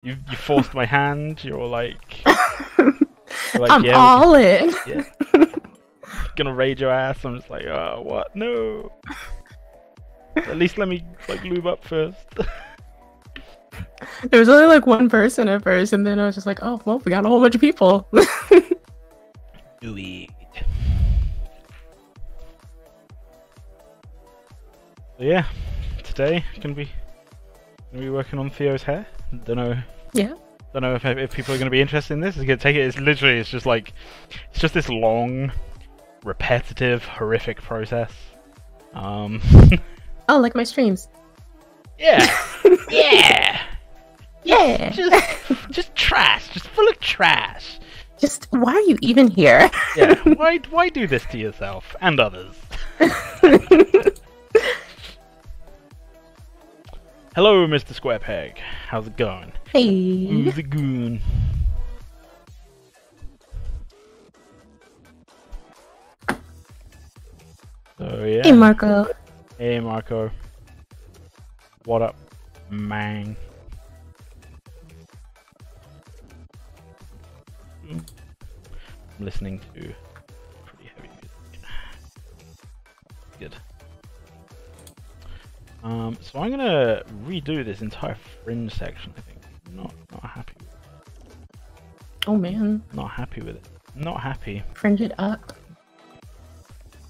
You forced my hand. You're like I'm all in. Yeah. Gonna raid your ass. I'm just like, oh, what? No. At least let me like lube up first. There was only like one person at first, and then I was just like, oh well, we got a whole bunch of people. Sweet. So yeah, today gonna be working on Theo's hair. Don't know. Yeah. Don't know if people are gonna be interested in this. It's gonna take it. It's just like it's just this long, repetitive, horrific process. Oh, like my streams. Yeah. Yeah. Yeah. Just trash. Just full of trash. Just why are you even here? Yeah. Why do this to yourself and others? Hello, Mr. Squarepeg. How's it going? Hey. How's it going? So yeah. Hey, Marco. Hey, Marco. What up, man? I'm listening to pretty heavy music. Good. So I'm gonna redo this entire fringe section. I think not happy with it. Oh man. Not happy with it. Not happy. Fringe it up.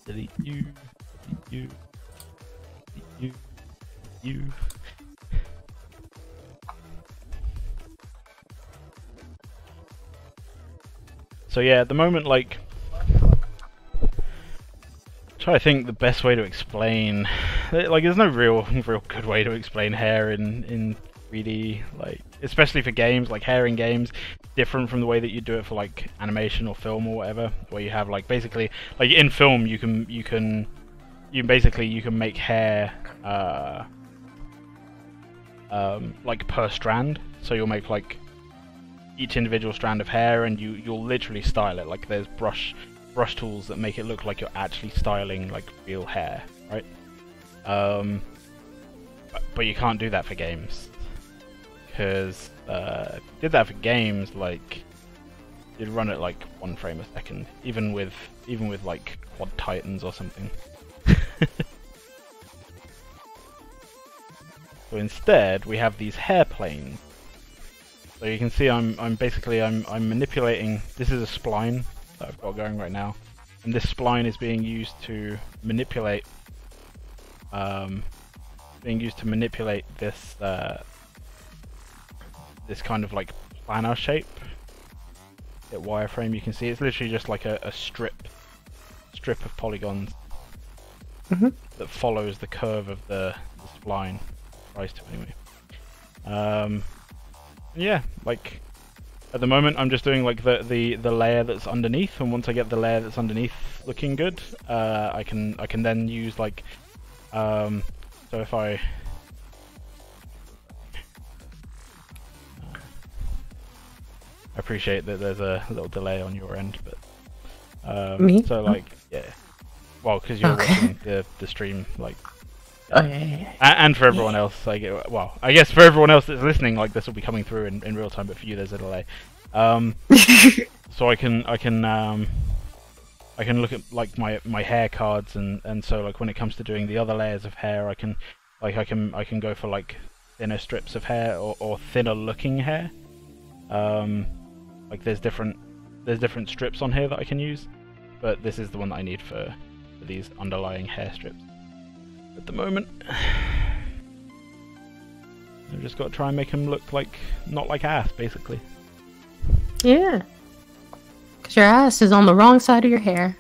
Delete you. Delete you. Delete you. So yeah, at the moment, like, try to think the best way to explain. Like, there's no real good way to explain hair in 3D. Like, especially for games, like hair in games, different from the way that you do it for like animation or film or whatever, where you have like basically like in film you can make hair like per strand. So you'll make like each individual strand of hair, and you'll literally style it. Like there's brush tools that make it look like you're actually styling like real hair, right? But you can't do that for games, because if you did that for games, like you'd run at like 1 frame a second, even with like Quad Titans or something. So instead, we have these hair planes. So you can see I'm manipulating. This is a spline that I've got going right now, and this spline is being used to manipulate this this kind of like planar shape. At wireframe, you can see it's literally just like a strip of polygons that follows the curve of the spline. Tries to anyway. Yeah, like at the moment I'm just doing like the layer that's underneath, and once I get the layer that's underneath looking good, I can then use like so if I appreciate that there's a little delay on your end, but Me? so like yeah, well, because you're watching the stream, like. Oh yeah. And for everyone else, like, well, I guess for everyone else that's listening, like this will be coming through in real time, but for you there's a delay. So I can look at like my hair cards, and so like when it comes to doing the other layers of hair, I can go for like thinner strips of hair or thinner looking hair. Like there's different strips on here that I can use, but this is the one that I need for these underlying hair strips. At the moment, I've just got to try and make them look like not like ass, basically. Yeah. Because your ass is on the wrong side of your hair.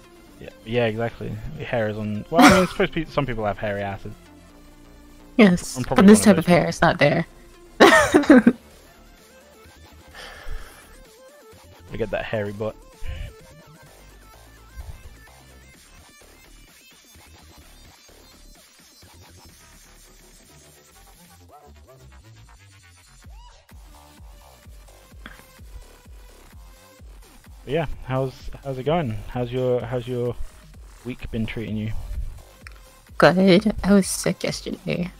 Yeah, exactly. Your hair is on. Well, I mean, it's supposed to be, some people have hairy asses. Yes, but this type of hair is not there. I get that hairy butt. But yeah, how's it going? How's your week been treating you? Good. I was sick yesterday.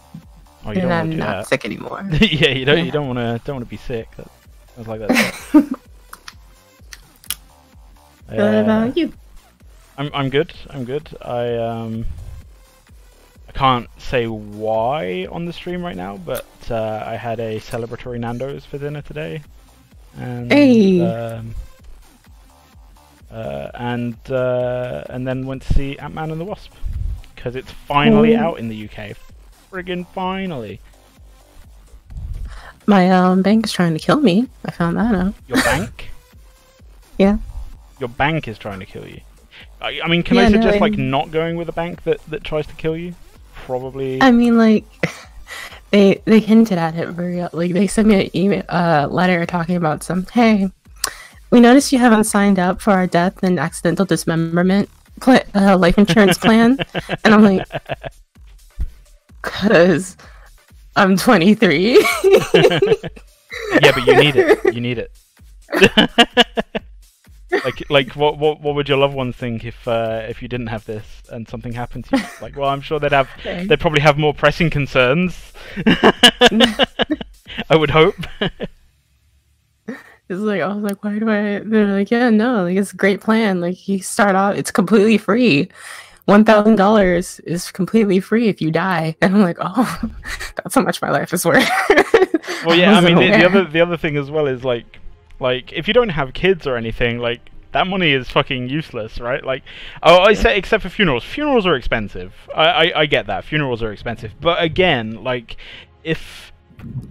Oh Oh, you And don't I'm want to do not that. sick anymore. Yeah, you don't want to be sick. That sounds like that. What about you? I'm good. I'm good. I can't say why on the stream right now, but I had a celebratory Nando's for dinner today, and Hey. And then went to see Ant-Man and the Wasp because it's finally out in the UK. Friggin' finally! My bank is trying to kill me. I found that out. Your bank? Yeah. Your bank is trying to kill you. I mean, can I suggest like not going with a bank that tries to kill you? Probably. I mean, like, they hinted at it very like they sent me an email, letter talking about hey, we noticed you haven't signed up for our death and accidental dismemberment life insurance plan, and I'm like, cause I'm 23. Yeah, but you need it. You need it. Like, what would your loved ones think if you didn't have this and something happened to you? Like, well, I'm sure they'd probably have more pressing concerns. I would hope. It's like, I was like, why do I? They're like, yeah, no, like it's a great plan. Like you start off, it's completely free. $1,000 is completely free if you die. And I'm like, oh, that's how much my life is worth. Well, yeah, I mean, the other thing as well is like if you don't have kids or anything, like that money is fucking useless, right? Like, I say except for funerals. Funerals are expensive. I get that. Funerals are expensive, but again, like if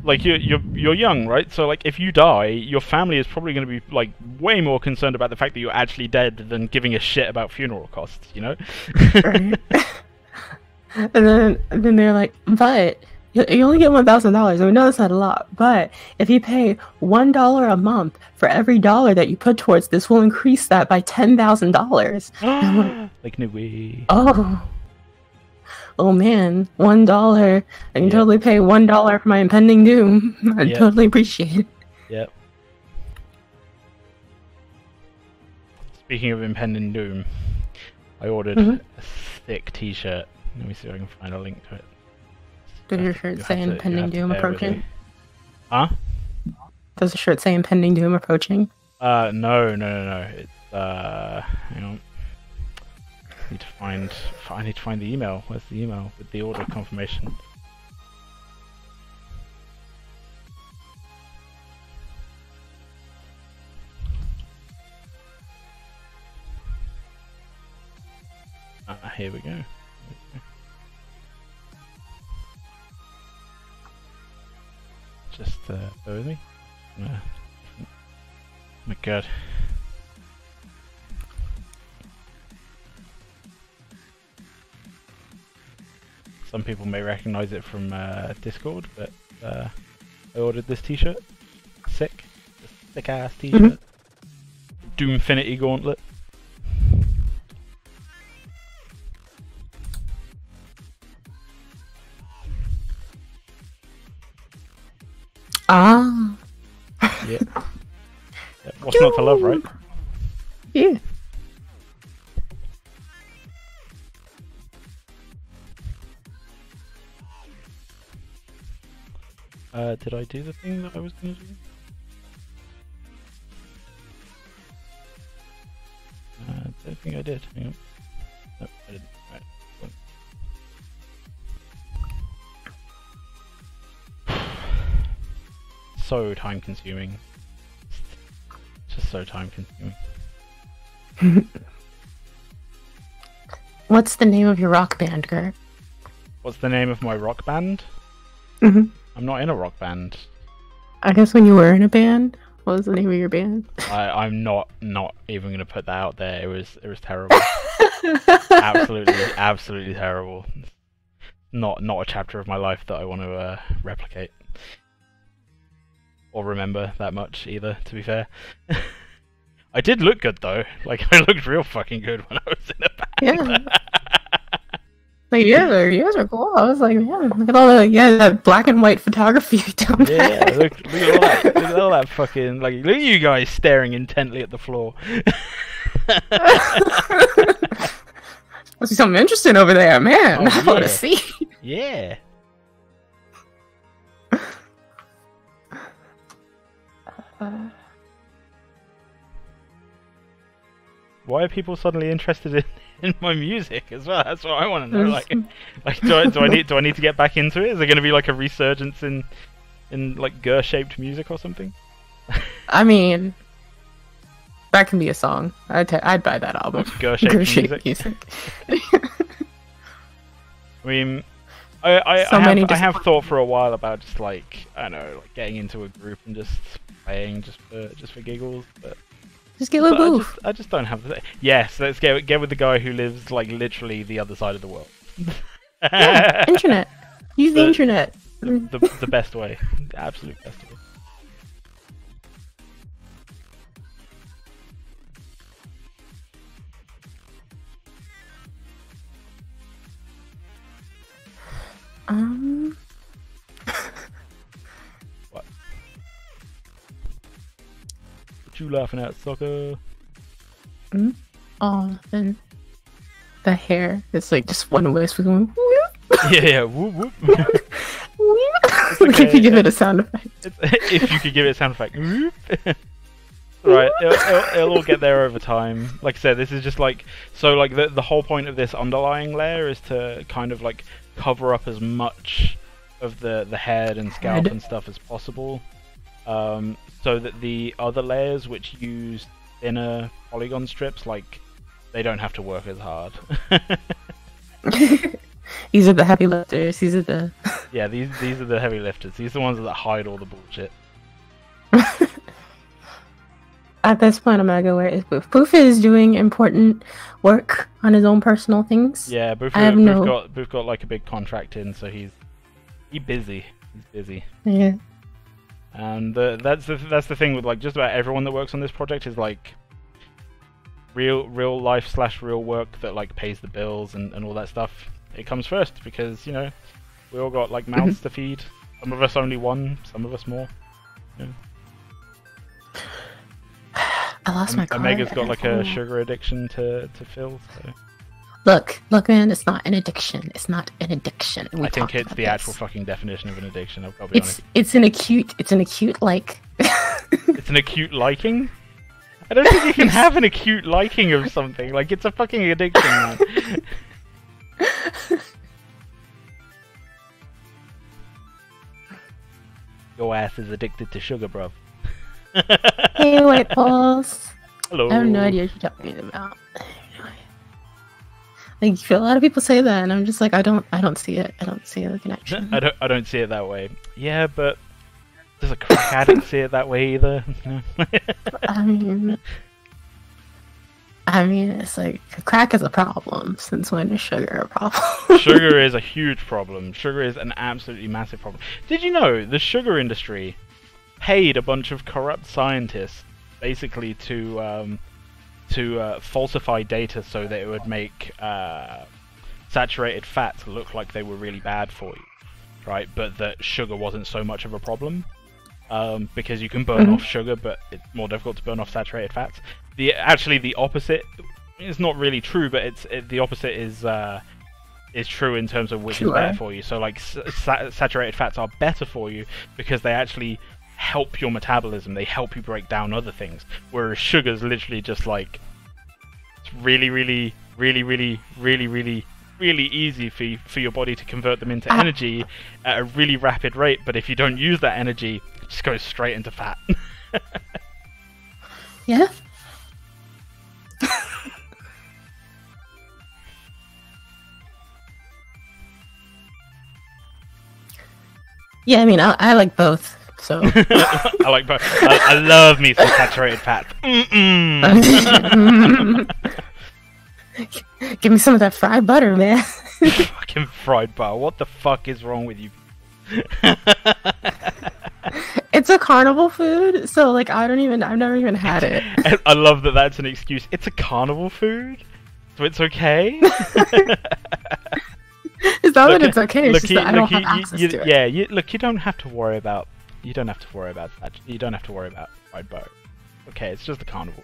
like you're young, right? So like if you die, your family is probably going to be like way more concerned about the fact that you're actually dead than giving a shit about funeral costs, you know? Right. And then they're like, but you only get $1,000. And we know that's not a lot, but if you pay $1 a month for every dollar that you put towards this, we'll increase that by $10,000. Like no way. Oh man, $1. I can totally pay $1 for my impending doom. I totally appreciate it. Yep. Speaking of impending doom, I ordered a thick T-shirt. Let me see if I can find a link to it. Does your shirt say impending doom approaching? Huh? Does the shirt say impending doom approaching? No. It's hang on. I need to find the email. Where's the email with the order confirmation? Here we go. Just bear with me. Oh my god. Some people may recognize it from Discord, but I ordered this T-shirt. Sick ass T-shirt. Doomfinity Gauntlet. Ah. Yeah. What's not to love, right? Yeah. Did I do the thing that I was going to do? I don't think I did. Hang on. Nope, I didn't. Right. So time consuming. Just so time consuming. What's the name of your rock band, Gert? What's the name of my rock band? I'm not in a rock band. I guess when you were in a band, what was the name of your band? I'm not even gonna put that out there. It was terrible. absolutely terrible. Not a chapter of my life that I want to replicate or remember that much either. To be fair, I did look good though. Like I looked real fucking good when I was in a band. Yeah. Like, yours are cool. I was like, man, look at all that black and white photography you've done. Yeah, look at all that. Look at all that fucking, like, look at you guys staring intently at the floor. Must be something interesting over there, man. I want to see. Yeah. Why are people suddenly interested in my music as well? That's what I want to know. Like do I need to get back into it? Is there going to be like a resurgence in like Gur-shaped music or something? I mean, that can be a song. I'd buy that album. Gur-shaped music. I mean, I have thought for a while about just like, I don't know, like getting into a group and just playing just for giggles, but just get with Boof. I just don't have the. Yes, let's get with the guy who lives like literally the other side of the world. Yeah, internet. Use the internet. The best way, the absolute best way. What? What you laughing at, sucker? Oh, and the hair. It's like just one whisper going. Yeah, whoop whoop. Like if you give it a sound effect. If you could give it a sound effect. Right, it'll all get there over time. Like I said, this is just like, so like the whole point of this underlying layer is to kind of like cover up as much of the head and scalp and stuff as possible, so that the other layers which use thinner polygon strips, like, they don't have to work as hard. These are the heavy lifters. These are the yeah, these are the heavy lifters. These are the ones that hide all the bullshit. At this point, I'm gonna go where is Boof. Boof is doing important work on his own personal things. Yeah, Boof got like a big contract in, so he's busy. He's busy. Yeah. And that's the thing with like just about everyone that works on this project is like real life / real work that like pays the bills and all that stuff. It comes first because, you know, we all got like mouths to feed. Some of us only one, some of us more. Yeah. I lost my card. Omega's got like a sugar addiction to fill. So. Look, man, it's not an addiction. It's not an addiction. I think it's the actual fucking definition of an addiction. I'll be honest. It's an acute like. It's an acute liking? I don't think you can have an acute liking of something. Like, it's a fucking addiction, man. Your ass is addicted to sugar, bruv. Hey, White Pulse. Hello. I have no idea what you're talking about. Like, a lot of people say that, and I'm just like, I don't see it. I don't see the connection. I don't see it that way. Yeah, but does a crack addict see it that way either? I mean, it's like crack is a problem. Since when is sugar a problem? Sugar is a huge problem. Sugar is an absolutely massive problem. Did you know the sugar industry paid a bunch of corrupt scientists basically to falsify data so that it would make saturated fats look like they were really bad for you, right? But that sugar wasn't so much of a problem, because you can burn off sugar, but it's more difficult to burn off saturated fats. Actually, the opposite is not really true, but the opposite is true in terms of which is better for you. So, like, saturated fats are better for you because they actually help your metabolism. They help you break down other things. Whereas sugar's literally just like, it's really easy for your body to convert them into energy at a really rapid rate. But if you don't use that energy, it just goes straight into fat. Yeah. Yeah, I mean, I like both. So I like both. I love me some saturated fat. Give me some of that fried butter, man. Fucking fried butter. What the fuck is wrong with you? It's a carnival food, so like I've never even had it. I love that that's an excuse. It's a carnival food, so it's okay. It's not that it's okay. It's just that I don't have access to it. Yeah, look, you don't have to worry about. You don't have to worry about that. You don't have to worry about fried butter. Okay, it's just a carnival.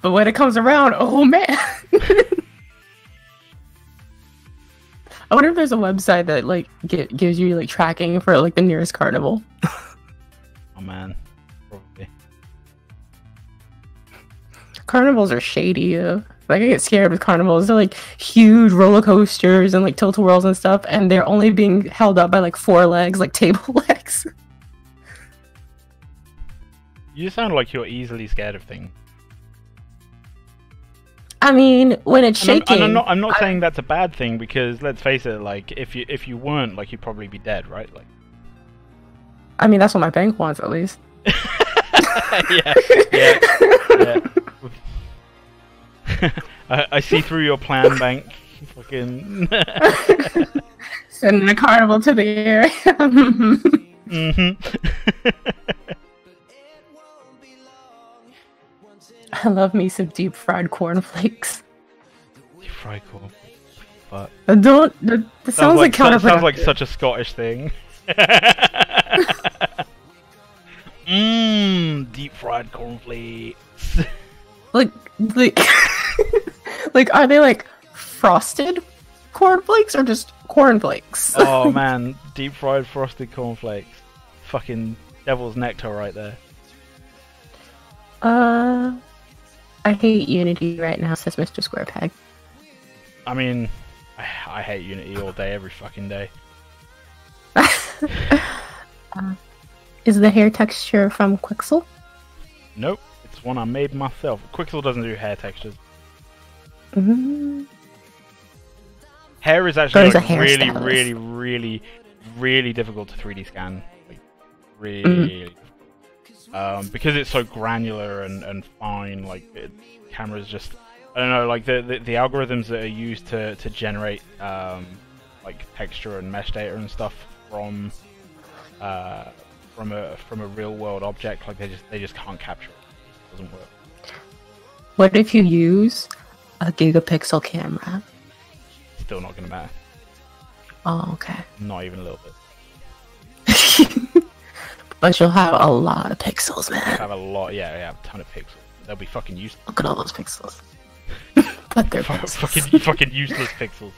But when it comes around, oh man. I wonder if there's a website that like gives you like tracking for like the nearest carnival. Oh man, probably. Carnivals are shady. Like I get scared with carnivals. They're like huge roller coasters and like tilt-a-whirls and stuff, and they're only being held up by like 4 legs, like table legs. You sound like you're easily scared of things. I mean, when it's shaking. And I'm not saying that's a bad thing, because let's face it, like if you weren't, like you'd probably be dead, right? Like. I mean, that's what my bank wants, at least. yeah. I see through your plan, bank. Fucking. Sending a carnival to the area. I love me some deep fried cornflakes. Deep fried cornflakes. But That sounds like counterproductive. Sounds like such a Scottish thing. Deep fried cornflakes. Like, like, are they like frosted cornflakes or just cornflakes? Oh man, deep fried frosted cornflakes. Fucking devil's nectar right there. I hate Unity right now, says Mr. Squarepeg. I mean, I hate Unity all day, every fucking day. Is the hair texture from Quixel? Nope, it's one I made myself. Quixel doesn't do hair textures. Hair is actually like really difficult to 3D scan. Like, really. Because it's so granular and fine, like cameras just, I don't know, like the algorithms that are used to generate like texture and mesh data and stuff from a real world object, like they just can't capture it. It doesn't work. What if you use a gigapixel camera? Still not gonna matter. Oh, okay. Not even a little bit. But you'll have a lot of pixels, man. Have a lot, yeah, a ton of pixels. They'll be fucking useless. Look at all those pixels. But they're pixels. fucking useless pixels.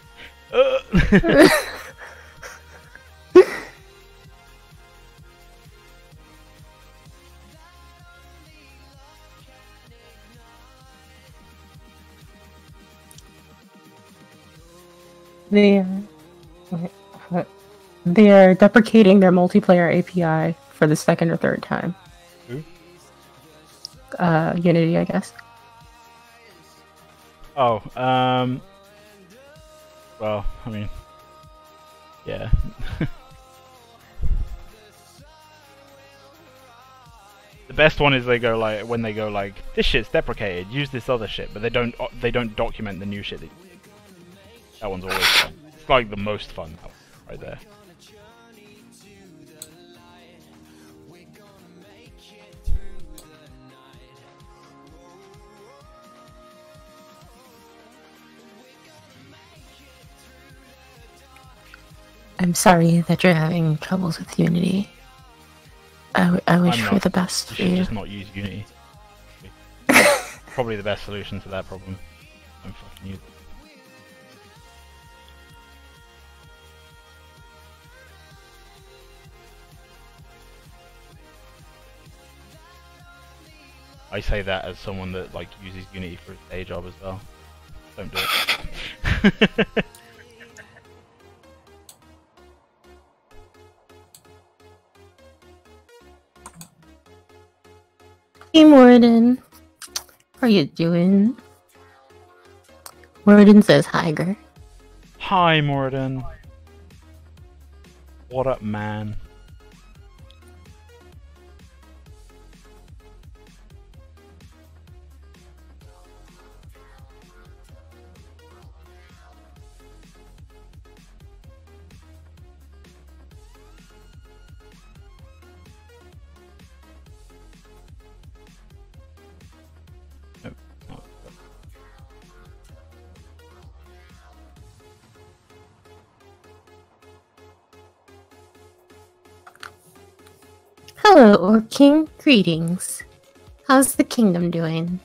They are deprecating their multiplayer API for the 2nd or 3rd time. Who? Unity, I guess. Oh, well, I mean, yeah. The best one is when they go like, this shit's deprecated, use this other shit, but they don't document the new shit. That one's always fun. It's like the most fun, that one, right there. I'm sorry that you're having troubles with Unity. I wish for the best for you. You should just not use Unity. Probably the best solution to that problem. Don't fucking use it. I say that as someone that like uses Unity for his day job as well. Don't do it. Hey Morden, how are you doing? Morden says hi, girl. Hi Morden. What up, man? Hello, Orking. Greetings. How's the kingdom doing?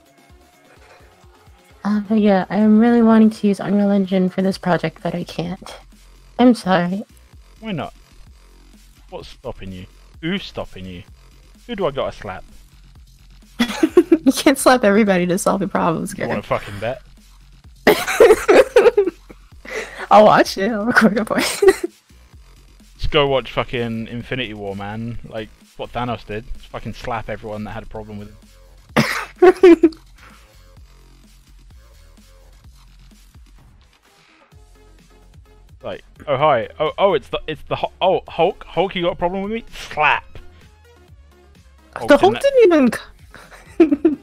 Yeah, I'm really wanting to use Unreal Engine for this project, but I can't. I'm sorry. Why not? What's stopping you? Who's stopping you? Who do I gotta slap? You can't slap everybody to solve your problems, You Gary. wanna fucking bet? I'll watch it. I'll record it for you. Just go watch fucking Infinity War, man. Like, what Thanos did. Just fucking slap everyone that had a problem with him. Like, oh hi, it's the Hulk, you got a problem with me? Slap. The Hulk didn't even.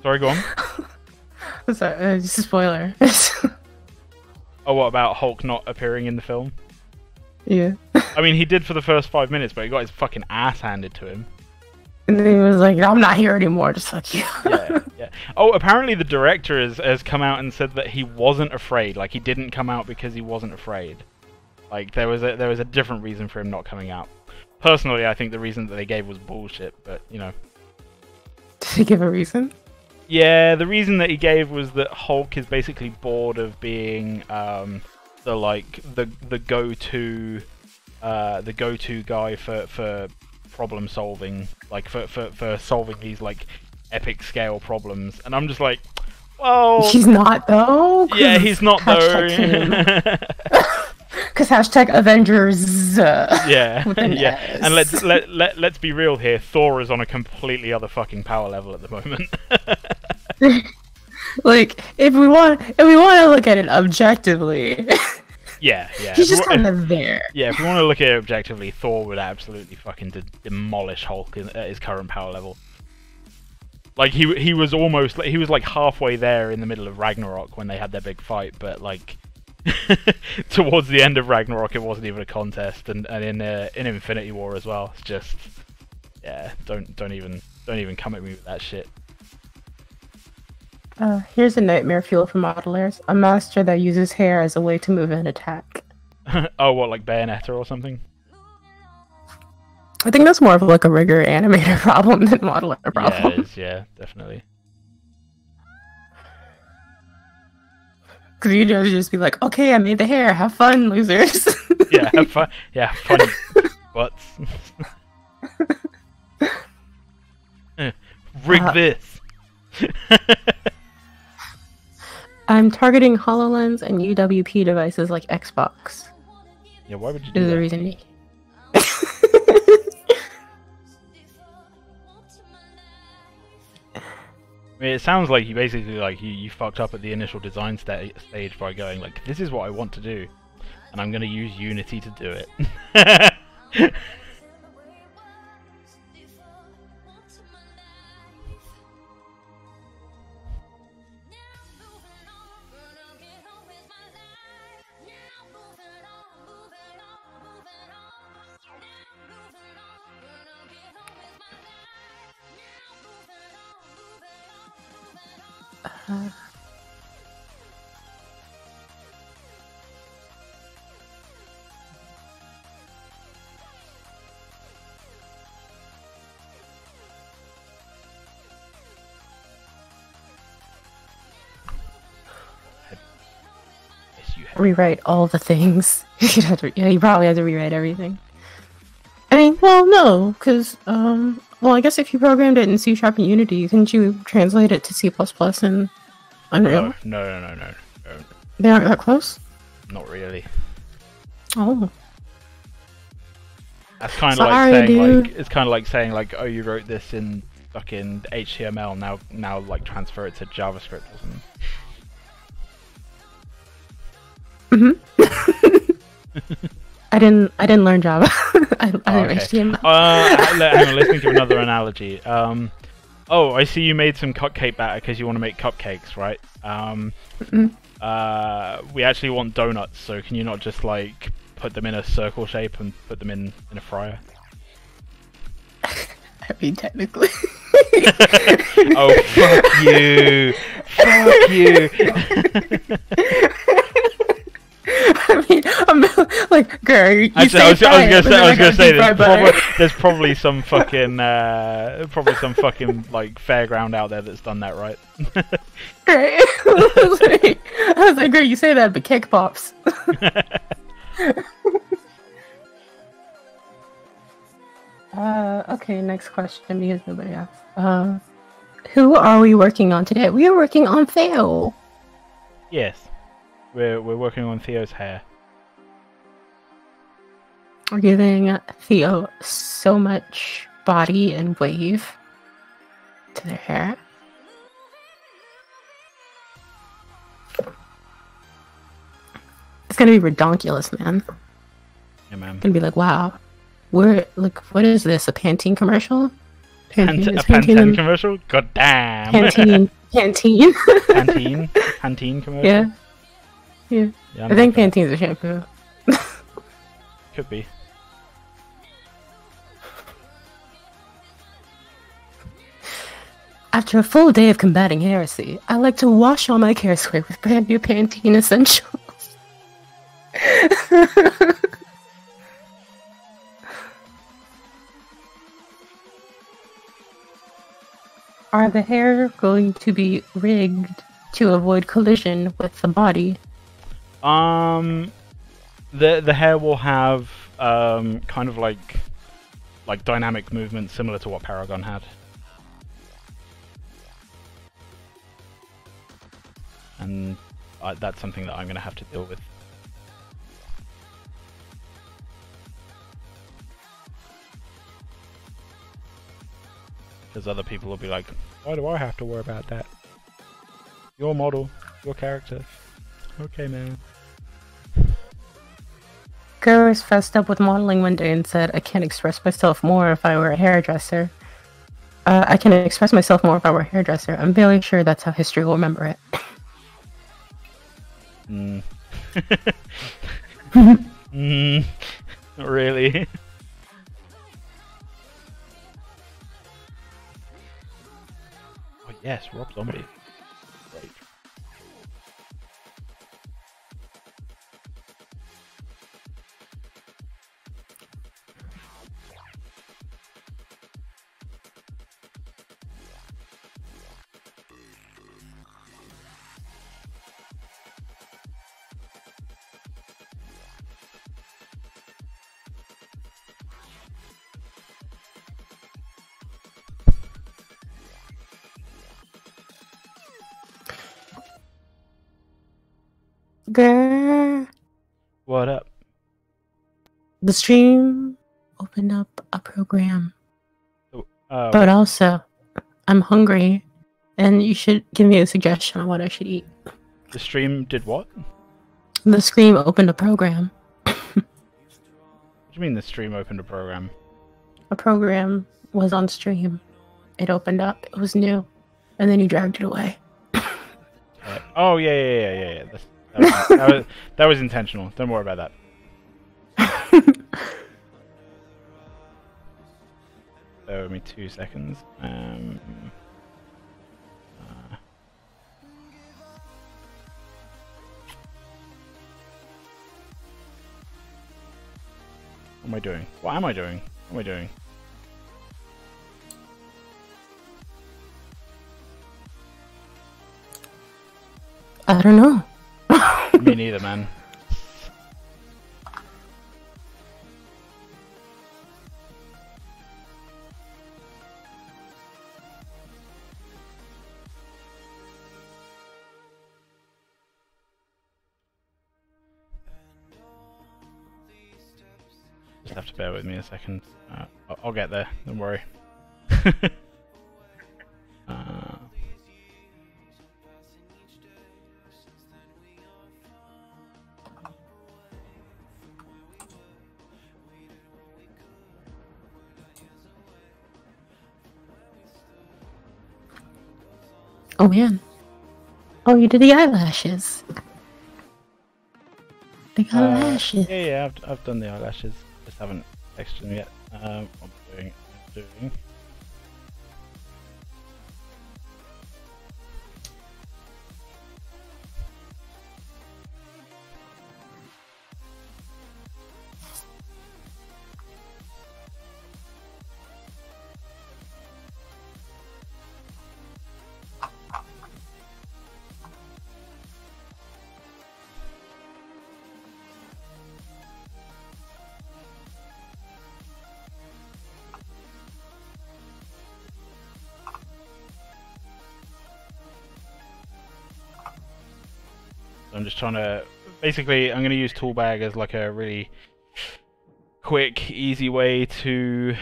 Sorry, go on. Sorry, just a spoiler. Oh, what about Hulk not appearing in the film? Yeah. I mean, he did for the first 5 minutes, but he got his fucking ass handed to him. And then he was like, "I'm not here anymore. Just fuck you." Yeah. Oh, apparently the director has come out and said that he wasn't afraid. Like, he didn't come out because he wasn't afraid. Like, there was a different reason for him not coming out. Personally, I think the reason that they gave was bullshit, but, you know. Did he give a reason? Yeah, the reason that he gave was that Hulk is basically bored of being the go-to guy for problem solving, like for solving these like epic scale problems. And I'm just like, well, he's not though. Yeah, he's not though. Because hashtag Avengers. Yeah. And let's be real here. Thor is on a completely other fucking power level at the moment. Like, if we want to look at it objectively. Yeah. He's just kind of there. Yeah, if we want to look at it objectively, Thor would absolutely fucking demolish Hulk at his current power level. Like, he was almost, he was like halfway there in the middle of Ragnarok when they had their big fight, but like towards the end of Ragnarok, it wasn't even a contest, and in Infinity War as well. It's just, yeah, don't even come at me with that shit. Here's a nightmare fuel for modelers: a master that uses hair as a way to move and attack. Oh, what, like Bayonetta or something? I think that's more of like a rigger animator problem than modeler problem. Yeah, it is, yeah, definitely. Because you just be like, okay, I made the hair, have fun, losers. Yeah, have fun. Yeah, have fun. Butts. Rig this. I'm targeting HoloLens and UWP devices like Xbox. Yeah, why would you do that? Is the reason. I mean, it sounds like you basically you fucked up at the initial design stage by going like, this is what I want to do, and I'm going to use Unity to do it. Rewrite all the things. You probably have to rewrite everything. I mean, well, no, because well, I guess if you programmed it in C# and Unity, couldn't you translate it to C++ and Unreal? No. They aren't that close? Not really. Oh. That's kind of like saying it's kind of like saying like, oh, you wrote this in fucking HTML, now like transfer it to JavaScript or something. I didn't learn Java. I learned Okay. HTML. Hang on, let's think of another analogy. Oh, I see you made some cupcake batter because you want to make cupcakes, right? We actually want donuts, so can you not just like put them in a circle shape and put them in a fryer? I mean, technically. Oh, fuck you! Fuck you! I mean, I'm like, girl, you actually, I was gonna say there's probably some fucking like fairground out there that's done that, right? Right. I was like, girl, you say that, but cake pops. Okay, next question because nobody asked. Who are we working on today? We are working on Theo. Yes, we're working on Theo's hair. We're giving Theo so much body and wave to their hair. It's gonna be redonkulous, man. Yeah, man. It's gonna be like, wow, we're like, what is this? A Pantene commercial? A Pantene commercial? God damn. Pantene. Pantene commercial. Yeah. Yeah. I think Pantene's a shampoo. Could be. After a full day of combating heresy, I like to wash all my hair spray with brand new Pantene Essentials. Are the hair going to be rigged to avoid collision with the body? The hair will have kind of like dynamic movement similar to what Paragon had. And that's something that I'm going to have to deal with. Because other people will be like, why do I have to worry about that? Your model, your character. Okay, man. Girl was fessed up with modeling one day and said, I can't express myself more if I were a hairdresser. I can express myself more if I were a hairdresser. I'm fairly sure that's how history will remember it. Not really. Oh yes, Rob Zombie. Great. Girl. What up? The stream opened up a program. But what? also, I'm hungry, and you should give me a suggestion on what I should eat. The stream did what? The stream opened a program. What do you mean the stream opened a program? A program was on stream. It opened up. It was new. And then you dragged it away. Oh, yeah. That was intentional. Don't worry about that. Bear with me 2 seconds. What am I doing? What am I doing? What am I doing? I don't know. Me neither, man. Just have to bear with me a second. I'll get there, don't worry. Oh man. Oh, you did the eyelashes. The eyelashes. Yeah, I've done the eyelashes. Just haven't textured them yet. What I'm doing. So I'm just trying to... Basically, I'm going to use Toolbag as like a really quick, easy way to...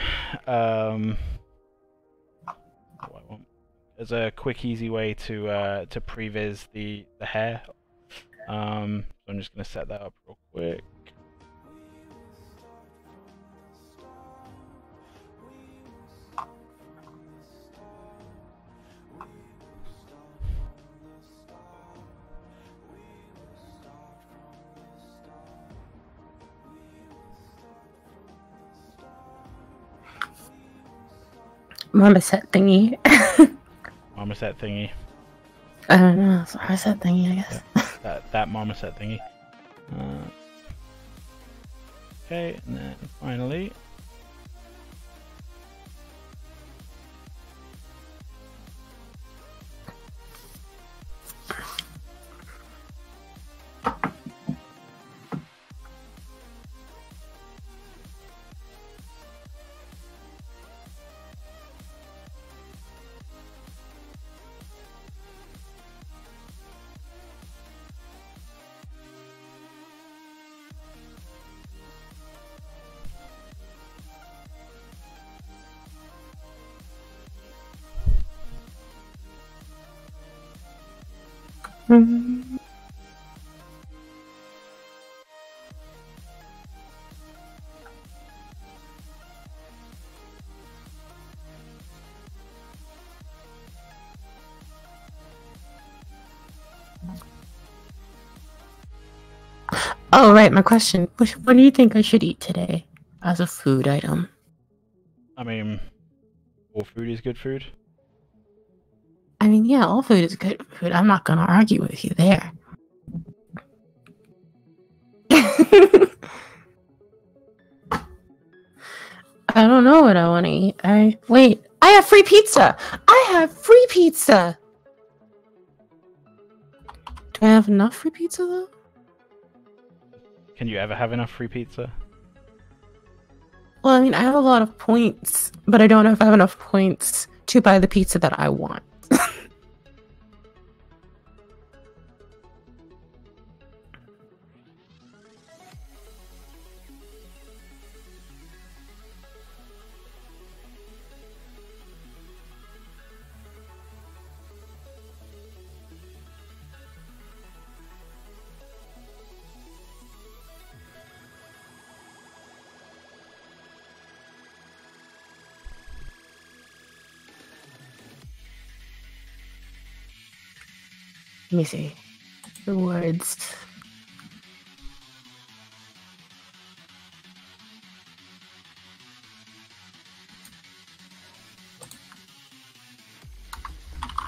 as a quick, easy way to previs the hair. So I'm just going to set that up real quick. Marmoset thingy. Marmoset thingy. I don't know. It's marmoset thingy, I guess. Yeah, that marmoset thingy. Okay, and then finally. Oh, right, my question. What do you think I should eat today as a food item? I mean, all food is good food. I mean, yeah, all food is good food. I'm not gonna argue with you there. I don't know what I want to eat. Wait, I have free pizza! I have free pizza! Do I have enough free pizza, though? Can you ever have enough free pizza? Well, I mean, I have a lot of points, but I don't know if I have enough points to buy the pizza that I want. Let me see. Rewards.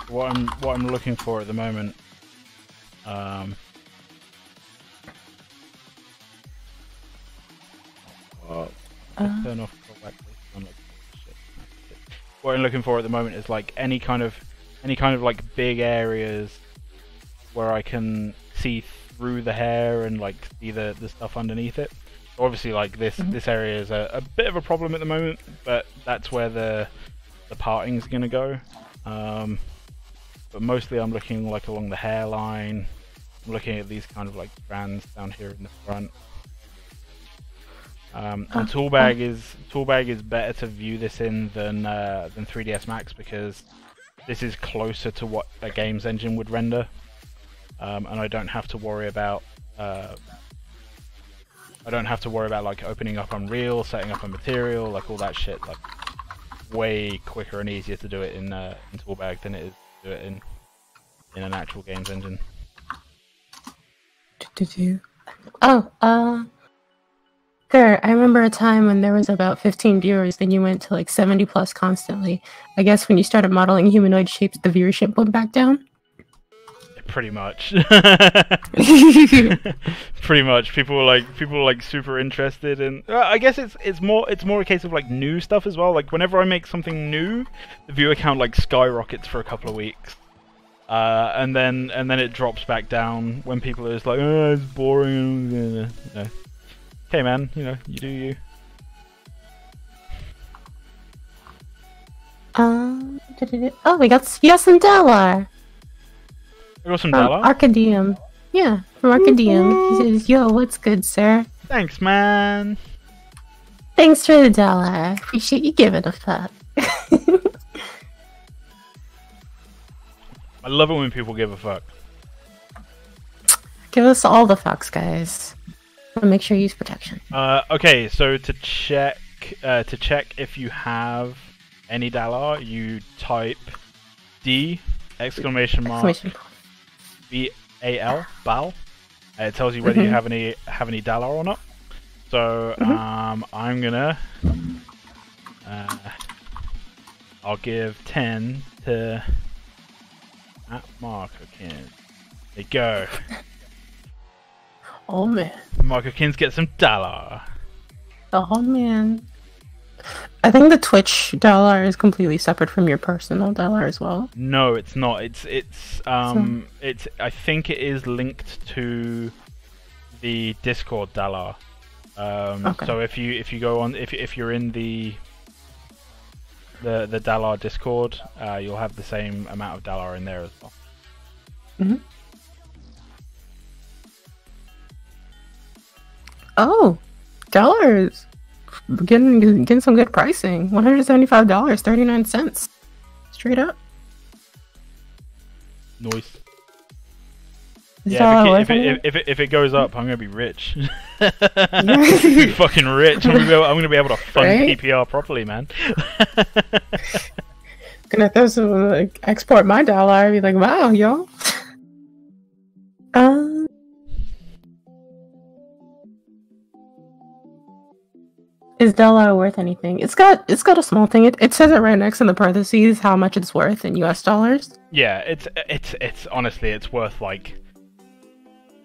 What I'm looking for at the moment, well, turn off correctly. What I'm looking for at the moment is like any kind of like big areas where I can see through the hair and like see the stuff underneath it. So obviously, like this area is a bit of a problem at the moment, but that's where the parting's gonna go. But mostly I'm looking like along the hairline. I'm looking at these kind of like strands down here in the front. And Toolbag is better to view this in than 3ds Max because this is closer to what a games engine would render, and I don't have to worry about like opening up Unreal, setting up a material, like all that shit. Like way quicker and easier to do it in Toolbag than it is to do it in an actual games engine. Oh, there. I remember a time when there was about 15 viewers, then you went to like 70 plus constantly. I guess when you started modeling humanoid shapes, the viewership went back down? Pretty much. Pretty much. People were like super interested in. I guess it's more a case of like new stuff as well. Like whenever I make something new, the viewer count like skyrockets for a couple of weeks. And then it drops back down when people are just like, oh, it's boring. You know. Okay, man, you know, you do you. Oh, we got some Dalar. I got some Dalar? Arcadium. Yeah. Mark a DM. He says, "Yo, what's good, sir? Thanks, man. Thanks for the $1. Appreciate you giving a fuck." I love it when people give a fuck. Give us all the fucks, guys. And make sure you use protection. Okay, so to check if you have any Dalar, you type D exclamation mark BAL BAL. It tells you whether you have any Dalar or not. So I'm gonna I'll give 10 to @Markokins. There you go. Oh man. Markokins get some Dalar. Oh man. I think the Twitch dollar is completely separate from your personal dollar as well. No, it's not. It's I think it is linked to the Discord Dalar. Okay. So if you go on, if you're in the Dalar Discord, you'll have the same amount of Dalar in there as well. Oh, dollars. Getting some good pricing. $175, 39 cents. Straight up. Nice. Is Yeah, if it goes up, I'm gonna be rich. Be fucking rich. I'm gonna be able to fund PPR properly, man. Gonna throw some export my dollar. Be like, wow, yo. Is dollar worth anything? It's got a small thing. It says it right next in the parentheses how much it's worth in US dollars. Yeah, it's honestly it's worth like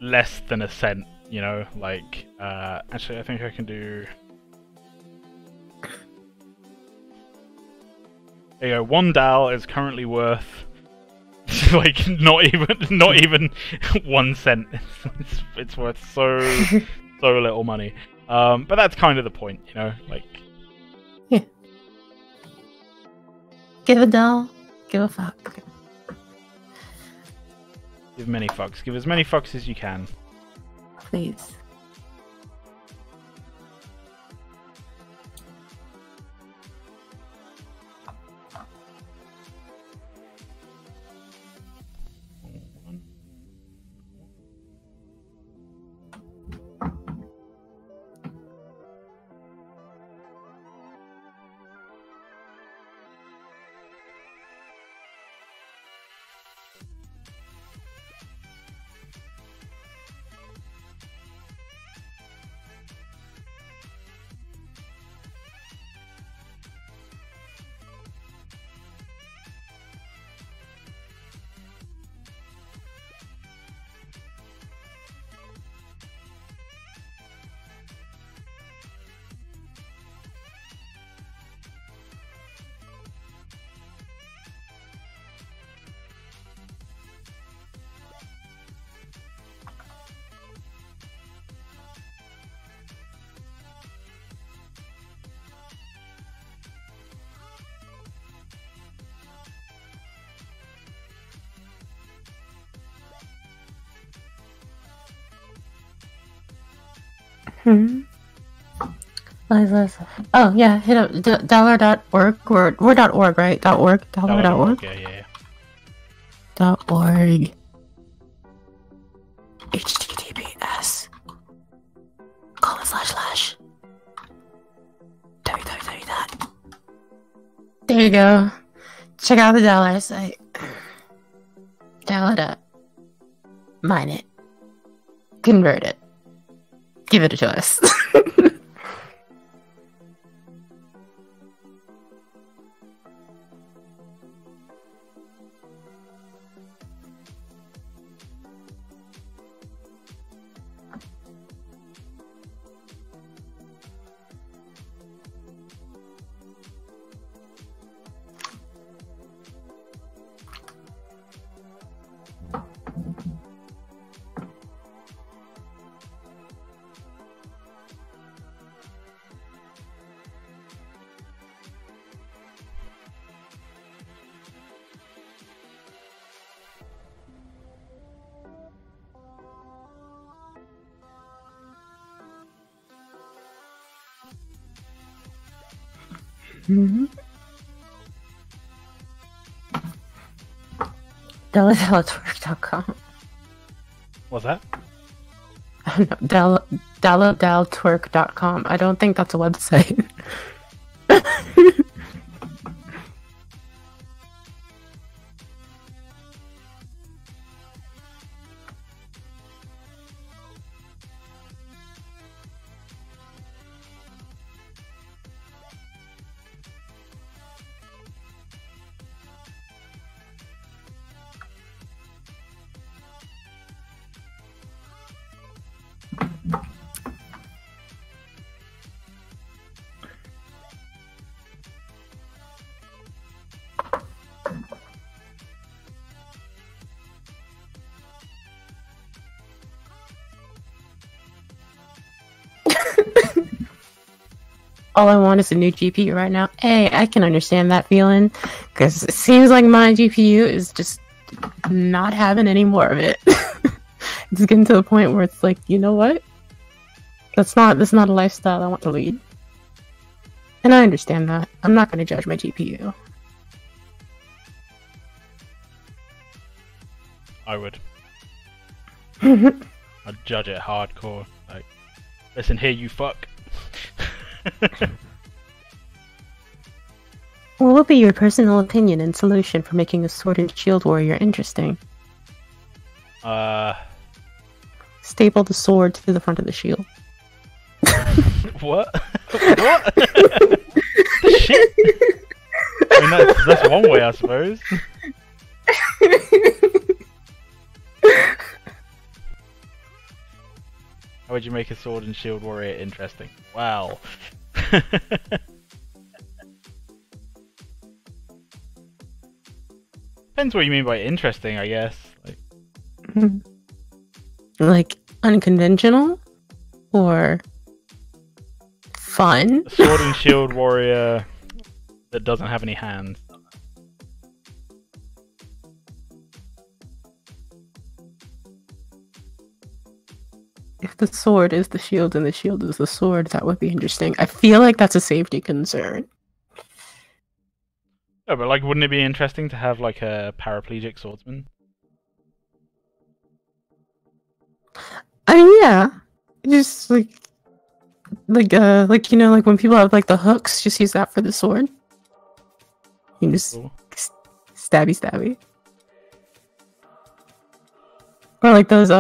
less than a cent, you know, like actually I think I can do. There you go, 1 DAL is currently worth like not even 1 cent. It's worth so little money. But that's kind of the point, you know, like. Yeah. Give a doll, give a fuck. Give many fucks. Give as many fucks as you can. Please. Oh yeah, hit up dollar.org or .org, right? .org, dollar.org. Yeah. .org. HTTPS. :// www. There you go. Check out the dollar site. Dial it up. Mine it. Convert it. Give it to us. Mm-hmm. Dalladaltwerk.com. What's that? Dalladaltwerk.com. I don't think that's a website. All I want is a new GPU right now. Hey, I can understand that feeling, because it seems like my GPU is just not having any more of it. It's getting to the point where it's like, you know what? That's not a lifestyle I want to lead. And I understand that. I'm not going to judge my GPU. I would. I'd judge it hardcore. Like, listen here, you fuck. What would be your personal opinion and solution for making a sword and shield warrior interesting? Staple the sword to the front of the shield. What? What? Shit. I mean, that's one way, I suppose. How would you make a sword and shield warrior interesting? Wow. Depends what you mean by interesting, I guess. Like unconventional or fun? A sword and shield warrior that doesn't have any hands. If the sword is the shield and the shield is the sword, that would be interesting. I feel like that's a safety concern. No, but like, wouldn't it be interesting to have like a paraplegic swordsman? I mean, yeah, just like you know, like when people have like the hooks, just use that for the sword. You just Cool. stabby. Or like those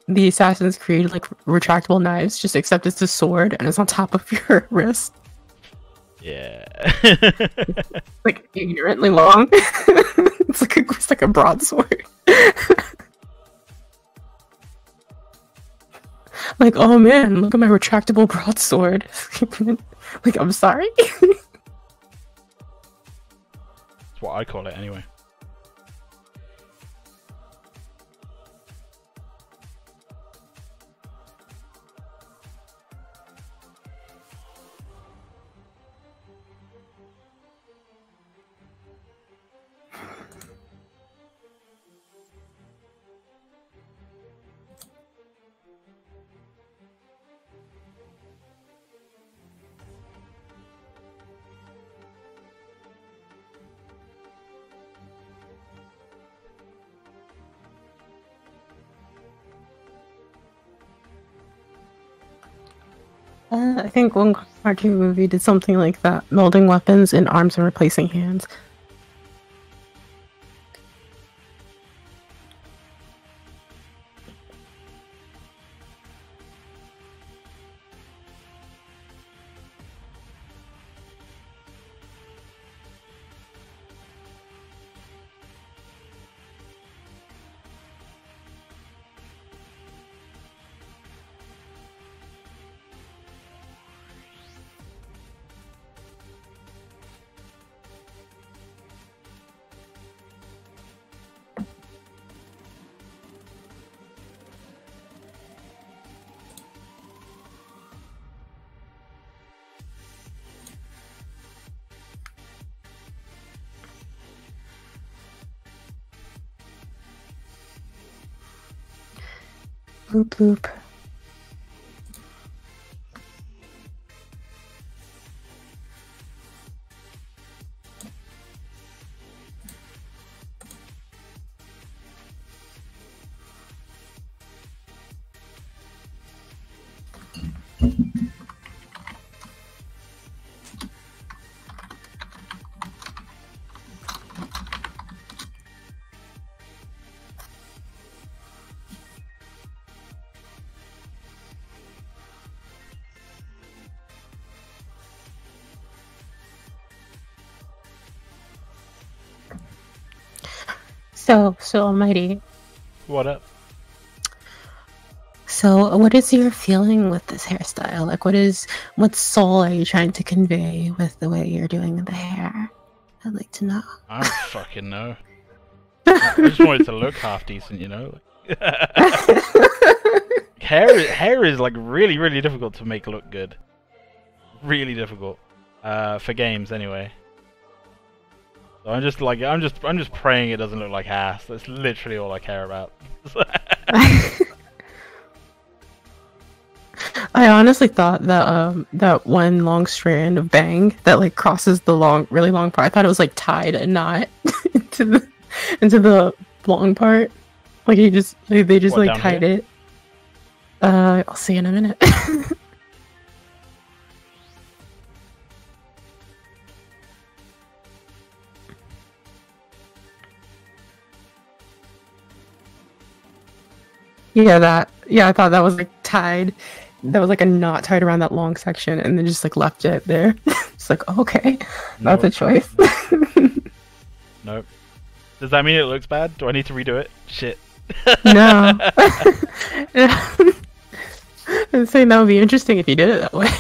the Assassin's Creed like retractable knives, just except it's a sword and it's on top of your wrist. Yeah. Like ignorantly long. it's like a broadsword. Like, oh man, look at my retractable broadsword. Like, I'm sorry. That's what I call it anyway. I think one cartoon movie did something like that, molding weapons in arms and replacing hands. Bloop bloop. So Almighty. What up? So, what is your feeling with this hairstyle? Like, what soul are you trying to convey with the way you're doing the hair? I'd like to know. I don't fucking know. I just want it to look half decent, you know. Hair is like really, really difficult to make look good. Really difficult. For games, anyway. So I'm just praying it doesn't look like ass. That's literally all I care about. I honestly thought that that one long strand of bang that like crosses the really long part. I thought it was like tied a knot into the long part. Like they just like tied here? it. I'll see in a minute. Yeah, I thought that was like tied. That was like a knot tied around that long section, and then just like left it there. It's like, okay, that's a choice. Nope. Does that mean it looks bad? Do I need to redo it? Shit. No. I'm saying that would be interesting if you did it that way.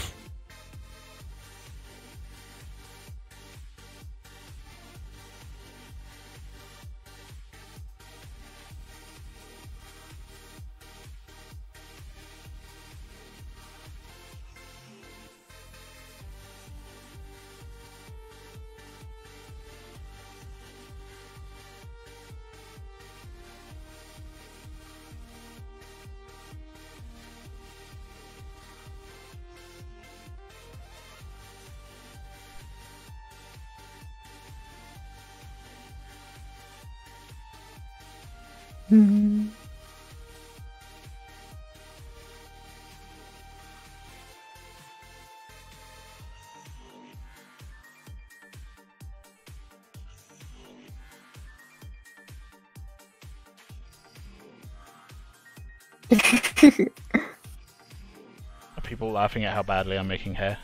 Mm. Are people laughing at how badly I'm making hair?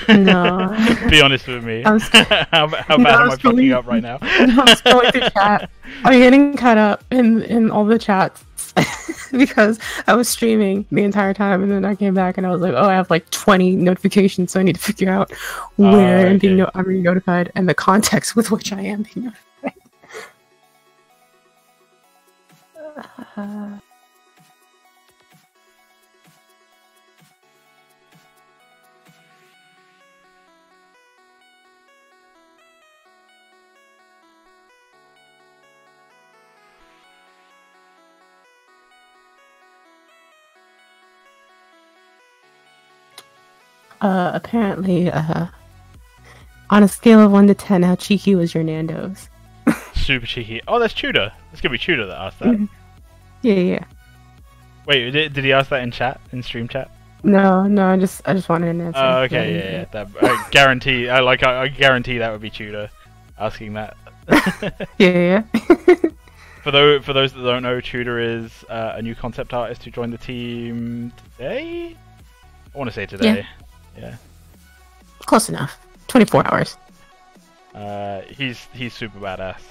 No. Be honest with me. how bad am I fucking up right now? I was going through chat. I'm getting caught up in all the chats because I was streaming the entire time, and then I came back and I was like, oh, I have like 20 notifications, so I need to figure out where I'm being notified and the context with which I am being notified. Apparently, on a scale of 1 to 10, how cheeky was your Nando's? Super cheeky. Oh, that's Tudor. It's gonna be Tudor that asked that. Yeah. Wait, did he ask that in chat, in stream chat? No, I just wanted an answer. Oh, okay, yeah. That, I guarantee that would be Tudor asking that. Yeah. For those that don't know, Tudor is a new concept artist who joined the team today. I want to say today. Yeah. Close enough. 24 hours. He's super badass.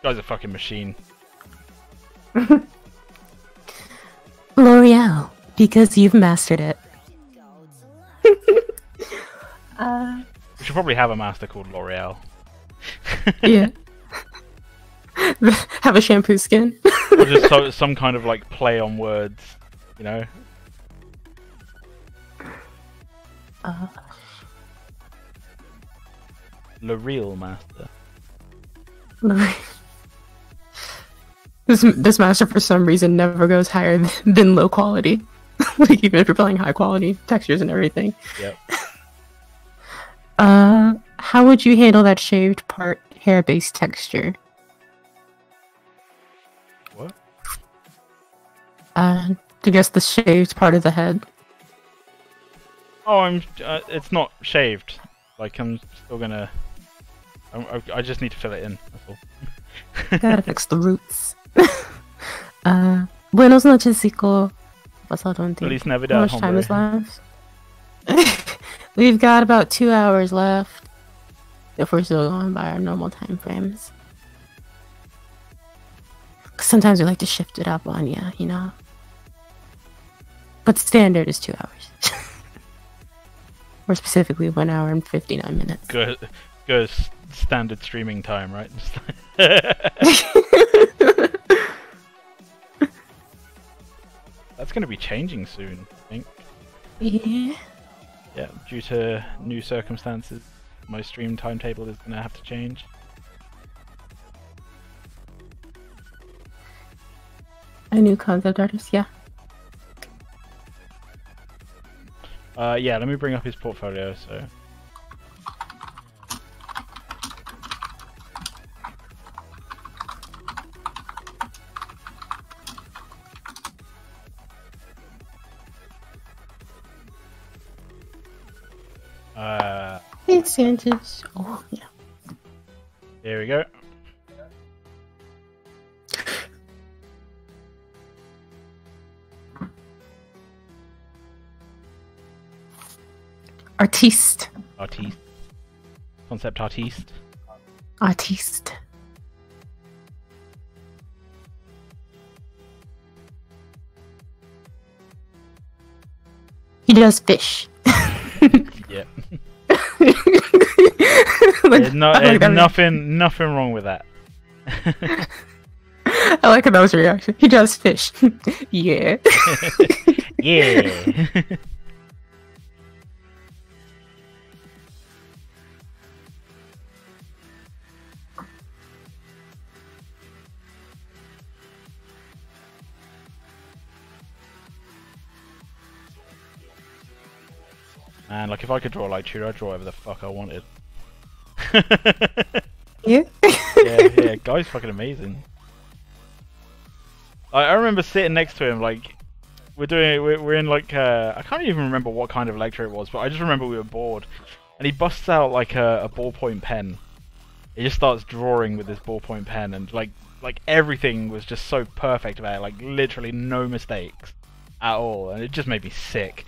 Guy's a fucking machine. L'Oreal, because you've mastered it. We should probably have a master called L'Oreal. Yeah. Have a shampoo skin. Or just some kind of like play on words, you know? L'Oreal master. This master for some reason never goes higher than low quality. Like even if you're playing high quality textures and everything. Yep. How would you handle that shaved part hair based texture? What? I guess the shaved part of the head. Oh, it's not shaved. Like I'm still gonna. I just need to fill it in. That's all. Gotta fix the roots. Buenos noches, Zico. Pasado un tiempo. Feliz Navidad, How much time is left? We've got about 2 hours left. If we're still going by our normal time frames. Sometimes we like to shift it up on you, you know? But standard is 2 hours. Or specifically 1 hour and 59 minutes. Good standard streaming time, right? That's going to be changing soon, I think. Yeah. Yeah, due to new circumstances, my stream timetable is going to have to change. A new concept artist, yeah. Yeah, let me bring up his portfolio, so... Hey, Sanchez. Oh, yeah. Here we go. Artiste. Artiste. Concept artiste. Artiste. He does fish. Yep. Like, There's nothing wrong with that. I like how that was your reaction. He does fish. Yeah. Yeah. Man, like if I could draw like Tudor, I'd draw whatever the fuck I wanted. Yeah. yeah, guy's fucking amazing. I remember sitting next to him, like we're in like I can't even remember what kind of lecture it was, but I just remember we were bored, and he busts out like a ballpoint pen. He just starts drawing with this ballpoint pen, and like everything was just so perfect about it, like literally no mistakes at all, and it just made me sick.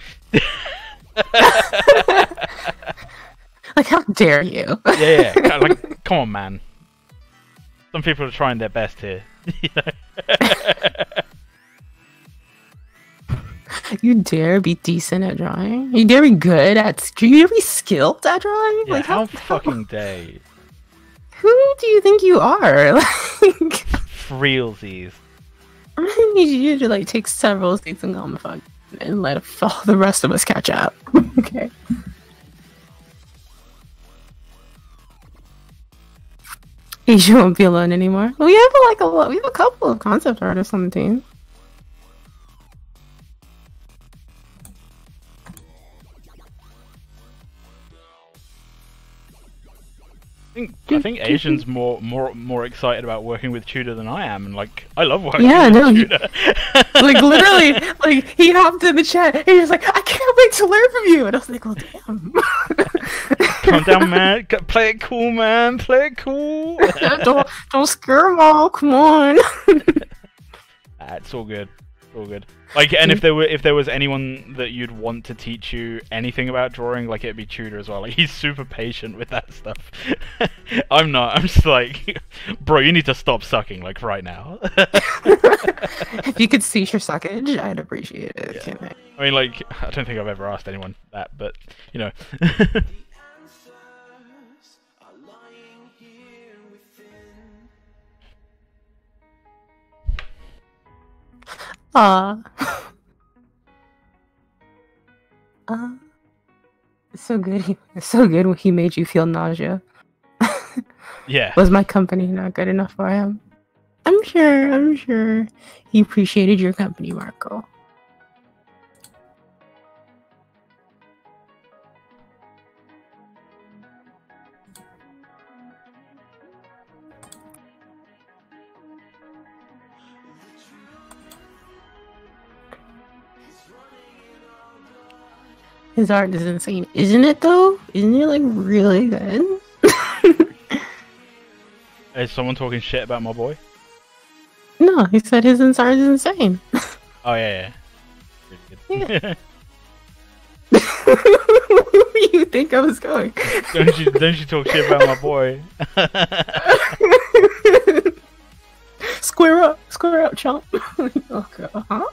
Like, how dare you? Yeah, like, come on, man. Some people are trying their best here. You know? You dare be decent at drawing? You dare be good at... Do you dare be skilled at drawing? Yeah, like, how fucking dare you? Who do you think you are? Like... Realsies. I'm gonna need you to, like, take several seats and go on the fuck and let all the rest of us catch up. Okay. You won't be alone anymore. We have we have a couple of concept artists on the team. I think Asian's more excited about working with Tudor than I am, and like I love working with Tudor. Like literally, like he hopped in the chat and he was like, "I can't wait to learn from you," and I was like, "Well, damn." Calm down, man. Play it cool, man. Play it cool. don't scare them all. Come on. It's all good. All good. Like, and if there was anyone that you'd want to teach you anything about drawing, like it'd be Tudor as well. Like he's super patient with that stuff. I'm not. I'm just like, bro, you need to stop sucking like right now. If you could cease your suckage, I'd appreciate it. Yeah. I mean, like, I don't think I've ever asked anyone that, but you know. It's so good. It's so good when he made you feel nausea. Yeah. Was my company not good enough for him? I'm sure he appreciated your company, Marco. His art is insane, isn't it? Though, isn't it like really good? Is someone talking shit about my boy? No, he said his art is insane. Oh yeah. Really good. Yeah. Where you think I was going? Don't you talk shit about my boy? Square up, chump. Okay, huh?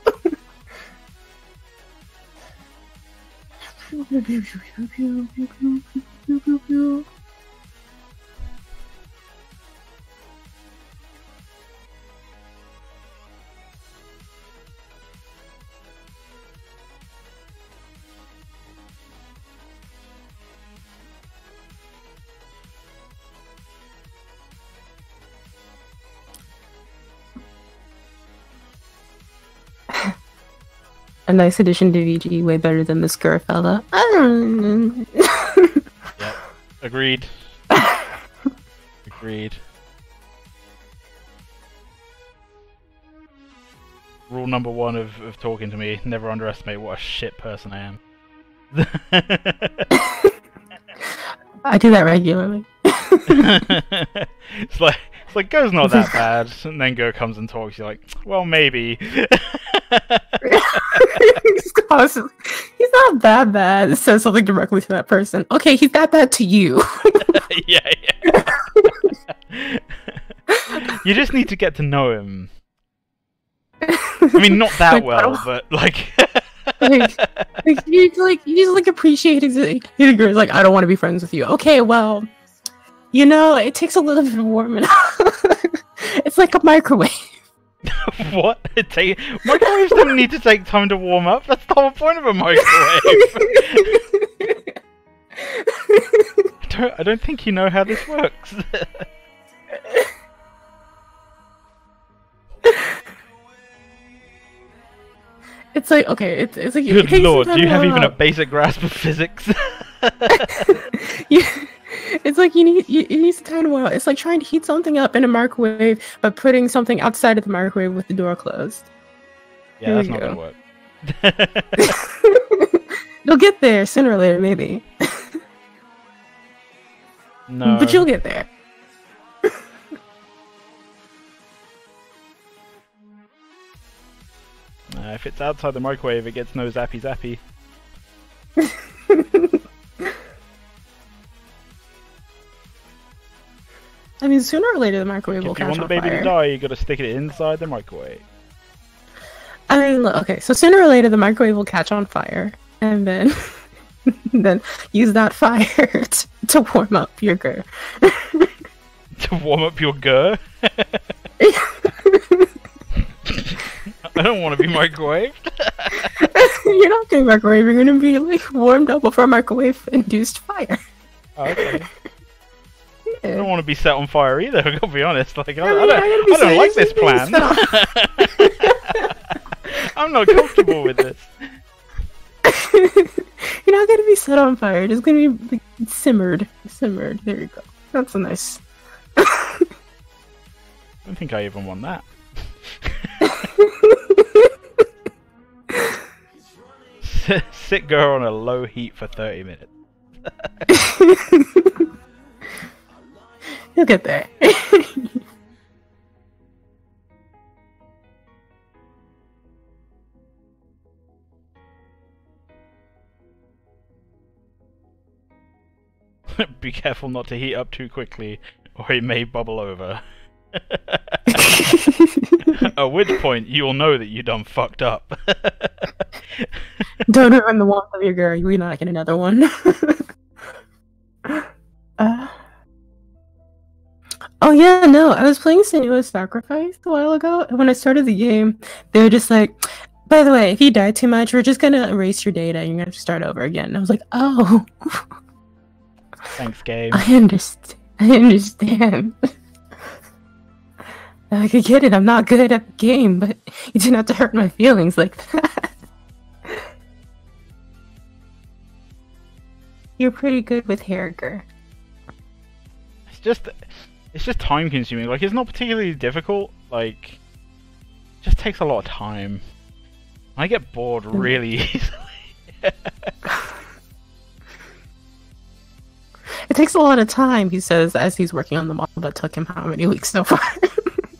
A nice addition to VG, way better than the Skur fella. Yep. Agreed. Agreed. Rule number one of talking to me, never underestimate what a shit person I am. I do that regularly. It's like Go's not that bad, and then Go comes and talks, you're like, well, maybe. He's not that bad. It says something directly to that person. Okay, he's that bad to you. Yeah. You just need to get to know him. I mean, not that well, but like... you just appreciate it. He's like, I don't want to be friends with you. Okay, well, you know, it takes a little bit of warming up. It's like a microwave. What? Microwaves don't need to take time to warm up. That's the whole point of a microwave. I don't think you know how this works. It's like, okay, it's like... Good lord, do you have even a basic grasp of physics? It's like you need some time to warm up. It's like trying to heat something up in a microwave, but putting something outside of the microwave with the door closed. Yeah, that's not gonna work. You'll get there sooner or later, maybe. No. But you'll get there. If it's outside the microwave, it gets no zappy zappy. I mean, sooner or later the microwave will catch on fire. If you want the baby to die, you gotta stick it inside the microwave. I mean, look, okay, so sooner or later the microwave will catch on fire, and then then use that fire to warm up your gur. To warm up your gur? I don't want to be microwaved. You're not getting microwaved. You're gonna be like warmed up over a microwave-induced fire. Oh, okay. Yeah. I don't want to be set on fire either. I gotta be honest. Like I don't like this plan. I'm not comfortable with this. You're not gonna be set on fire. It's gonna be like, simmered. Simmered. There you go. That's a nice. I don't think I even want that. Sit girl on a low heat for 30 minutes. You'll get there. Be careful not to heat up too quickly, or it may bubble over. At which point, you'll know that you done fucked up. Don't ruin the warmth of your girl. We're not getting another one. Oh yeah, no, I was playing Senua's Sacrifice a while ago, and when I started the game, they were just like, by the way, if you die too much, we're just gonna erase your data and you're gonna have to start over again. And I was like, oh. Thanks, game. I understand. I could get it, I'm not good at the game, but you didn't have to hurt my feelings like that. You're pretty good with hair, Gur. It's just time consuming. Like, it's not particularly difficult. Like, it just takes a lot of time. I get bored really easily. takes a lot of time, he says, as he's working on the model that took him how many weeks so far.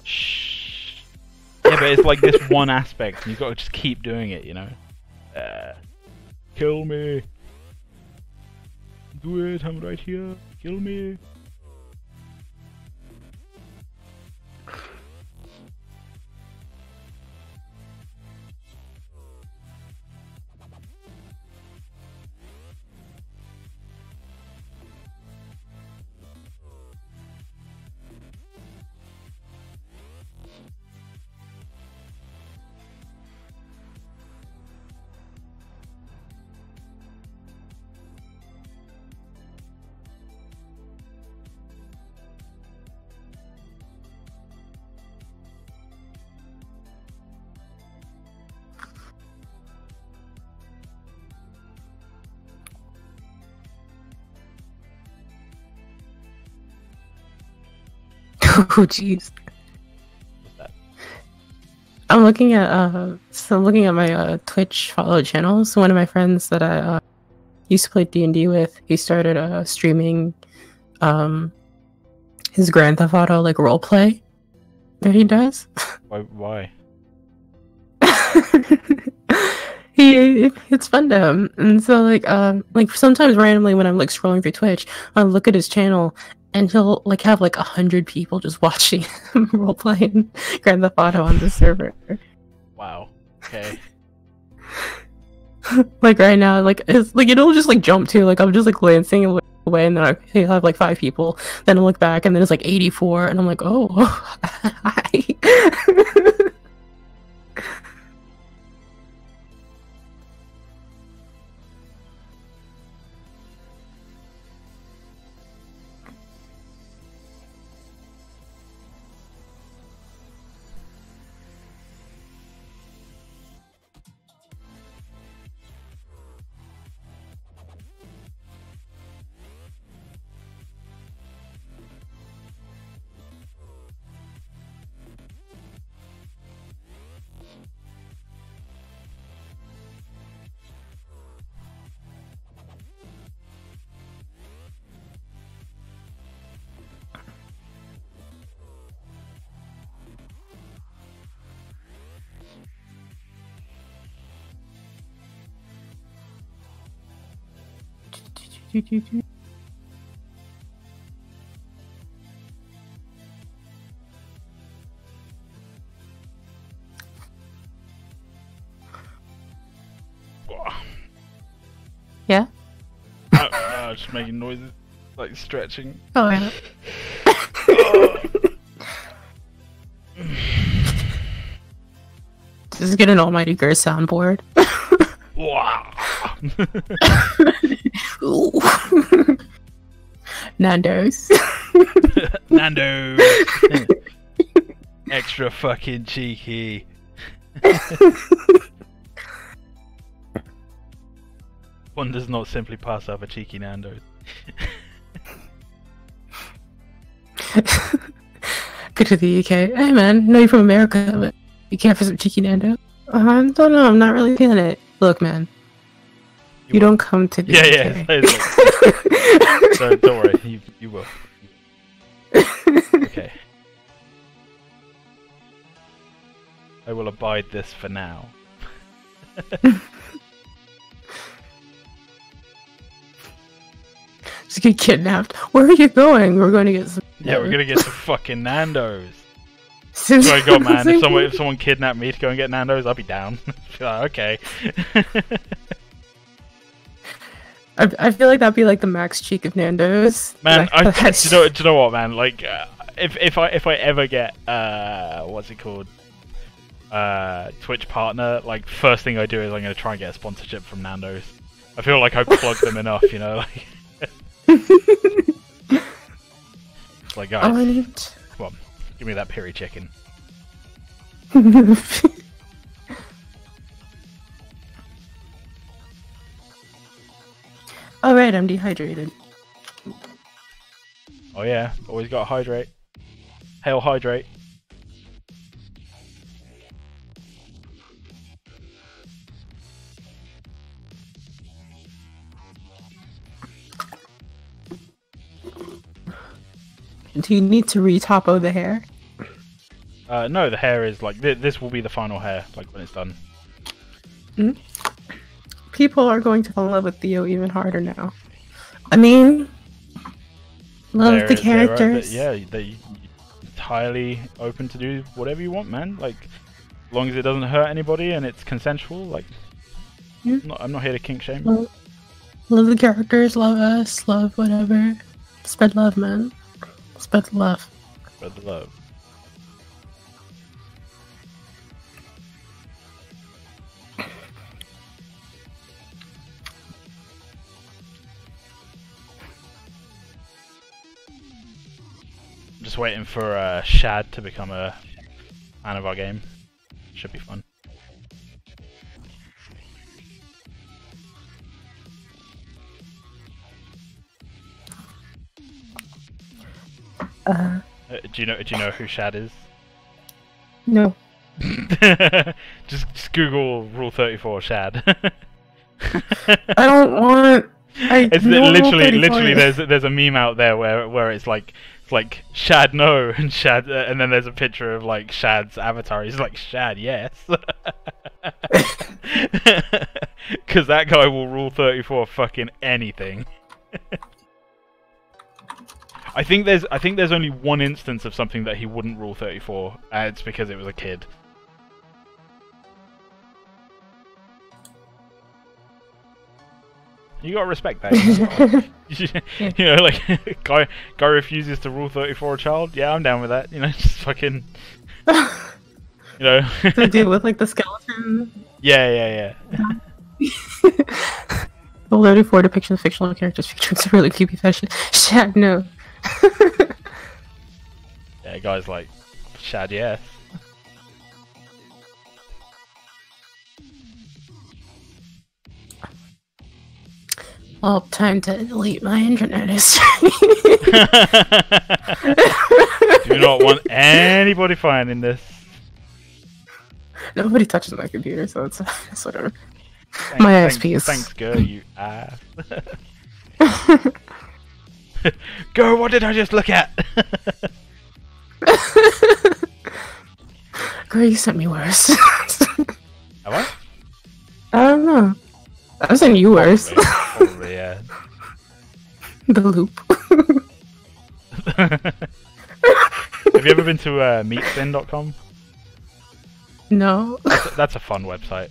Shh. Yeah, but it's like this one aspect, and you've got to just keep doing it, you know? Kill me. Do it, I'm right here. Kill me. Oh jeez. I'm looking at my Twitch follow channels. One of my friends that I used to play D&D with, he started streaming his Grand Theft Auto like roleplay that he does. Why? It's fun to him, and so like sometimes randomly when I'm like scrolling through Twitch, I'll look at his channel and he'll like have like 100 people just watching him roleplaying Grand Theft Auto on the server. Wow. Okay. Like right now, like it's like it'll just like jump to like I'm just like glancing away, and then he'll have like 5 people. Then I look back, and then it's like 84, and I'm like, oh, hi. Yeah? Just making noises, like stretching. Oh, yeah. Just get an almighty Gurr soundboard. Wow. Nando's. Nando's. Extra fucking cheeky. One does not simply pass up a cheeky Nando's. Go to the UK. Hey man, know you're from America, but you can't have some cheeky Nando. I don't know, I'm not really feeling it. Look man, you don't come to the UK. So don't worry, you will. Okay. I will abide this for now. Just get kidnapped. Where are you going? We're going to get some. Yeah, we're gonna get some fucking Nando's. Swear to God, man, if someone kidnapped me to go and get Nando's, I'd be down. Okay. I feel like that'd be like the max cheek of Nando's. Man, do you know what, man? Like, if I ever get what's it called, Twitch partner, like first thing I do is I'm gonna try and get a sponsorship from Nando's. I feel like I plugged them enough, you know. Like, it's like guys, come on, give me that piri chicken. Alright, I'm dehydrated. Oh yeah, always gotta hydrate. Hail hydrate. Do you need to re-topo the hair? No, the hair is like this will be the final hair, like when it's done. Mm-hmm. People are going to fall in love with Theo even harder now. I mean, love the characters. They're entirely open to do whatever you want, man. Like, as long as it doesn't hurt anybody and it's consensual. Like, I'm not here to kink shame. Love the characters, love us, love whatever. Spread love, man. Spread the love. Spread the love. Just waiting for Shad to become a fan of our game. Should be fun. Do you know who Shad is? No. just Google Rule 34 Shad. I don't want. It's literally there's a meme out there where it's like Shad no and Shad and then there's a picture of like Shad's avatar. He's like Shad yes, because that guy will Rule 34 fucking anything. I think there's only one instance of something that he wouldn't Rule 34. It's because it was a kid. You gotta respect that. You know, like guy refuses to Rule 34 a child. Yeah, I'm down with that. You know, just fucking. You know. To deal with like the skeleton. Yeah. The 34 depiction of fictional characters featuring some really creepy fashion. Shad no. Yeah, guys like Shad yes. Well, time to delete my internet history. Do not want anybody finding this. Nobody touches my computer, so it's whatever. My ISP is. Thanks, girl, you ass. Girl, what did I just look at? Girl, you sent me worse. Have I? I don't know. I was saying you worse. Probably, yeah. The loop. Have you ever been to meatspin.com? No. That's a fun website.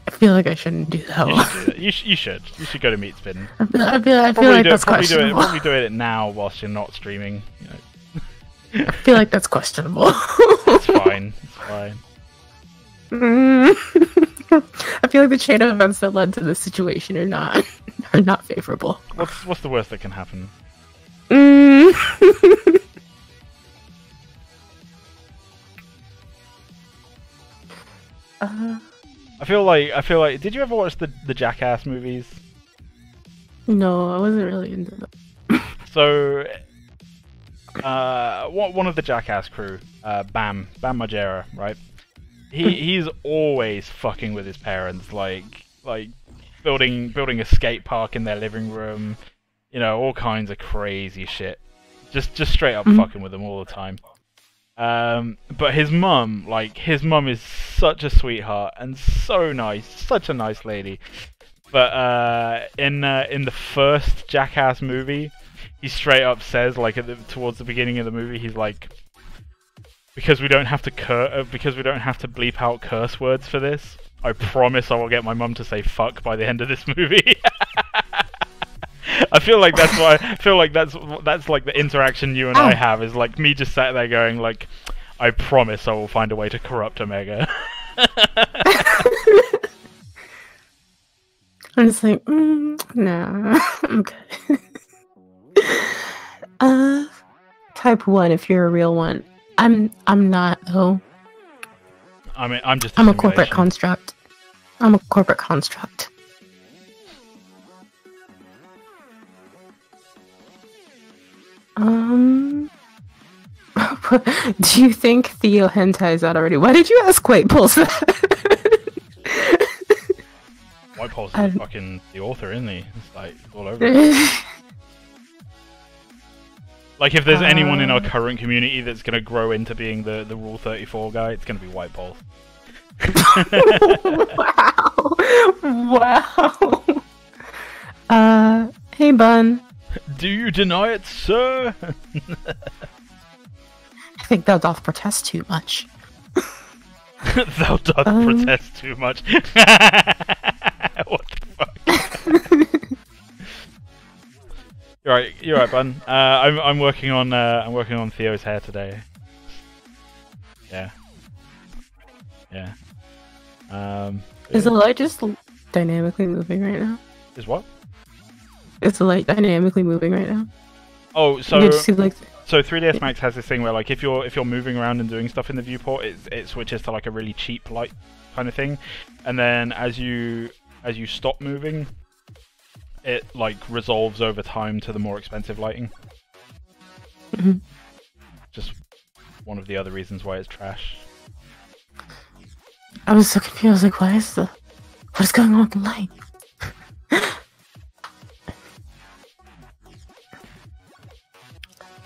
I feel like I shouldn't do that. You should. You should go to Meatspin. I feel like that's questionable. Probably do it now whilst you're not streaming. You know. I feel like that's questionable. It's fine. It's fine. I feel like the chain of events that led to this situation are not favorable. What's the worst that can happen? I feel like. Did you ever watch the Jackass movies? No, I wasn't really into them. So, one of the Jackass crew, Bam Margera, right? He's always fucking with his parents, like building a skate park in their living room, you know, all kinds of crazy shit. Just straight up fucking with them all the time. But his mum is such a sweetheart and so nice, such a nice lady. But in the first Jackass movie, he straight up says, like towards the beginning of the movie, he's like, because we don't have to bleep out curse words for this, I promise I will get my mum to say fuck by the end of this movie. I feel like that's why. I feel like that's like the interaction you and I have is like me just sat there going like, I promise I will find a way to corrupt Omega. I'm just like, nah, I'm good. Type 1 if you're a real one. I'm not though. I mean, I'm a corporate construct. I'm a corporate construct. Do you think Theo hentai is out already? Why did you ask White Pulse that? White Pulse is fucking the author, isn't he? It's like all over it. Like, if there's anyone in our current community that's going to grow into being the Rule 34 guy, it's going to be White Balls. Wow. Wow. Hey, Bun. Do you deny it, sir? I think thou doth protest too much. Thou doth protest too much. What the fuck? You're right, Bun. I'm working on Theo's hair today. Yeah. Yeah. Is the light just dynamically moving right now? Is what? Is the light dynamically moving right now? Oh, so You just see, like... so 3ds Max has this thing where, like, if you're moving around and doing stuff in the viewport, it switches to like a really cheap light kind of thing, and then as you stop moving, it like resolves over time to the more expensive lighting. Mm-hmm. Just one of the other reasons why it's trash. I was so confused. Like, what is going on with the light?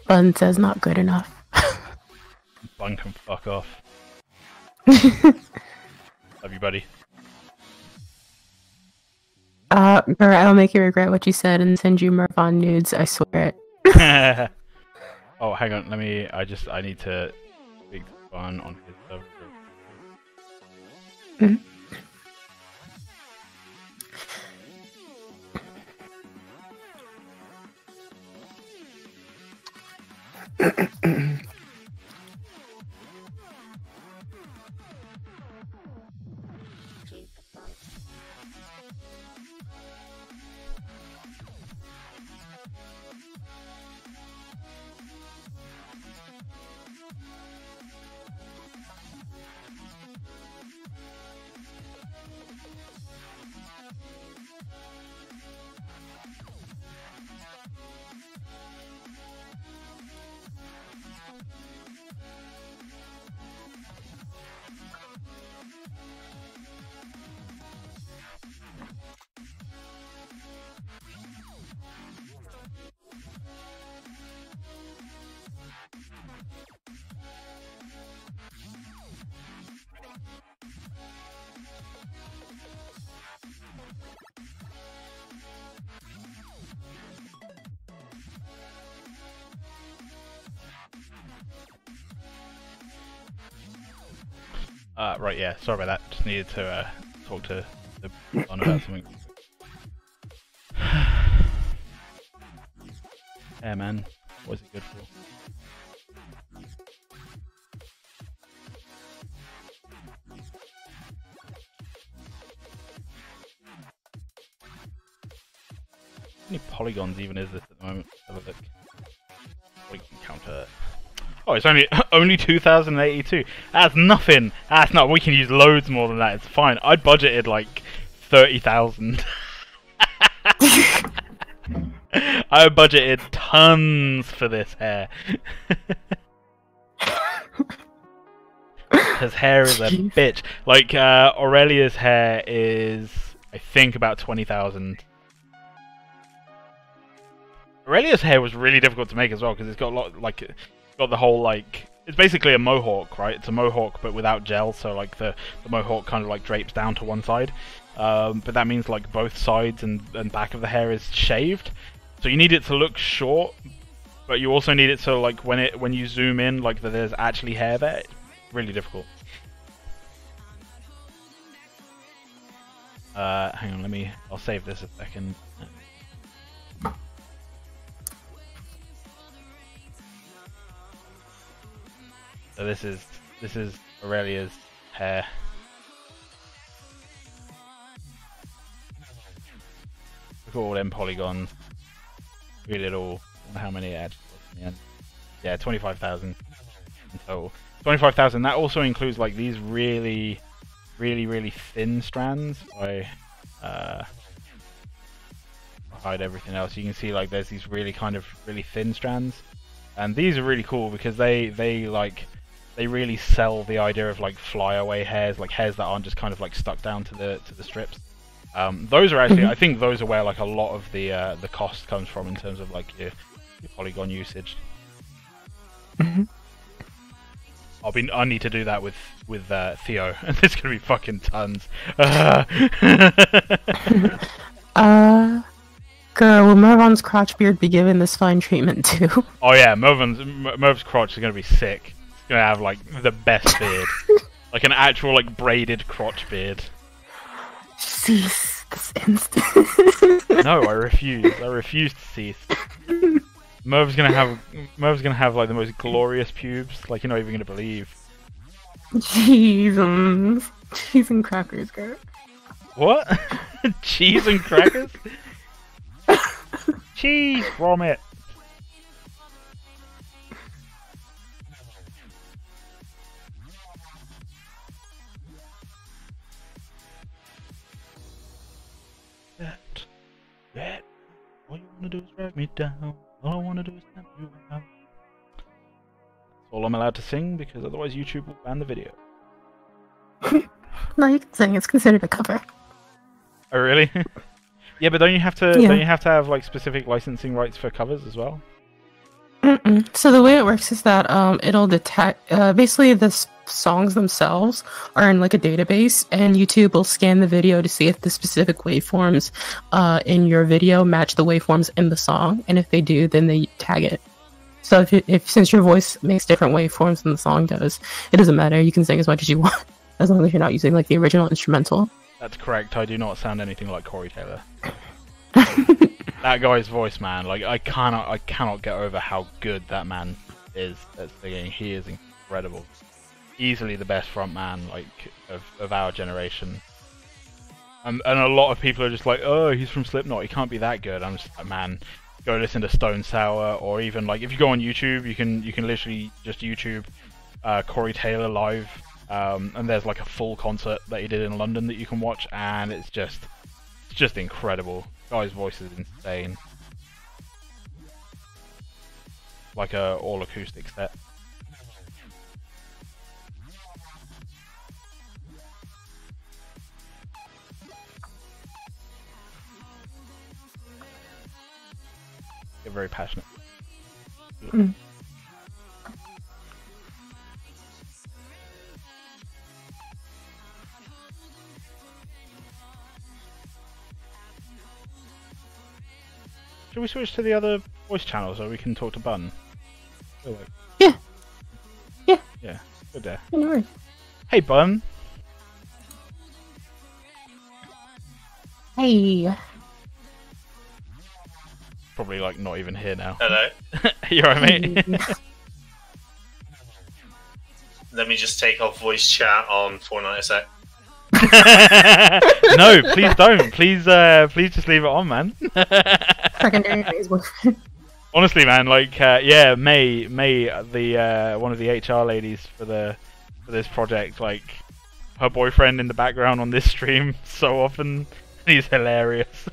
Bun says not good enough. Bun can fuck off. Love you, buddy. Girl, I'll make you regret what you said and send you Mervon nudes. I swear it. Oh, hang on. I need to speak to Bun on his server. Mm-hmm. Right, yeah, sorry about that. Just needed to talk to Bun about something. Yeah, man. What is it good for? How many polygons even is this at the moment? Have a look. Polygon counter. Oh, it's only 2,082. That's nothing. That's not. We can use loads more than that. It's fine. I budgeted like 30,000. I budgeted tons for this hair. His hair is a bitch. Like Aurelia's hair is, I think, about 20,000. Aurelia's hair was really difficult to make as well because it's got a lot like. Got the whole, like, it's basically a mohawk, right? It's a mohawk but without gel, so like the mohawk kind of like drapes down to one side, but that means like both sides and back of the hair is shaved, so you need it to look short, but you also need it so like when you zoom in, like that there's actually hair there. It's really difficult. Hang on, I'll save this a second. So this is Aurelia's hair. Look at all them polygons. Really little. I wonder how many it actually was in the end. Yeah, 25,000 in total. 25,000. That also includes like these really thin strands. I hide everything else. You can see like there's these really thin strands, and these are really cool because they really sell the idea of like flyaway hairs, like hairs that aren't just kind of like stuck down to the strips. Those are actually, I think those are where like a lot of the cost comes from in terms of like your polygon usage. I need to do that with Theo, and there's gonna be fucking tons. Girl, will Mervon's crotch beard be given this fine treatment too? Oh yeah, Merv's crotch is gonna be sick. It's gonna have like the best beard, like an actual like braided crotch beard. Cease this instant. No, I refuse. I refuse to cease. Merv's gonna have like the most glorious pubes, like you're not even gonna believe. Cheese and crackers, girl. What? Cheese and crackers? Cheese from it. That. All you wanna do is drag me down. All I wanna do is stamp you out. That's all I'm allowed to sing because otherwise YouTube will ban the video. No, you can sing. It's considered a cover. Oh really? Yeah, but don't you have to? Yeah. Don't you have to have like specific licensing rights for covers as well? So the way it works is that it'll detect basically songs themselves are in like a database, and YouTube will scan the video to see if the specific waveforms in your video match the waveforms in the song, and if they do, then they tag it. So if since your voice makes different waveforms than the song does, it doesn't matter. You can sing as much as you want, as long as you're not using like the original instrumental. That's correct. I do not sound anything like Corey Taylor. That guy's voice, man. Like I cannot get over how good that man is at singing. He is incredible. Easily the best front man like of our generation. And a lot of people are just like, oh, he's from Slipknot. He can't be that good. I'm just like, man, go listen to Stone Sour, or even like if you go on YouTube, you can literally just YouTube Corey Taylor live, and there's like a full concert that he did in London that you can watch, and it's just incredible. Guy's voice is insane. Like a all acoustic set. Get very passionate. Should we switch to the other voice channel so we can talk to Bun? Yeah. Yeah, good there. No worries. Hey Bun! Hey. Probably like not even here now. Hello. You alright, mate? Let me just take off voice chat on Fortnite a sec. No, please don't. Please just leave it on, man. Secondary phase boyfriend. Honestly, man, like, yeah, May, the one of the HR ladies for this project, like, her boyfriend in the background on this stream so often. He's hilarious.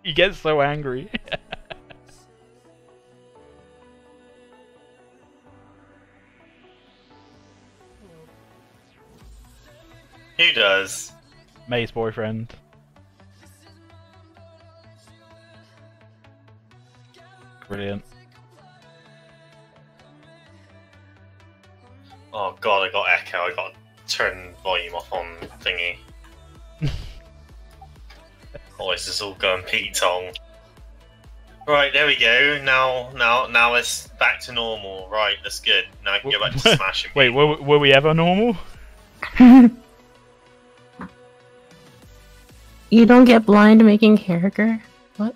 He gets so angry. Who does? May's boyfriend. Brilliant. Oh god, I got echo. I got to turn volume off on thingy. Oh, is this all going Pete Tong? Right, there we go. Now it's back to normal. Right, that's good. Now I can go back to smashing. Wait, were we ever normal? You don't get blind making character? What?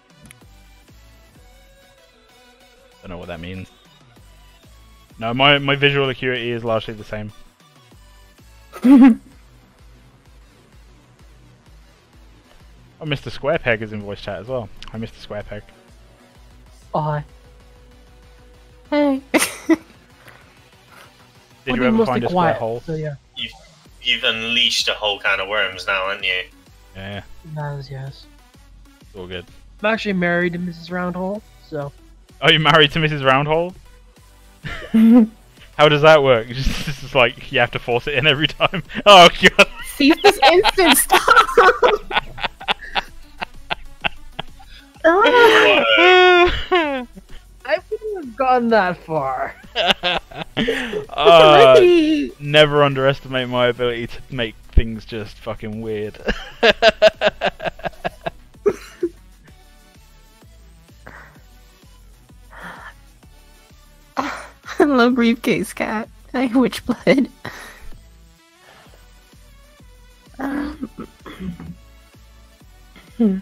Don't know what that means. No, my visual acuity is largely the same. Oh, Mr. Squarepeg is in voice chat as well. Hi, Mr. Squarepeg. Hi. Hey. Did you ever find a square hole? So yeah. You've unleashed a whole can of worms now, haven't you? Yeah, Yes. it's all good. I'm actually married to Mrs. Roundhole, so. Are you married to Mrs. Roundhole? How does that work? Just like you have to force it in every time. Oh god! See this instant stop. gone that far. Never underestimate my ability to make things just fucking weird. Hello, briefcase cat. Hi, Witchblood. Hmm.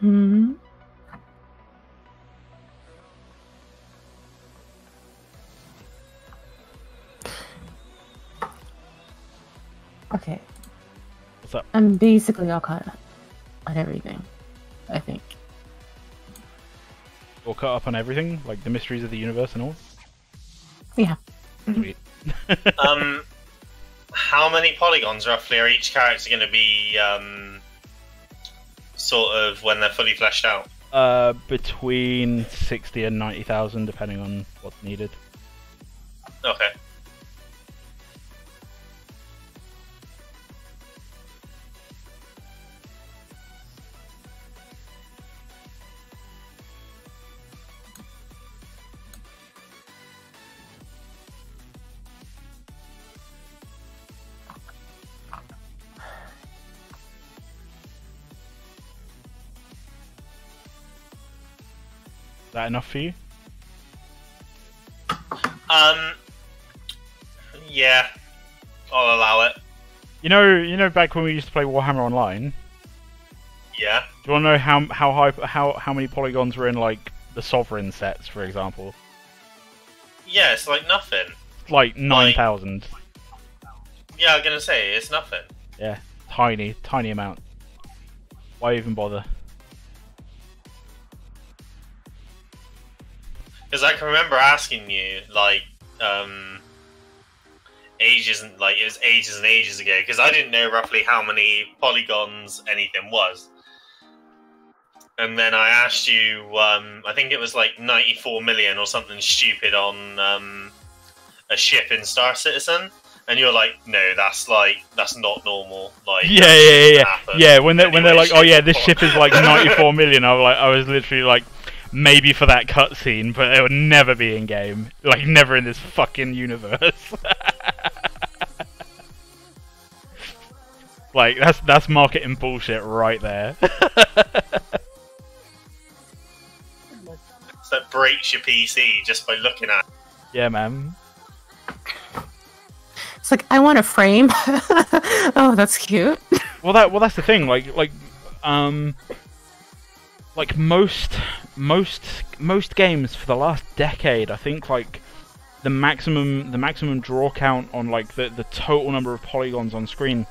Hmm. Okay. What's up? I'm basically all caught up on everything, I think. All caught up on everything, like the mysteries of the universe and all. Yeah. Sweet. How many polygons roughly are each character going to be, sort of, when they're fully fleshed out? Between 60 and 90,000, depending on what's needed. Okay. Is that enough for you? Yeah, I'll allow it. You know, back when we used to play Warhammer Online. Yeah. Do you want to know how many polygons were in like the Sovereign sets, for example? Yeah, it's like nothing. Like 9,000. Yeah, I'm gonna say it's nothing. Yeah, tiny amount. Why even bother? Because I can remember asking you, like, ages and like it was ages and ages ago. Because I didn't know roughly how many polygons anything was. And then I asked you, I think it was like 94 million or something stupid on a ship in Star Citizen. And you're like, no, that's not normal. Like, yeah. When they're like, oh yeah, this ship is like 94 million. I was literally like, maybe for that cutscene, but it would never be in game. Like, never in this fucking universe. Like, that's marketing bullshit right there. That breaks your PC just by looking at it. Yeah, man. It's like, I want a frame. Oh, that's cute. Well, that's the thing. Like most games for the last decade, I think like the maximum draw count on like the total number of polygons on screen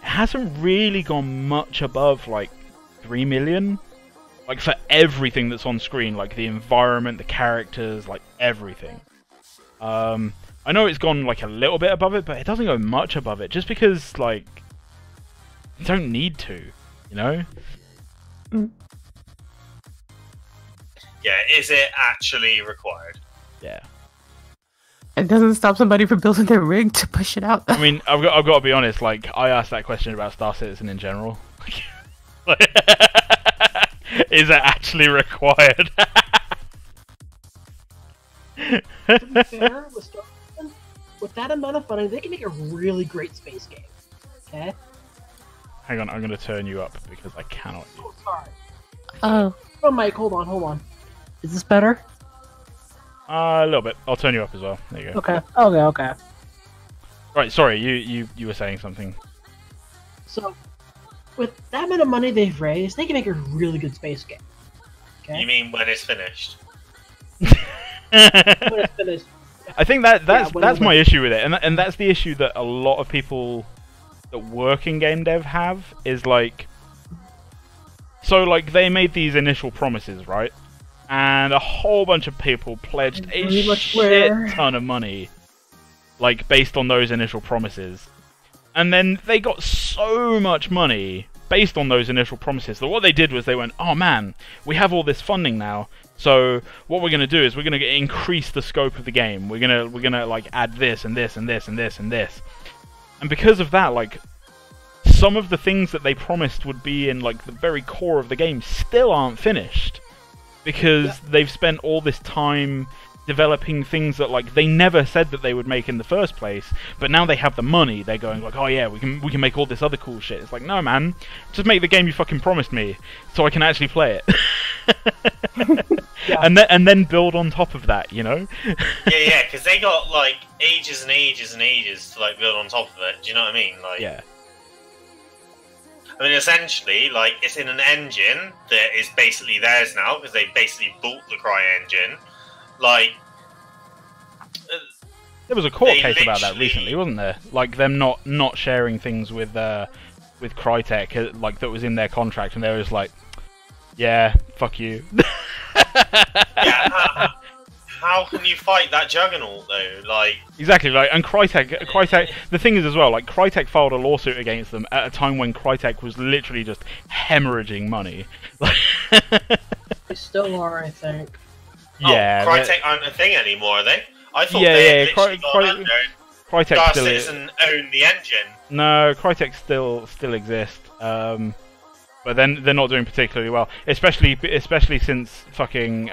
hasn't really gone much above like 3 million. Like for everything that's on screen, like the environment, the characters, like everything. I know it's gone like a little bit above it, but it doesn't go much above it, just because like you don't need to, you know? Mm. Yeah, is it actually required? Yeah. It doesn't stop somebody from building their rig to push it out. I mean, I've got to be honest. Like, I asked that question about Star Citizen in general. Is it actually required? To be fair, with Star Citizen, with that amount of funding, they can make a really great space game. Okay? Hang on, I'm going to turn you up because I cannot. Oh, sorry. Oh. Oh, Mike, hold on. Is this better? A little bit. I'll turn you up as well. There you go. Okay. Right, sorry, you were saying something. So, with that amount of money they've raised, they can make a really good space game. Okay? You mean when it's finished? When it's finished. I think that's when my issue with it, and that's the issue that a lot of people that work in game dev have, is like, so like they made these initial promises, right? And a whole bunch of people pledged a shit ton of money, like based on those initial promises, and then they got so much money based on those initial promises. That what they did was they went, oh man, we have all this funding now. So what we're gonna do is we're gonna increase the scope of the game. We're gonna like add this and this and this and this and this. And because of that, like, some of the things that they promised would be in like the very core of the game still aren't finished, because they've spent all this time developing things that like they never said that they would make in the first place, but now they have the money. They're going like, oh yeah, we can make all this other cool shit. It's like, no man, just make the game you fucking promised me so I can actually play it. And then build on top of that, you know. yeah, because they got like ages and ages and ages to like build on top of it. Do you know what I mean? Like, yeah. I mean, essentially, like, it's in an engine that is basically theirs now, because they basically bought the Cry engine. Like, there was a court case about that recently, wasn't there? Like them not sharing things with Crytek, like that was in their contract, and they was like, yeah, fuck you. Yeah. How can you fight that juggernaut though? Like, exactly, like, and Crytek. The thing is as well, like, Crytek filed a lawsuit against them at a time when Crytek was literally just hemorrhaging money. They still are, I think. Yeah, Crytek aren't a thing anymore, are they? I thought they had literally gone under. Crytek Star still Citizen own the engine. No, Crytek still exist, but then they're not doing particularly well, especially since fucking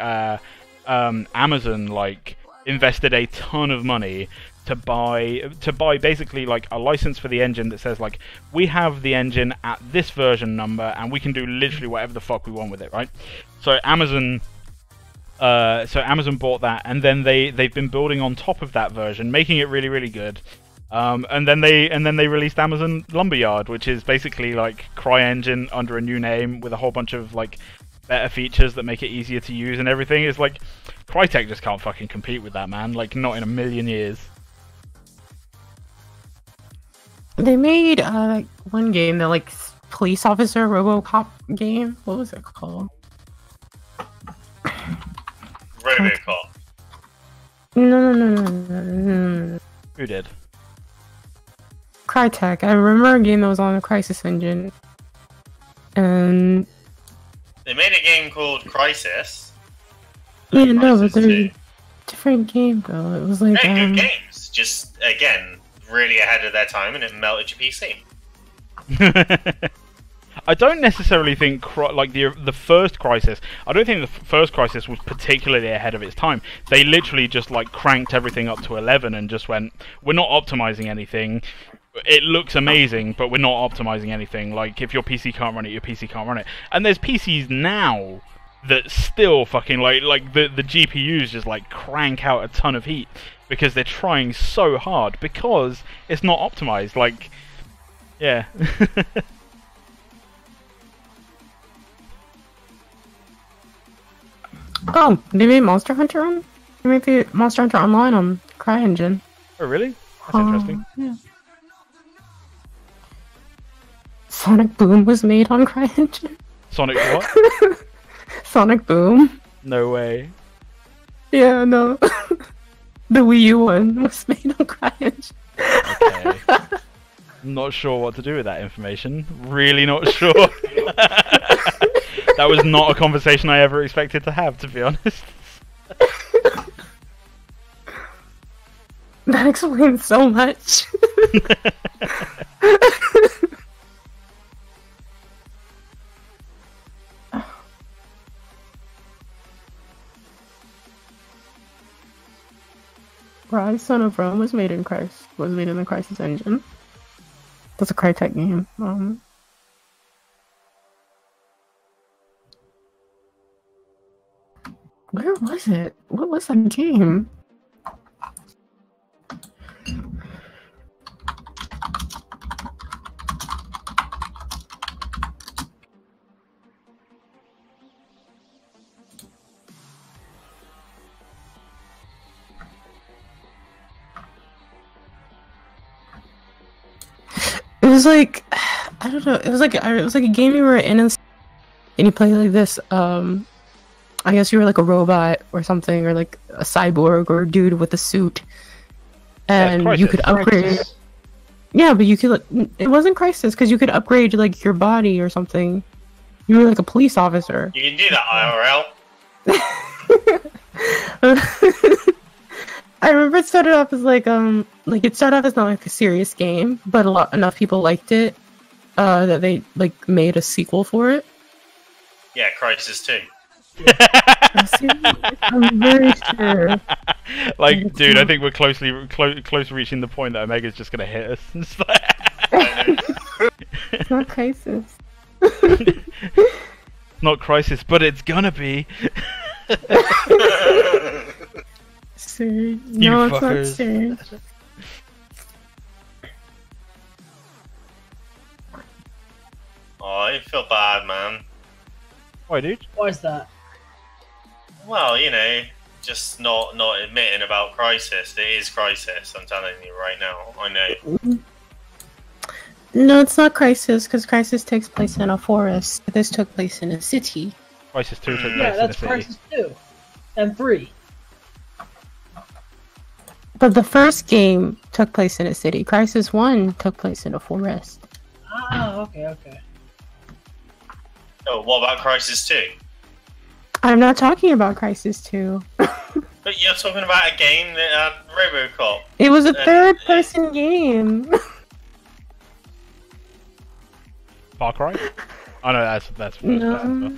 Amazon like invested a ton of money to buy basically like a license for the engine that says like, we have the engine at this version number and we can do literally whatever the fuck we want with it, right? So Amazon bought that, and then they've been building on top of that version, making it really, really good. And then they released Amazon Lumberyard, which is basically like CryEngine under a new name with a whole bunch of like better features that make it easier to use and everything. It's like Crytek just can't fucking compete with that, man. Like, not in a million years. They made one game, the like police officer RoboCop game. What was it called? RoboCop. No. Who did? Crytek. I remember a game that was on the Crysis engine, and they made a game called Crisis. Yeah, no, but they're a different game though. It was like good games. Just again, really ahead of their time, and it melted your PC. I don't necessarily think like the first Crisis. I don't think the first Crisis was particularly ahead of its time. They literally just like cranked everything up to 11 and just went, we're not optimizing anything. It looks amazing, but we're not optimizing anything. Like, if your PC can't run it, your PC can't run it. And there's PCs now that still fucking like the GPUs just like crank out a ton of heat because they're trying so hard because it's not optimized. Like, yeah. Oh, they made Monster Hunter on? They made Monster Hunter Online on CryEngine. Oh, really? That's interesting. Yeah. Sonic Boom was made on CryEngine. Sonic what? Sonic Boom. No way. Yeah, no. The Wii U one was made on CryEngine. Okay. Not sure what to do with that information. Really not sure. That was not a conversation I ever expected to have, to be honest. That explains so much. Rise Son of Rome was made in the Crysis engine. That's a Crytek game. Where was it? What was that game? It was like, I don't know. It was like a game you were in, and you play like this. I guess you were like a robot or something, or like a cyborg or a dude with a suit, and you could upgrade. Yeah, but you could. It wasn't Crisis because you could upgrade like your body or something. You were like a police officer. You can do that IRL. I remember it started off as like it started off as not like a serious game, but enough people liked it that they like made a sequel for it. Yeah, Crisis 2. I'm very sure. Like, dude, I think we're close reaching the point that Omega's just gonna hit us. It's not Crisis. Not Crisis, but it's gonna be. Sir. No, it's not Sir. Oh, I feel bad, man. Why, dude? Why is that? Well, you know, just not admitting about Crisis. It is Crisis, I'm telling you right now. I know. No, it's not Crisis, because Crisis takes place in a forest. This took place in a city. Crisis 2 took place Yeah, in that's a city. Crisis 2. And 3. But the first game took place in a city. Crisis 1 took place in a forest. Ah, okay. Oh, what about Crisis 2? I'm not talking about Crisis 2. But you're talking about a game that had Robocop. It was a third-person game. Far Cry? Oh no, that's No.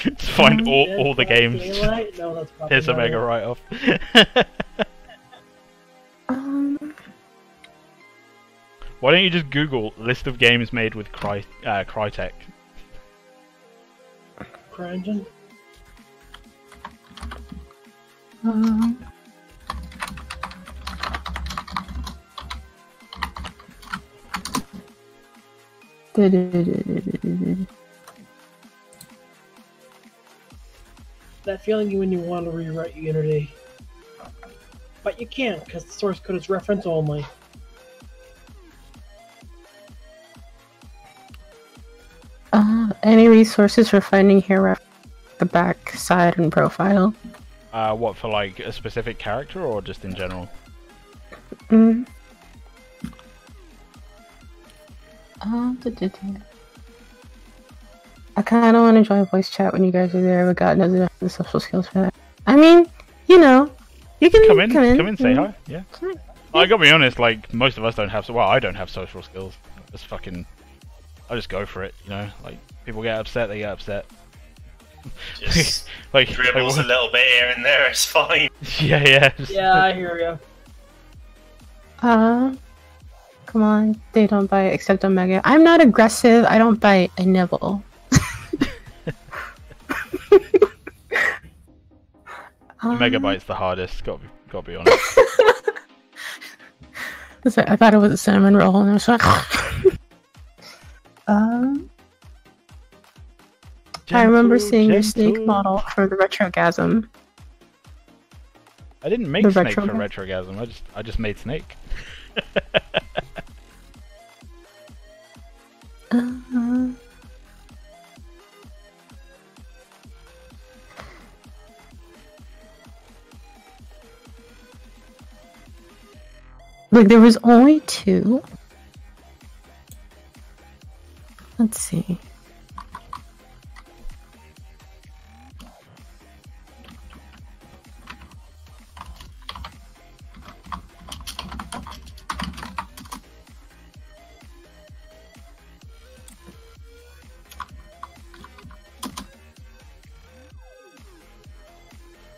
Let's find all the games. Daylight? No, that's probably Here's a not mega it. write-off. Why don't you just Google list of games made with Crytek? CryEngine? That feeling when you want to rewrite Unity. But you can't, because the source code is reference only. Any resources for finding here the back, side, and profile? What, for like a specific character or just in general? I kind of want to join voice chat when you guys are there, but God doesn't have the social skills for that. I mean, you know, you can Come in, say hi. Yeah. I gotta be honest, like most of us don't have. Well, I don't have social skills. I just go for it, you know. Like people get upset, they get upset. Just like dribbles a little bit here and there, it's fine. Yeah. Yeah, I hear you. Come on, they don't bite except Omega. I'm not aggressive. I don't bite. I nibble. Megabyte's the hardest. Gotta be honest. I thought it was a cinnamon roll, and I was like, I remember seeing your snake model for the Retrogasm. I didn't make Snake for Retrogasm. I just made Snake. Like there was only 2. Let's see.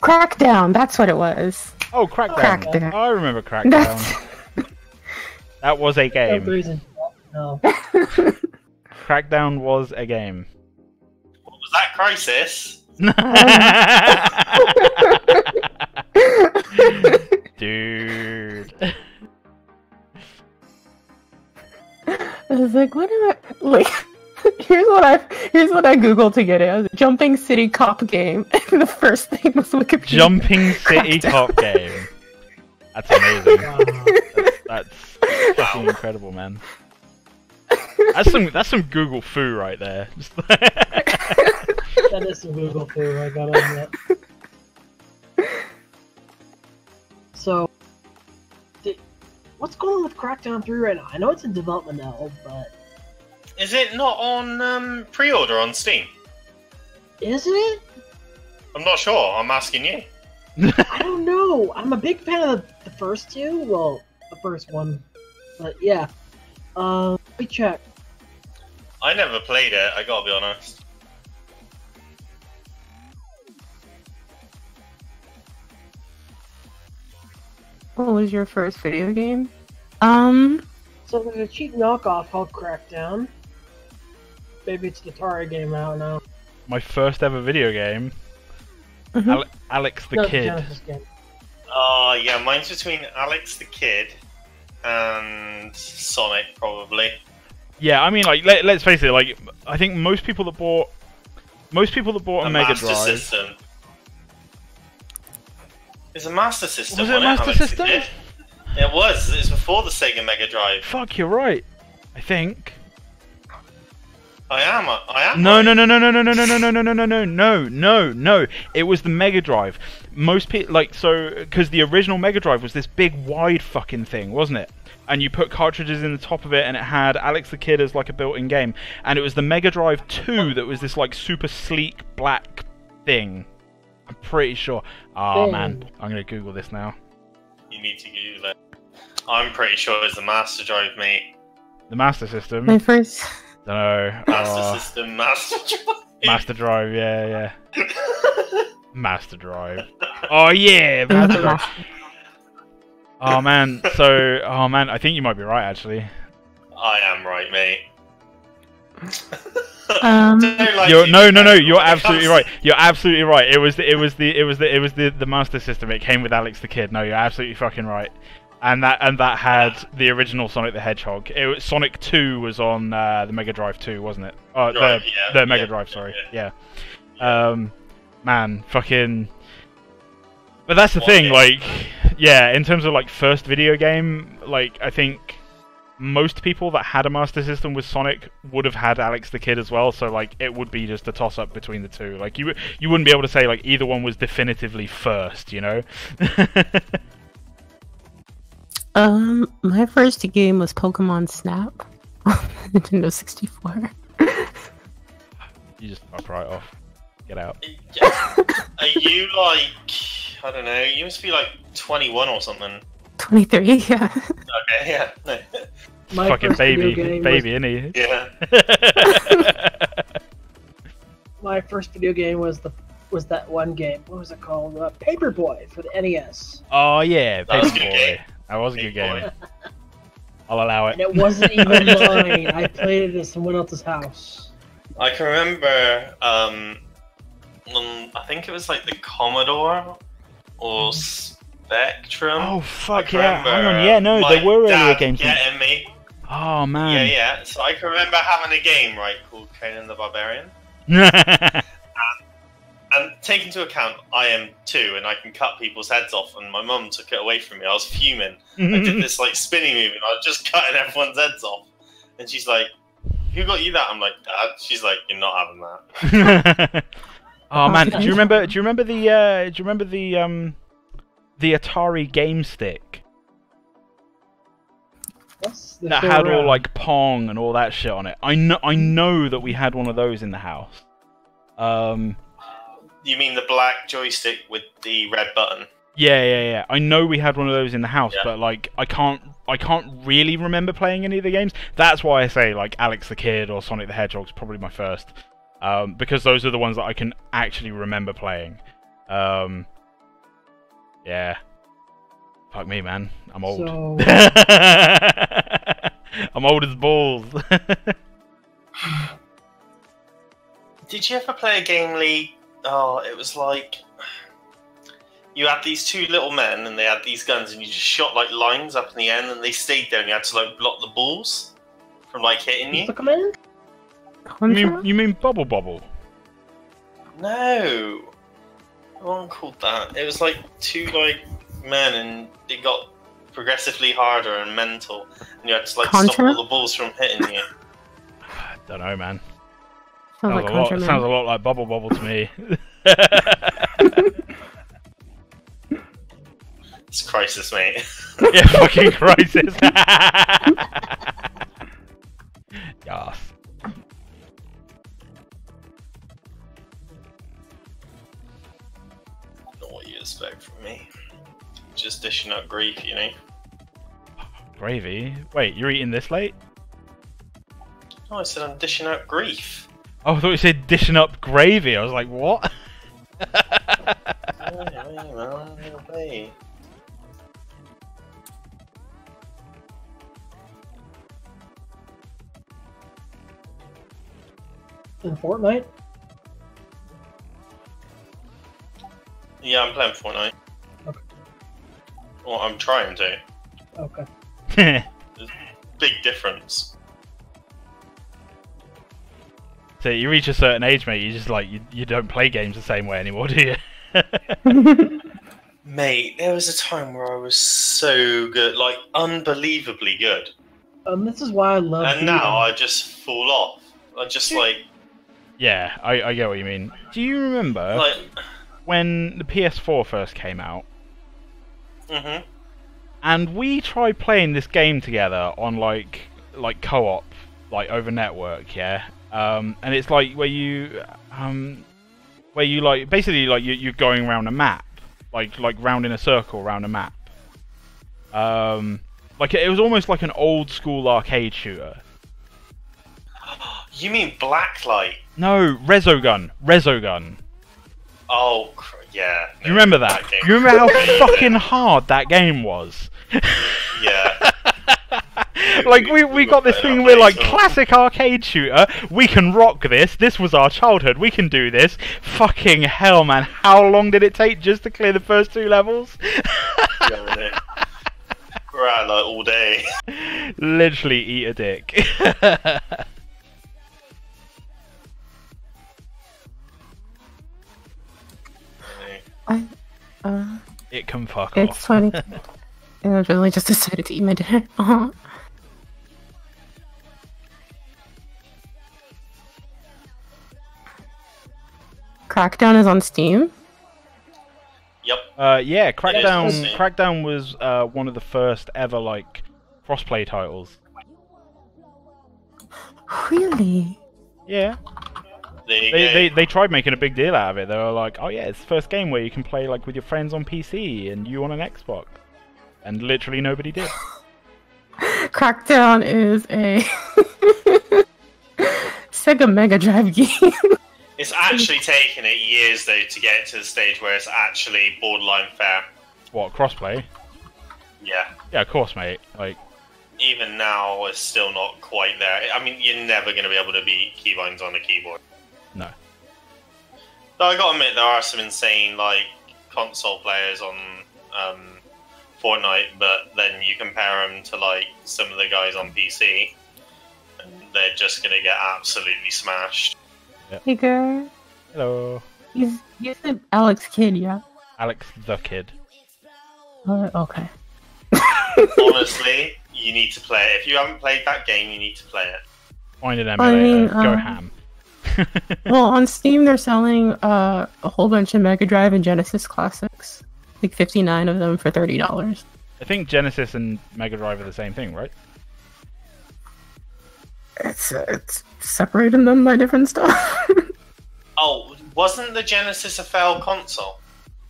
Crackdown, that's what it was. Oh, Crackdown. I remember Crackdown. That was a game. No. Crackdown was a game. What was that, Crisis? Dude. I was like, what am I like? Here's what I googled to get it. It was Jumping City Cop game. And the first thing was Wikipedia. Jumping City Cop game. That's amazing. That's fucking incredible, man. That's some Google foo right there. That is some Google foo, I gotta admit. So, What's going on with Crackdown 3 right now? I know it's in development now, but Is it not on pre-order on Steam? is it? I'm not sure. I'm asking you. I don't know. I'm a big fan of the first two. Well, the first one, but yeah. Let me check. I never played it. I gotta be honest. What was your first video game? So there's a cheap knockoff called Crackdown. Maybe it's the Atari game. I don't know. My first ever video game. Mhm. Alex the No, Kid. Genesis game. Oh, yeah, mine's between Alex the Kid and Sonic, probably. Yeah, I mean, like, let's face it. Like, I think most people that bought a Mega Master Drive. System. It's a Master System. Was it a wasn't Master Alex the System? Kid? It was. It was before the Sega Mega Drive. Fuck, you're right. I think. I am. No, right. no, no, no, no, no, no, no, no, no, no, no, no, no, no, no. It was the Mega Drive. Most people, like, so, because the original Mega Drive was this big, wide fucking thing, wasn't it? And you put cartridges in the top of it, and it had Alex the Kid as, like, a built-in game. And it was the Mega Drive 2 that was this, like, super sleek, black thing. I'm pretty sure. Oh, man. I'm going to Google this now. You need to Google it. I'm pretty sure it's the Master Drive, mate. The Master System? My first. Don't know. Master System, Master Drive. Master Drive, yeah, yeah. Master Drive. Oh, yeah! Master Drive. Oh, man. So, oh, man, I think you might be right, actually. I am right, mate. No, you're absolutely right. You're absolutely right. It was the Master System. It came with Alex the Kid. No, you're absolutely fucking right. And that had the original Sonic the Hedgehog. Sonic 2 was on the Mega Drive 2, wasn't it? Oh, Right, the Mega Drive. Sorry. Yeah. Man, fucking. But that's the thing. Like, yeah, in terms of like first video game, like I think most people that had a Master System with Sonic would have had Alex the Kid as well, so like it would be just a toss-up between the two. Like you wouldn't be able to say like either one was definitively first, you know? My first game was Pokemon Snap on Nintendo 64. You just fuck right off. Get out. Are you like, I don't know, you must be like 21 or something. 23, yeah. Okay, yeah. No. My Fucking first baby, video game isn't he? Yeah. My first video game was that one game. What was it called? Paperboy for the NES. Oh yeah, That was a good Paperboy. game. That was a good Paperboy. game. I'll allow it. And it wasn't even mine. I played it at someone else's house. I can remember, I think it was like the Commodore or Spectrum. Oh fuck I can yeah! remember, Hang on, yeah, no, my there were earlier dad games. getting me. Oh Yeah, man. yeah. So I can remember having a game, right, called Conan the Barbarian. And take into account, I am 2 and I can cut people's heads off, and my mum took it away from me. I was fuming. I did this like spinning move, and I was just cutting everyone's heads off. And she's like, "Who got you that?" I'm like, "Dad." She's like, "You're not having that." Oh man, do you remember the Atari Game Stick Yes, they're that still had all around. like Pong and all that shit on it? I know that we had one of those in the house. You mean the black joystick with the red button? Yeah. I know we had one of those in the house, Yeah. but like I can't really remember playing any of the games. That's why I say like Alex the Kid or Sonic the Hedgehog's probably my first, because those are the ones that I can actually remember playing. Yeah. Fuck me, man. I'm old. So, I'm old as balls. Did you ever play a game, Lee? Oh, it was like you had these 2 little men, and they had these guns, and you just shot like lines up in the end, and they stayed there, and you had to like block the balls from like hitting you. what's the command? you mean Bubble Bobble? No, it wasn't called that. It was like 2 like men, and it got progressively harder and mental, and you had to like stop Contra? all the balls from hitting you. I don't know, man. Sounds like Contra Man. Sounds a lot like Bubble Bobble to me. It's Crisis, mate. Yeah, fucking Crisis. Yes. Not what you expect from me. Just dishing up grief, you know? Gravy? Wait, you're eating this late? Oh, I said I'm dishing out grief. Oh, I thought you said dishing up gravy. I was like, what? Hey. In Fortnite? Yeah, I'm playing Fortnite. Okay. Well, I'm trying to. Okay. Big difference. So you reach a certain age, mate, you just like, you don't play games the same way anymore, do you? Mate, there was a time where I was so good, like unbelievably good. This is why I love. And now I just fall off. I just like. Yeah, I get what you mean. Do you remember Like. when the PS4 first came out? Mhm. And we tried playing this game together on like co-op, like over network, yeah. And it's like where you like basically like you're going around a map, like round in a circle around a map. Like it was almost like an old school arcade shooter. You mean Blacklight? No, Resogun. Oh, yeah. Do you remember that? game. You remember how Yeah, fucking hard that game was? Yeah. Like we got this thing, we're like, classic arcade shooter, we can rock this, this was our childhood, we can do this. Fucking hell, man, how long did it take just to clear the first 2 levels? Yeah, we're at like all day. Literally eat a dick. It can fuck It's off. funny. And I really just decided to eat my dinner. Crackdown is on Steam. Yep. Yeah, Crackdown. Yeah, Crackdown was one of the first ever like crossplay titles. Really? Yeah. There you go. They tried making a big deal out of it. They were like, oh yeah, it's the first game where you can play like with your friends on PC and you on an Xbox, and literally nobody did. Crackdown is a Sega Mega Drive game. It's actually taken it years though to get to the stage where it's actually borderline fair. What, crossplay? Yeah. Yeah, of course, mate. Like, Even now, it's still not quite there. I mean, you're never going to be able to beat keybinds on a keyboard. no. Though I gotta admit, there are some insane like console players on Fortnite, but then you compare them to like some of the guys on PC, and they're just gonna get absolutely smashed. Hey girl. Hello. He's the Alex Kidd, yeah? Alex the Kid. Okay. Honestly, you need to play it. If you haven't played that game, you need to play it. Find an emulator. Go ham. Well, on Steam they're selling a whole bunch of Mega Drive and Genesis classics. Like 59 of them for $30. I think Genesis and Mega Drive are the same thing, right? It's separating them by different stuff. Oh, wasn't the Genesis a failed console?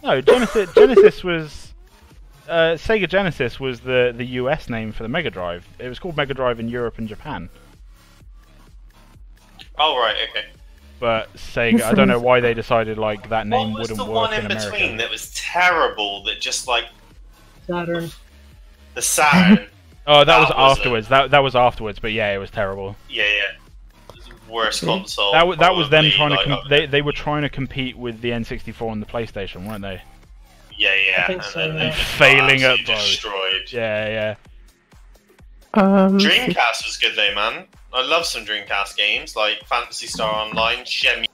No, Genesis was Sega Genesis was the US name for the Mega Drive. It was called Mega Drive in Europe and Japan. Oh, right, okay. But Sega, I don't know why they decided like that name What was wouldn't the work one in America. between that was terrible? That just like Saturn. the Saturn. Oh, that was That was afterwards. That was afterwards. But yeah, it was terrible. Yeah. It was the worst console. That was them probably, trying like, to they were trying to compete with the N64 and the PlayStation, weren't they? Yeah. I think And so, then they yeah. just Failing got at absolutely both. destroyed. Yeah. Dreamcast was good though, man. I love some Dreamcast games like Fantasy Star Online, Shenmue.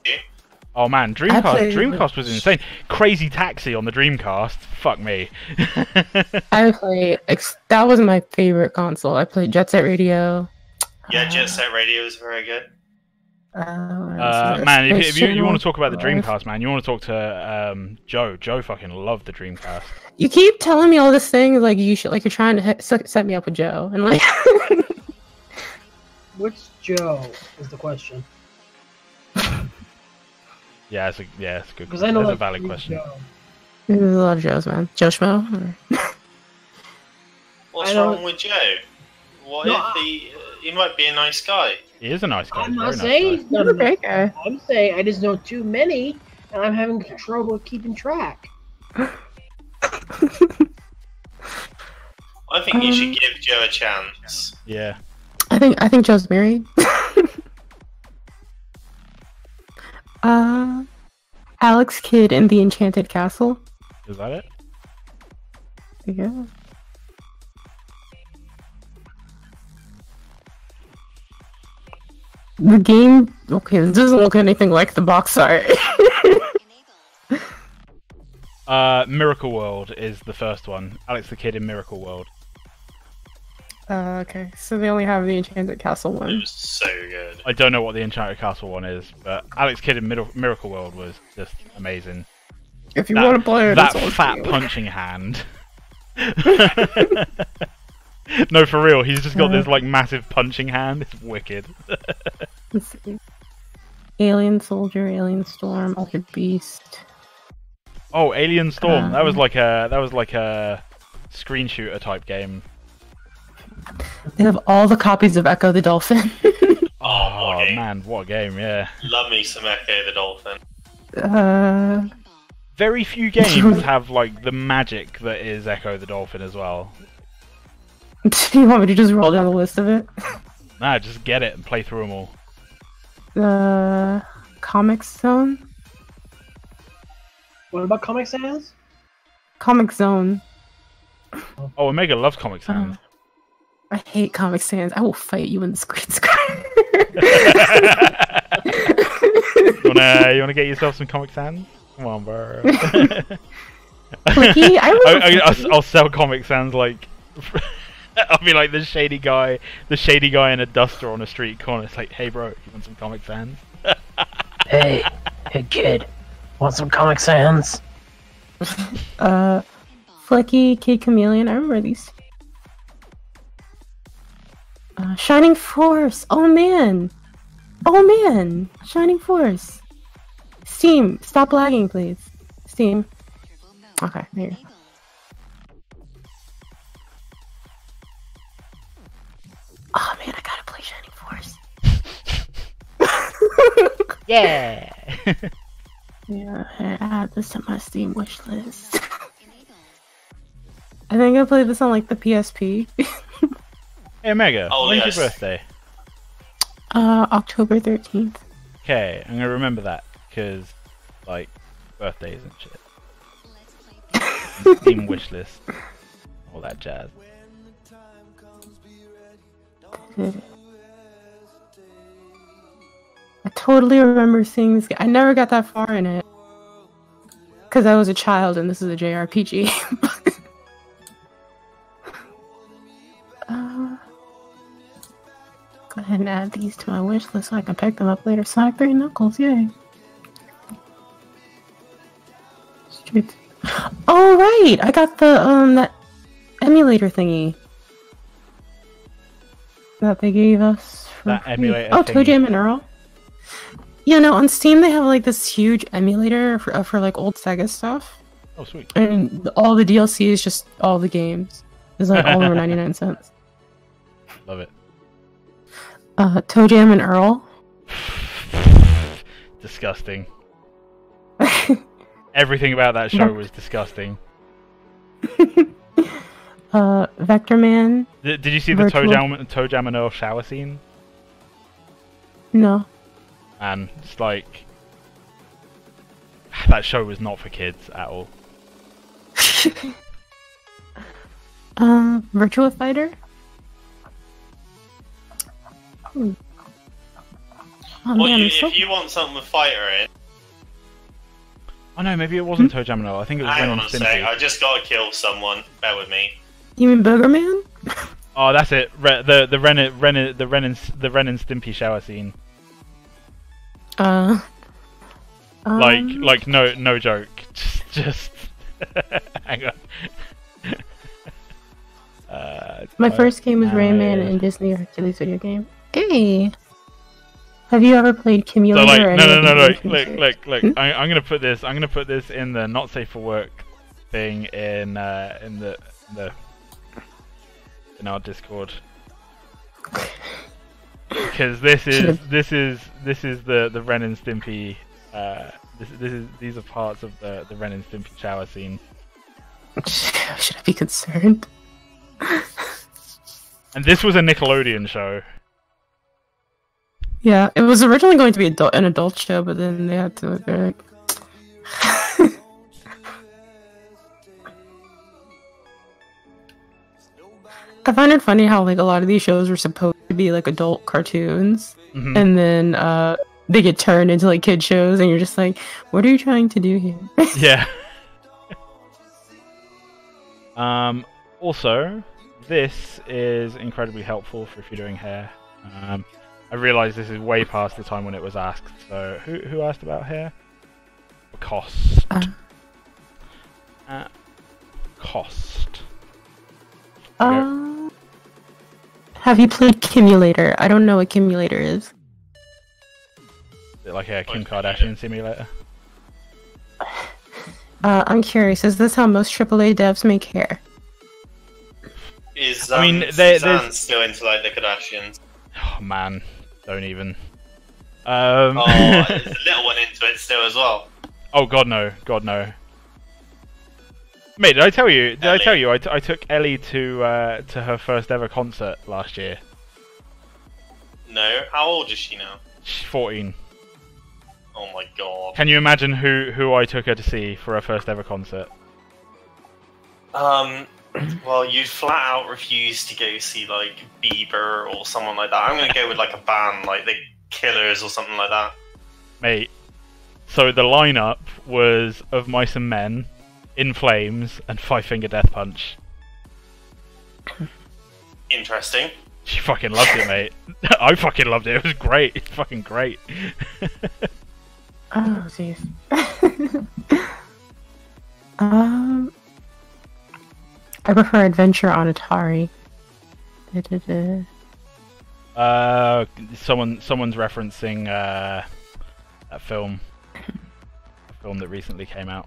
Oh man, played- Dreamcast was insane. Crazy Taxi on the Dreamcast. Fuck me. That was my favorite console. I played Jet Set Radio. Yeah, Jet Set Radio was very good. Man, if you want to talk about the Dreamcast, man, you want to talk to Joe. Joe fucking loved the Dreamcast. You keep telling me all this thing like you should, like you're trying to set me up with Joe, and like. Which Joe is the question? Yeah, it's a good. Because I know that's a valid question. Joe. There's a lot of Joes, man. Joe Schmo. What's wrong with Joe? What if he might be a nice guy? He is a nice guy. I'm not Very saying nice he's not a great guy. I'm saying I just know too many, and I'm having trouble keeping track. I think you should give Joe a chance. Yeah. I think Joe's married. Alex Kidd in the Enchanted Castle. Is that it? Yeah. The game. Okay, this doesn't look anything like the box art. Miracle World is the first one. Alex the Kid in Miracle World. Okay, so they only have the Enchanted Castle one. It was so good. I don't know what the Enchanted Castle one is, but Alex Kidd in Miracle World was just amazing. If you want to play it, that it's fat punching hand. No, for real, he's just got this like massive punching hand. It's wicked. Let's see. Alien Soldier, Alien Storm, Altered Beast. Oh, Alien Storm. That was like a screen shooter type game. They have all the copies of Echo the Dolphin. Oh man, what a game! Yeah. Love me some Echo the Dolphin. Very few games have like the magic that is Echo the Dolphin as well. Do you want me to just roll down the list of it? Nah, just get it and play through them all. Comic Zone. What about Comic Sans? Comic Zone. Oh, Omega loves Comic Sans. I hate Comic Sans. I will fight you in the screen. You wanna get yourself some Comic Sans? Come on, bro. Clicky? I'll sell Comic Sans like. I'll be like the shady guy in a duster on a street corner. It's like, hey, bro, you want some Comic Sans? Hey kid, want some Comic Sans? Flicky, Kid Chameleon. I remember these. Shining Force. Oh man, Shining Force. Steam, stop lagging, please. Steam. Okay, there you go. Oh man, I gotta play Shining Force. Yeah. Yeah, I add this to my Steam wish list. I think I played this on like the PSP. Hey Omega, when's yes. your birthday? October 13th. Okay, I'm gonna remember that because, like, birthdays and shit. Steam wish list, all that jazz. I totally remember seeing this game. I never got that far in it because I was a child and this is a JRPG. Go ahead and add these to my wish list so I can pick them up later. Sonic 3 and Knuckles, yay! Street. Oh right, I got the that emulator thingy that they gave us. That emulator. Oh, Toe Jam and Earl. You know, on Steam they have like this huge emulator for like old Sega stuff. Oh sweet. And all the DLC is just all the games. It's like all over 99 cents. Love it. Toe Jam and Earl. Disgusting. Everything about that show was disgusting. Vector Man. Did you see the Toe Jam and Earl shower scene? No. And it's like that show was not for kids at all. Virtua Fighter. Oh, Well, man, if you want something with Fighter in, Oh no, maybe it wasn't Toe Jam and Earl. I think it was hang Ren on and a sec, Stimpy. I just gotta kill someone. Bear with me. You mean Booger Man? Oh, that's it. The Ren and Stimpy shower scene. Like no joke. Just hang on. My first game was Rayman and Disney Hercules video game. Hey, have you ever played Cumulator? So like, or no. Look. I'm gonna put this in the not safe for work thing in our Discord, because this is the Ren and Stimpy. These are parts of the Ren and Stimpy shower scene. Should I be concerned? And this was a Nickelodeon show. Yeah, it was originally going to be an adult show, but then they had to. They're like... I find it funny how like a lot of these shows were supposed to be like adult cartoons, and then they get turned into like kid shows, and you're just like, what are you trying to do here? Yeah. Also, this is incredibly helpful for if you're doing hair. I realise this is way past the time when it was asked. So who asked about hair? Cost. Cost. Have you played Cumulator? I don't know what Cumulator is. Is it like a Kim Kardashian simulator? I'm curious. Is this how most AAA devs make hair? Is there's still into like the Kardashians? Oh man, don't even. Oh, there's a little one into it still as well. Oh god no, Mate, did I tell you? I took Ellie to her first ever concert last year. No, how old is she now? She's 14. Oh my god. Can you imagine who I took her to see for her first ever concert? Well, you'd flat out refuse to go see like Bieber or someone like that. I'm gonna go with like a band like the Killers or something like that. Mate, so the lineup was Of Mice and Men, In Flames, and Five Finger Death Punch. Interesting. She fucking loved it, mate. I fucking loved it. It was great. It's fucking great. Oh, jeez. I prefer adventure on Atari. Someone's referencing that film. A film that recently came out.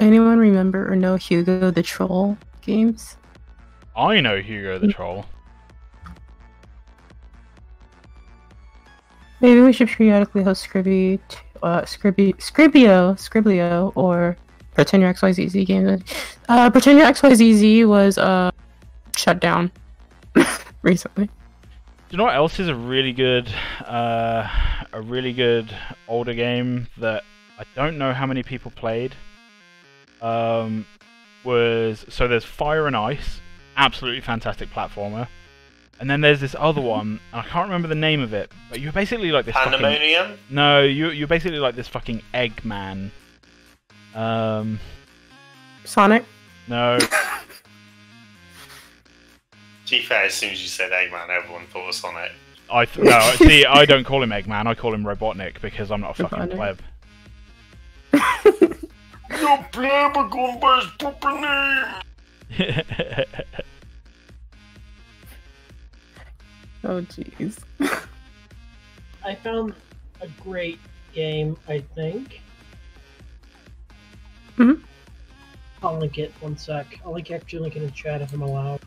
Anyone remember or know Hugo the Troll games? I know Hugo the Troll. Maybe we should periodically host Scribbio, or Pretend Your XYZZ games. Pretend Your XYZZ was shut down recently. Do you know what else is a really good older game that I don't know how many people played? There's Fire and Ice, absolutely fantastic platformer. And then there's this other one, and I can't remember the name of it, but you're basically like this Pandemonium? No, you're basically like this fucking Eggman. Sonic? No. To be fair, as soon as you said Eggman, everyone thought of Sonic. See, I don't call him Eggman, I call him Robotnik, because I'm not a fucking pleb. No pleb, I'm going by his proper name! Oh, jeez. I found a great game, I think. Mm-hmm. I'll link it, one sec. I'll actually link it in chat if I'm allowed.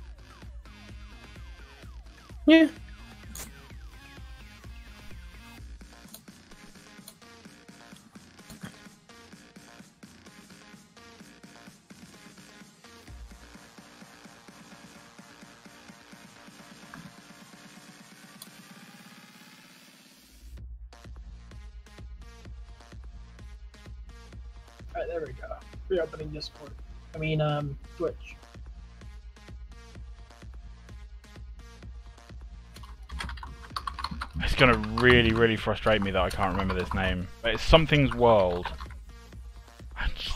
Yeah. Alright, there we go. Reopening Discord. Twitch. It's gonna really, really frustrate me that I can't remember this name. But it's Something's World.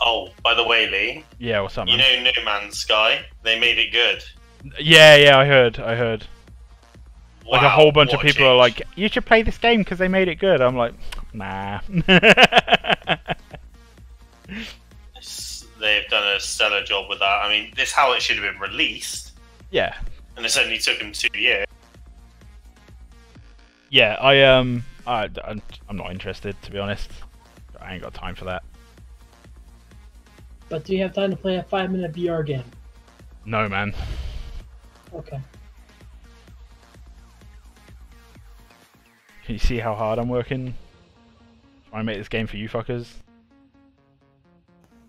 Oh, by the way, Lee. Yeah, what's up, man? You know No Man's Sky? They made it good. Yeah, I heard. Like a whole bunch of people are like, you should play this game because they made it good. I'm like, nah. They've done a stellar job with that. I mean, this is how it should have been released. Yeah. And it's only took them 2 years. Yeah, I'm not interested, to be honest. I ain't got time for that. But do you have time to play a 5-minute VR game? No, man. Okay. Can you see how hard I'm working? Trying to make this game for you fuckers.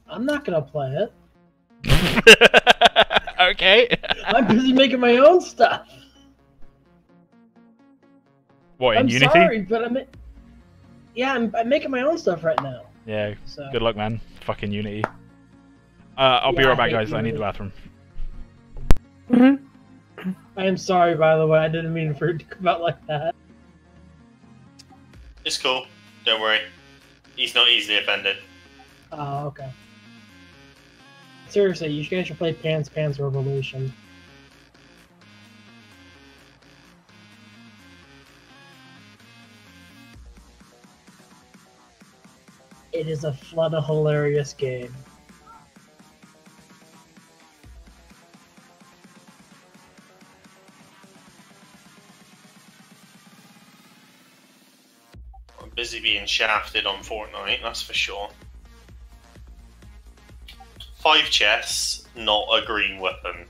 I'm not gonna play it. Okay. I'm busy making my own stuff. What, in I'm Unity? sorry, but I'm making my own stuff right now. Yeah, So. good luck, man. Fucking Unity. I'll be Yeah, right back, I guys. hate I need the Unity. bathroom. Mm-hmm. I am sorry, by the way. I didn't mean for it to come out like that. It's cool. Don't worry. He's not easily offended. Oh, okay. Seriously, you guys should play Pants Revolution. It is a flood of hilarious game. I'm busy being shafted on Fortnite, that's for sure. 5 chests, not a green weapon.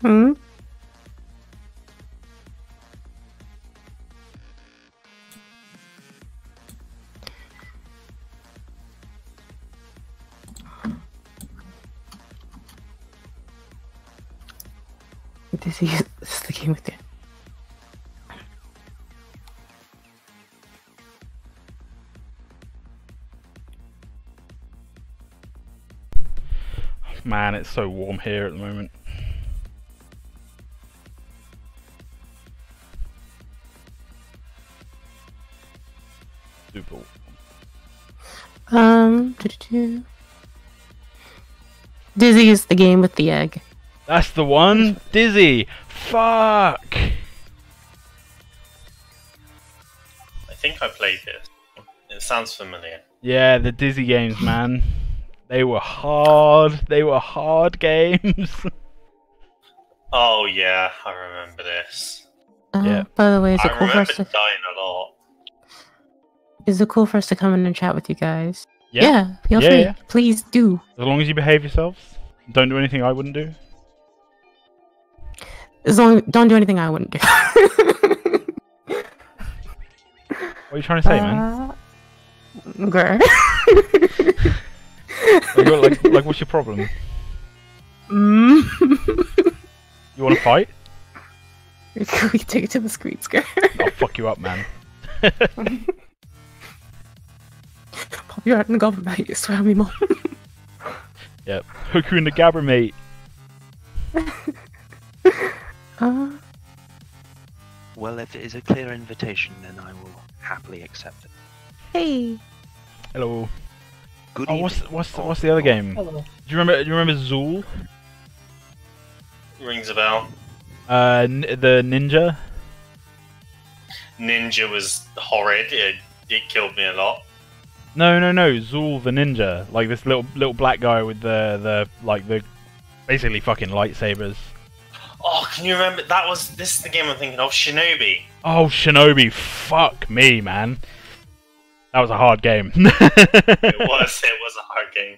Hmm? This is the game with it. Man, it's so warm here at the moment. Super. Dizzy is the game with the egg. That's the one? Dizzy! Fuck! I think I played this. It sounds familiar. Yeah, the Dizzy games, man. They were hard. They were hard games. Oh yeah, I remember this. Yeah. By the way, I remember dying a lot. is it cool for us to come in and chat with you guys? Yeah. Yeah, feel Yeah, free. yeah. Please do. As long as you behave yourselves. Don't do anything I wouldn't do. Don't do anything I wouldn't do. What are you trying to say, man? Okay. Like, what's your problem? Mm. You want to fight? We can take it to the screen scare. I'll fuck you up, man. Pop your head in the government, mate. Swear me more. Yep. Hook you in the gabber, mate. Well, if it is a clear invitation, then I will happily accept it. Hey. Hello. Good Oh, evening. what's the other game? Hello. Do you remember Zool? Rings a bell. The ninja. Ninja was horrid. It killed me a lot. No. Zool the ninja, like this little black guy with the basically fucking lightsabers. Oh, can you remember? This is the game I'm thinking of. Shinobi. Oh, Shinobi, fuck me, man. That was a hard game. It was a hard game.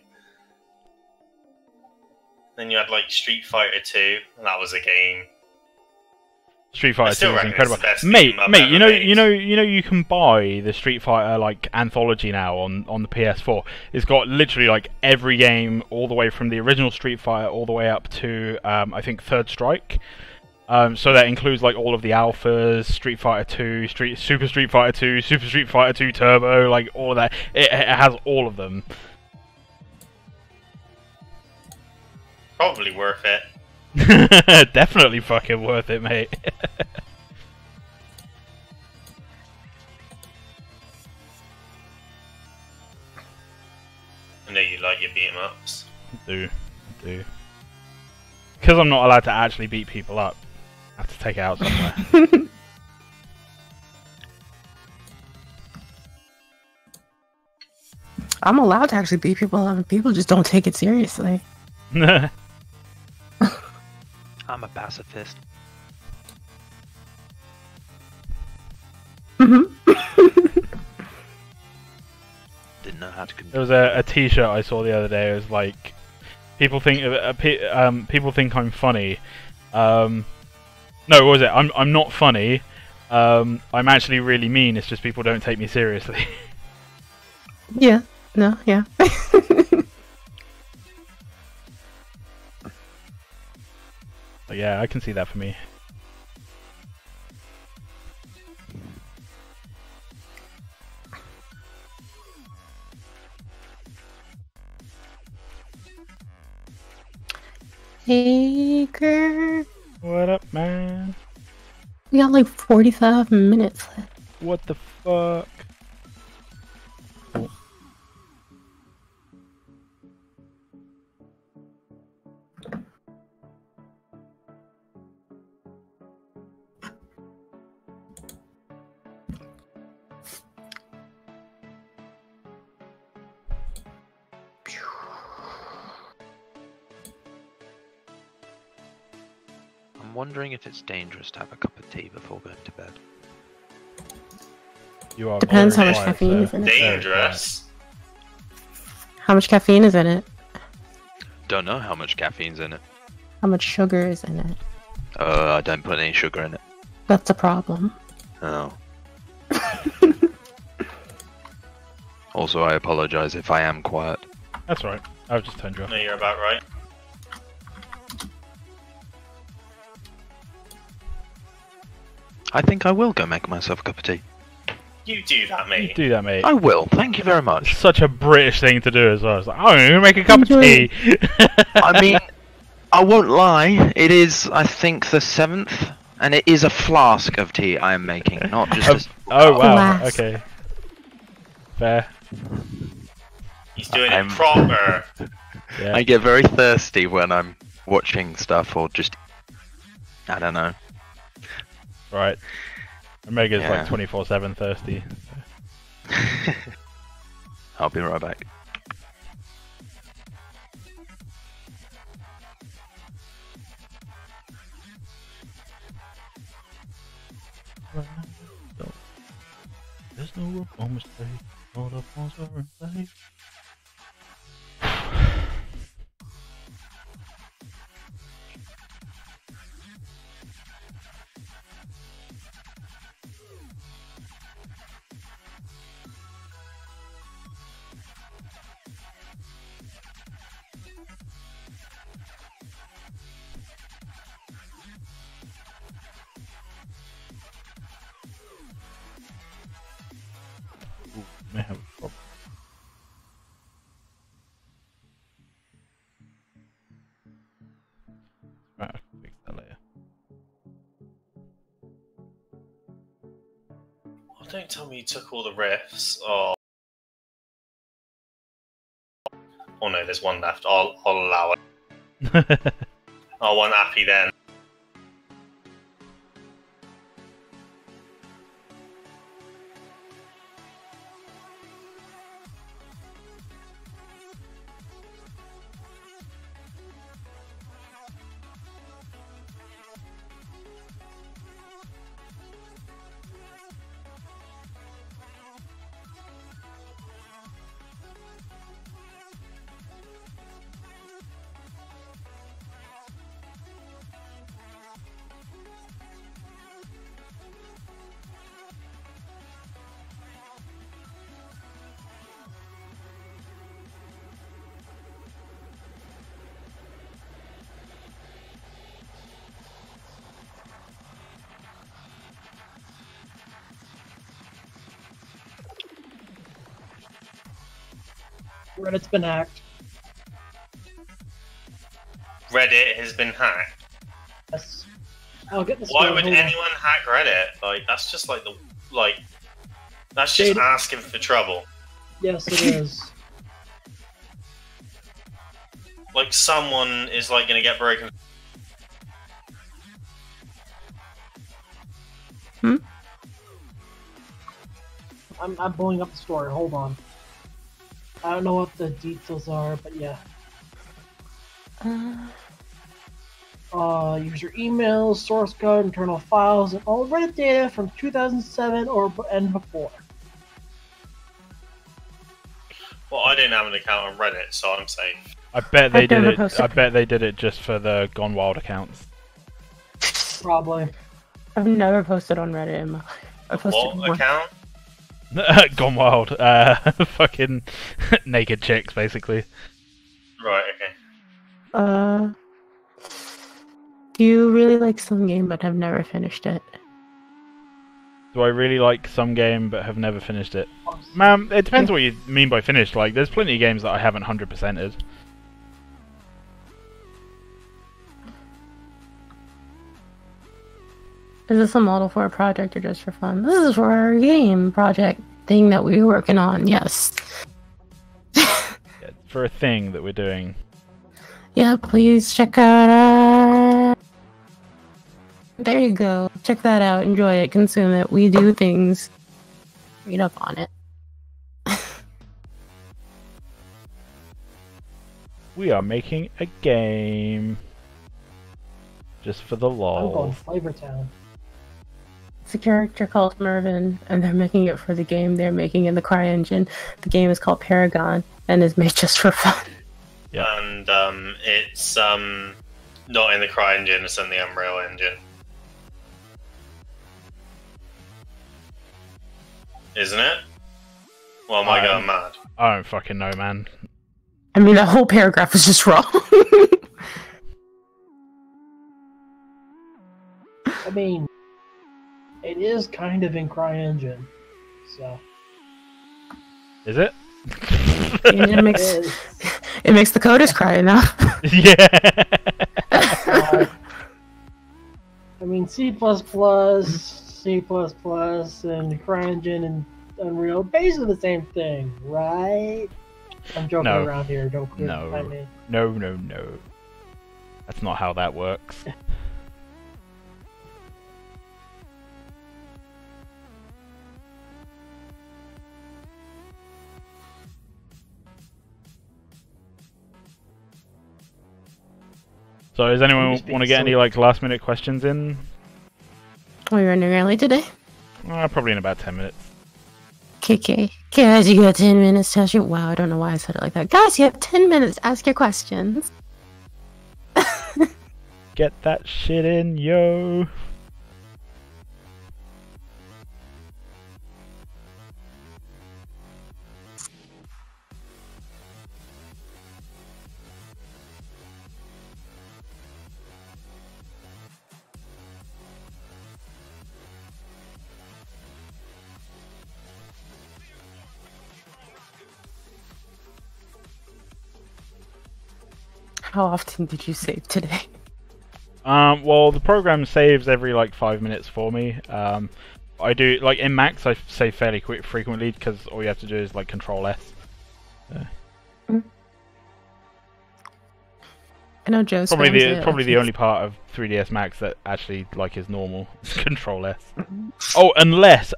Then you had like Street Fighter 2, and that was a game. Street Fighter 2 still is reckon incredible. it's the best Mate, game I've ever made. you can buy the Street Fighter like anthology now on the PS4. It's got literally like every game all the way from the original Street Fighter all the way up to I think Third Strike. So that includes like all of the alphas, Street Fighter 2, Super Street Fighter 2, Super Street Fighter 2 Turbo, like all of that. It has all of them. Probably worth it. Definitely fucking worth it, mate. I know you like your beat 'em ups. I do. Because I'm not allowed to actually beat people up, I have to take it out somewhere. I'm allowed to actually beat people up, and people just don't take it seriously. I'm a pacifist. Mm-hmm. Didn't know how to compete. There was a T-shirt I saw the other day. It was like, people think people think I'm funny. No, what was it? I'm not funny. I'm actually really mean. It's just people don't take me seriously. Yeah. No. Yeah. But yeah, I can see that for me. Hey, girl. What up, man? We got like 45 minutes left. What the fuck? I'm wondering if it's dangerous to have a cup of tea before going to bed. You are Depends very how much quiet, caffeine sir. is in it. Dangerous. How much caffeine is in it? Don't know how much caffeine's in it. How much sugar is in it? I don't put any sugar in it. That's a problem. Oh. Also, I apologize if I am quiet. That's right. I've just turned you off. No, you're about right. I think I will go make myself a cup of tea. You do that, You mate. do that, mate. I will. Thank you very It's much. such a British thing to do as well. It's like, oh, I'm gonna make a cup of Enjoy tea. I mean, I won't lie. It is, I think, the 7th, and it is a flask of tea I am making, not just a... Oh wow. Flask. Okay. Fair. He's doing I'm- it proper. Yeah. I get very thirsty when I'm watching stuff or just... I don't know. Right. Omega's Yeah. like 24/7 thirsty. I'll be right back. There's no room for mistake. All the phones are in place. Ooh, may have a problem. Right, I can fix that later. Oh, don't tell me you took all the riffs. Oh. Oh no, there's one left. I'll allow it. Oh, one happy then. Reddit's been hacked. Reddit has been hacked. Yes. I'll get the Why story, would hold on. anyone hack Reddit? Like, that's just like that's just They- asking for trouble. Yes, it is. Like, someone is like gonna get broken. I'm pulling up the story. Hold on. I don't know what the details are, but yeah. User emails, source code, internal files, and all Reddit data from 2007 and before. Well, I didn't have an account on Reddit, so I'm safe. I bet they I've did never it. posted. I bet they did it just for the Gone Wild accounts. Probably. I've never posted on Reddit in my life. I posted What one. account? Gone Wild. Fucking naked chicks, basically. Right, okay. Do you really like some game but have never finished it? Do I really like some game but have never finished it? Ma'am, it depends what you mean by finished. Like, there's plenty of games that I haven't 100%ed. Is this a model for a project or just for fun? This is for our game project thing that we were working on, yes. Yeah, for a thing that we're doing. Yeah, please check out there you go. Check that out, enjoy it, consume it. We do things. Read up on it. We are making a game. Just for the I'm going lol. Flavortown. It's a character called Mervin, and they're making it for the game they're making in the CryEngine. The game is called Paragon, and is made just for fun. Yep. And it's not in the CryEngine, it's in the Unreal Engine. Isn't it? Well, am I going mad? I don't fucking know, man. I mean, that whole paragraph is just wrong. I mean, it is kind of in CryEngine, so Is it? it makes it is. it makes the coders cry enough. Yeah. I mean, C++, C++, and CryEngine and Unreal, basically the same thing, right? I'm joking No. around here. Don't No. crucify me. No, no, no. That's not how that works. So, does anyone Just being want to get any silly. last minute questions in? Are you running early today? Probably in about 10 minutes. Okay. Guys, you got 10 minutes to ask your... Wow, I don't know why I said it like that. Guys, you have 10 minutes to ask your questions. Get that shit in, yo. How often did you save today? Well, the program saves every 5 minutes for me. I do in Max. I save fairly frequently because all you have to do is Control S. I know Joe's Probably the only part of 3ds Max that actually is normal is Control S. Oh, unless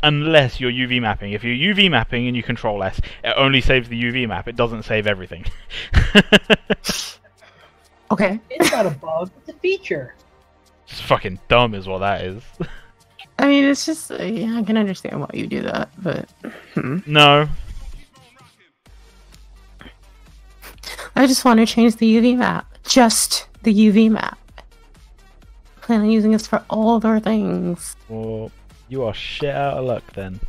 you're UV mapping. If you're UV mapping and you Control S, it only saves the UV map. It doesn't save everything. Okay. It's not a bug. It's a feature. It's fucking dumb, is what that is. I mean, it's just... yeah, I can understand why you do that, but... No. I just want to change the UV map. Just the UV map. I plan on using this for all other things. Well, you are shit out of luck then.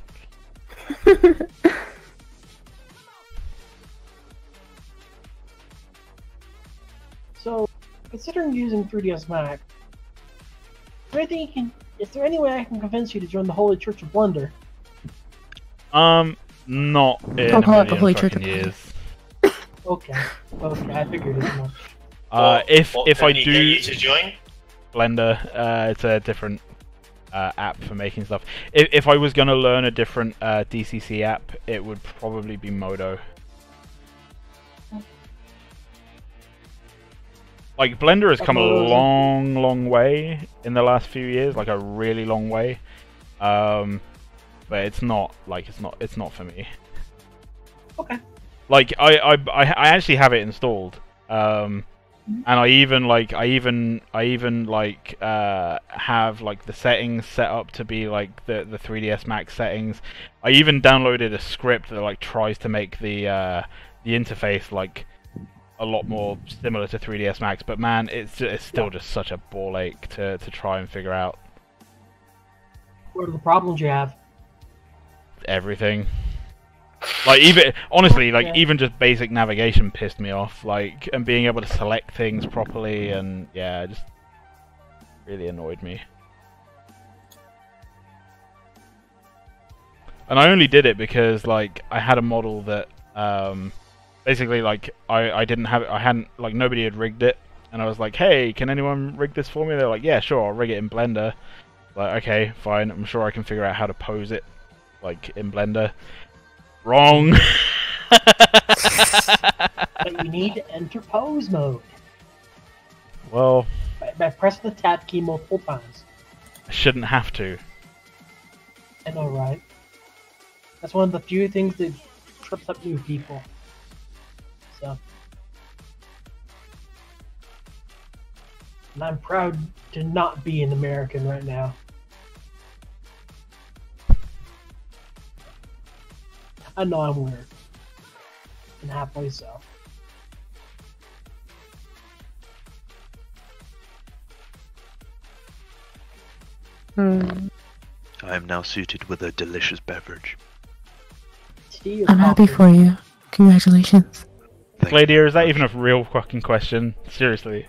So, considering using 3ds Max, is there any way I can convince you to join the Holy Church of Blender? Not in Don't a call it the million Holy Church fucking of years. Okay. Okay, I figured as much. If I can he do get you to join? Blender, it's a different app for making stuff. If I was gonna learn a different DCC app, it would probably be Modo. Like Blender has come a long way in the last few years, like a really long way. But it's not for me. Okay. Like I actually have it installed. And I even have like the settings set up to be like the 3ds Max settings. I even downloaded a script that like tries to make the interface like a lot more similar to 3ds Max, but man, it's still just such a ball ache to try and figure out. What are the problems you have? Everything. Like even honestly, like even just basic navigation pissed me off. Like, and being able to select things properly, and yeah, just really annoyed me. And I only did it because like I had a model that basically like I hadn't like nobody had rigged it, and I was like, hey, can anyone rig this for me? They're like, yeah, sure, I'll rig it in Blender. Like, okay, fine, I'm sure I can figure out how to pose it like in Blender. Wrong. But you need to enter pose mode. Well, by pressing the tab key multiple times. I shouldn't have to. I know, right? That's one of the few things that trips up new people. So, and I'm proud to not be an American right now. I know I'm weird. And halfway so. I am now suited with a delicious beverage. Tea or I'm happy coffee? for you. Congratulations. Thank Gladia, you is that very even a much. real fucking question? Seriously.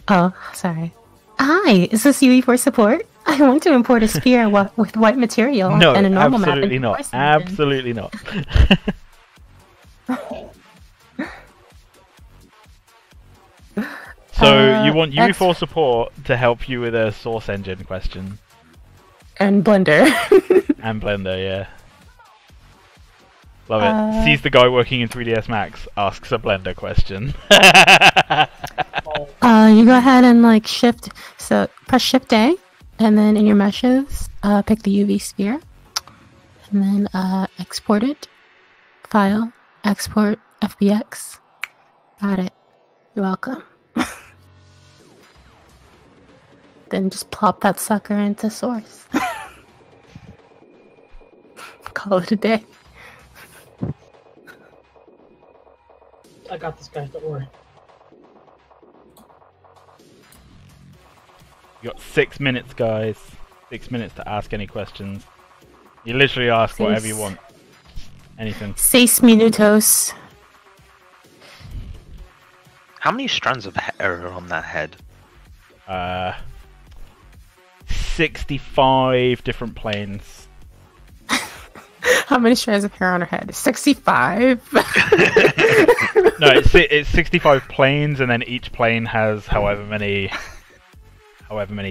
Oh, sorry. Hi, is this UE for support? I want to import a spear with white material No, and a normal map. absolutely into not. Force Engine. Absolutely not. So you want UE4 support to help you with a Source Engine question And Blender. and Blender, yeah. Love it. Sees the guy working in 3ds Max, asks a Blender question. You go ahead and like press Shift A, and then in your meshes, pick the UV sphere, and then export it. File, export, FBX. Got it. You're welcome. Then just plop that sucker into Source. Call it a day. I got this, guys. Don't worry. You got 6 minutes, guys. 6 minutes to ask any questions. You literally ask whatever you want. Anything. 6 minutos. How many strands of hair are on that head? 65 different planes. How many strands of hair on her head? 65. No, it's 65 planes, and then each plane has however many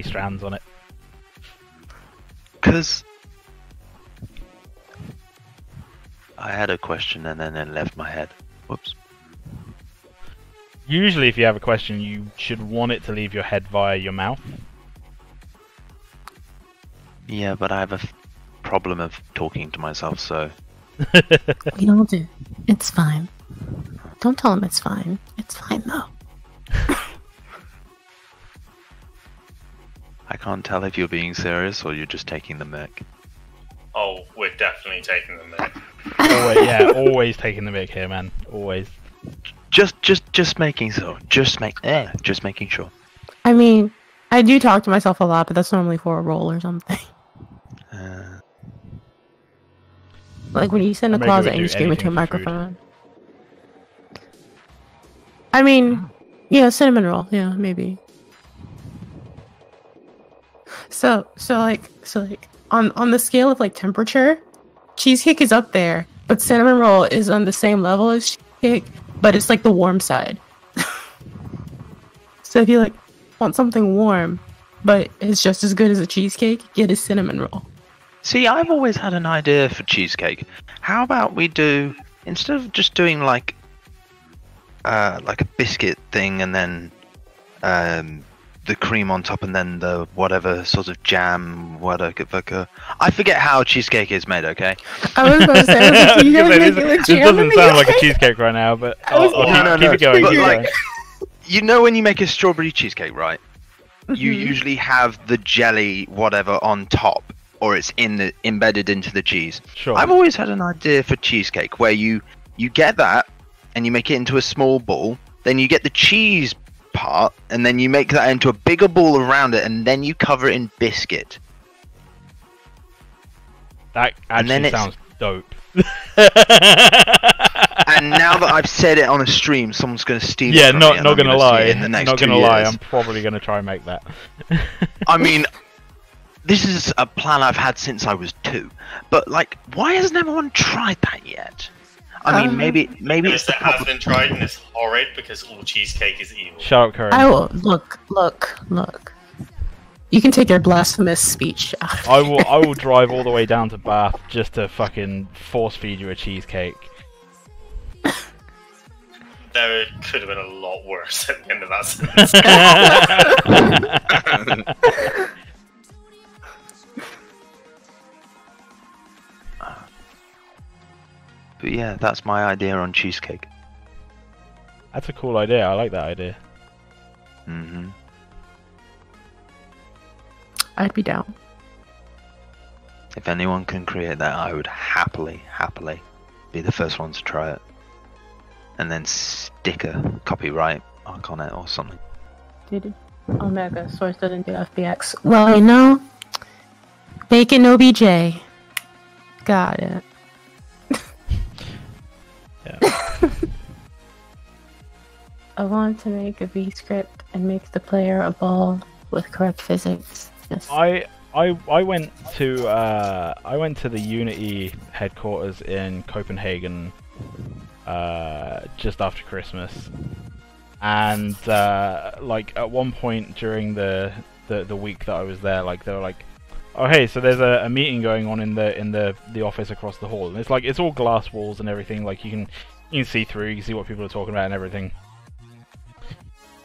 strands on it. Because I had a question and then it left my head. Whoops. Usually, if you have a question, you should want it to leave your head via your mouth. Yeah, but I have a problem of talking to myself, so... We all do. It's fine. Don't tell him it's fine. It's fine though. I can't tell if you're being serious or you're just taking the mic. Oh, we're definitely taking the mic. Always taking the mic here, man. Always. Just making so. Just making sure. I mean, I do talk to myself a lot, but that's normally for a role or something. Like when you sit in a Maybe closet we and you do scream into a anything for food. microphone. I mean, yeah, cinnamon roll. Yeah, maybe. So like on the scale of like temperature, cheesecake is up there, but But cinnamon roll is on the same level as cheesecake, but it's like the warm side. So if you like want something warm, but it's just as good as a cheesecake, get a cinnamon roll. See, I've always had an idea for cheesecake. How about we do, instead of just doing like a biscuit thing and then the cream on top and then the whatever sort of jam, whatever. I forget how cheesecake is made, okay? I was about to say, like, you guys make it with This jam doesn't in the sound like a UK? cheesecake right now, but I was- I'll keep it going. But keep it like, going. you know when you make a strawberry cheesecake, right? You Mhm. usually have the jelly, whatever, on top, or it's embedded into the cheese. Sure. I've always had an idea for cheesecake where you get that and you make it into a small ball, then you get the cheese part, and then you make that into a bigger ball around it, and then you cover it in biscuit. That and then actually it's- sounds dope. And now that I've said it on a stream, someone's going to steal Yeah, it from me, not and not I'm gonna see lie. it in the next Not 2 gonna lie. years. I'm probably gonna try and make that. I mean, this is a plan I've had since I was 2. But like, why hasn't everyone tried that yet? I mean, maybe it's Because the it has problem. been tried and it's horrid because all cheesecake is evil. Shut up, Curry. I will look. You can take your blasphemous speech out. I will drive all the way down to Bath just to fucking force feed you a cheesecake. There could have been a lot worse at the end of that sentence. But yeah, that's my idea on cheesecake. That's a cool idea. I like that idea. Hmm. I'd be down. If anyone can create that, I would happily be the first one to try it. And then stick a copyright mark on it or something. Did Omega Source doesn't do FBX? Well, you know, Bacon OBJ. Got it. Yeah. I want to make a V script and make the player a ball with correct physics. Yes. I went to the Unity headquarters in Copenhagen just after Christmas, and like at one point during the week that I was there, like they were like, oh hey, so there's a meeting going on in the office across the hall, and it's like it's all glass walls and everything, like you can see through, you can see what people are talking about and everything.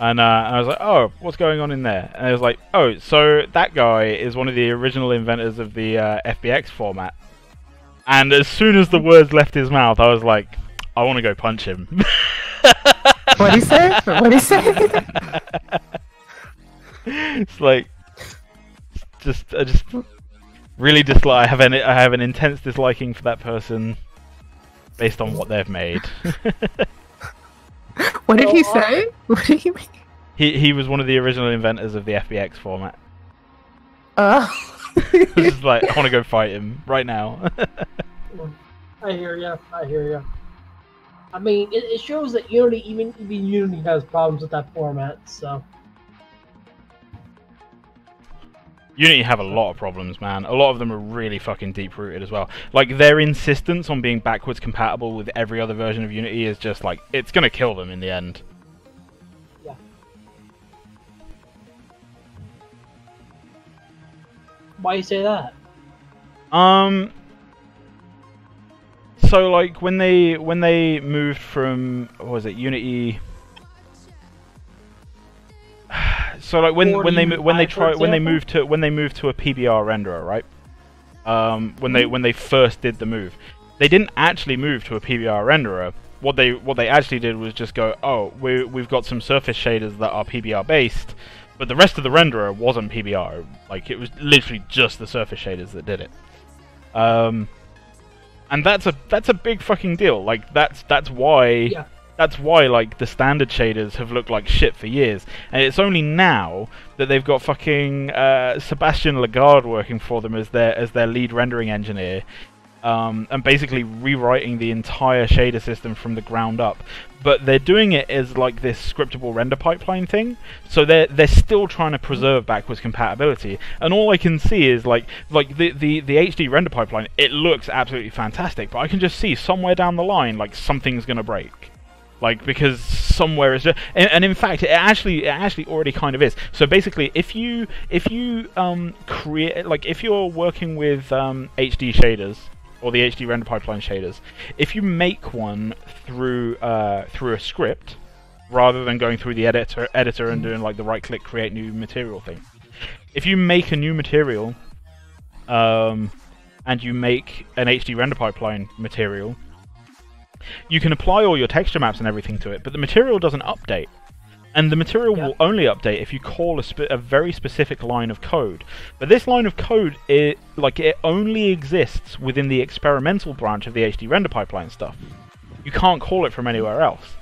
And I was like, oh, what's going on in there? And I was like, oh, so that guy is one of the original inventors of the FBX format. And as soon as the words left his mouth, I was like, I want to go punch him. What'd he say? What'd he say? It's like, I just really dislike. I have an intense disliking for that person, based on what they've made. What did he say? What did he make? He was one of the original inventors of the FBX format. It's I was just like, I want to go fight him right now. I hear ya. I mean, it shows that Unity, even Unity has problems with that format. So Unity have a lot of problems, man. A lot of them are really fucking deep-rooted as well. Like, their insistence on being backwards compatible with every other version of Unity is just like, it's gonna kill them in the end. yeah. Why you say that? So like when they moved from, what was it, Unity? So like when they moved to a PBR renderer, right? When they first did the move, they didn't actually move to a PBR renderer. What they actually did was just go, oh, we've got some surface shaders that are PBR based, but the rest of the renderer wasn't PBR. Like, it was literally just the surface shaders that did it. And that's a big fucking deal. Like, that's why. Yeah. That's why, like, the standard shaders have looked like shit for years, and it's only now that they've got fucking Sebastian Lagarde working for them as their lead rendering engineer, and basically rewriting the entire shader system from the ground up. But they're doing it as like this scriptable render pipeline thing, so they're still trying to preserve backwards compatibility. And all I can see is like the HD render pipeline. It looks absolutely fantastic, but I can just see somewhere down the line like something's gonna break. Like, because somewhere is just, and in fact it actually already kind of is. So basically, if you create, like, if you're working with HD shaders or the HD render pipeline shaders, if you make one through a script rather than going through the editor and doing like the right click create new material thing, if you make a new material and you make an HD render pipeline material, you can apply all your texture maps and everything to it, but the material doesn't update. And the material will only update if you call a very specific line of code. But this line of code, it only exists within the experimental branch of the HD render pipeline stuff. You can't call it from anywhere else.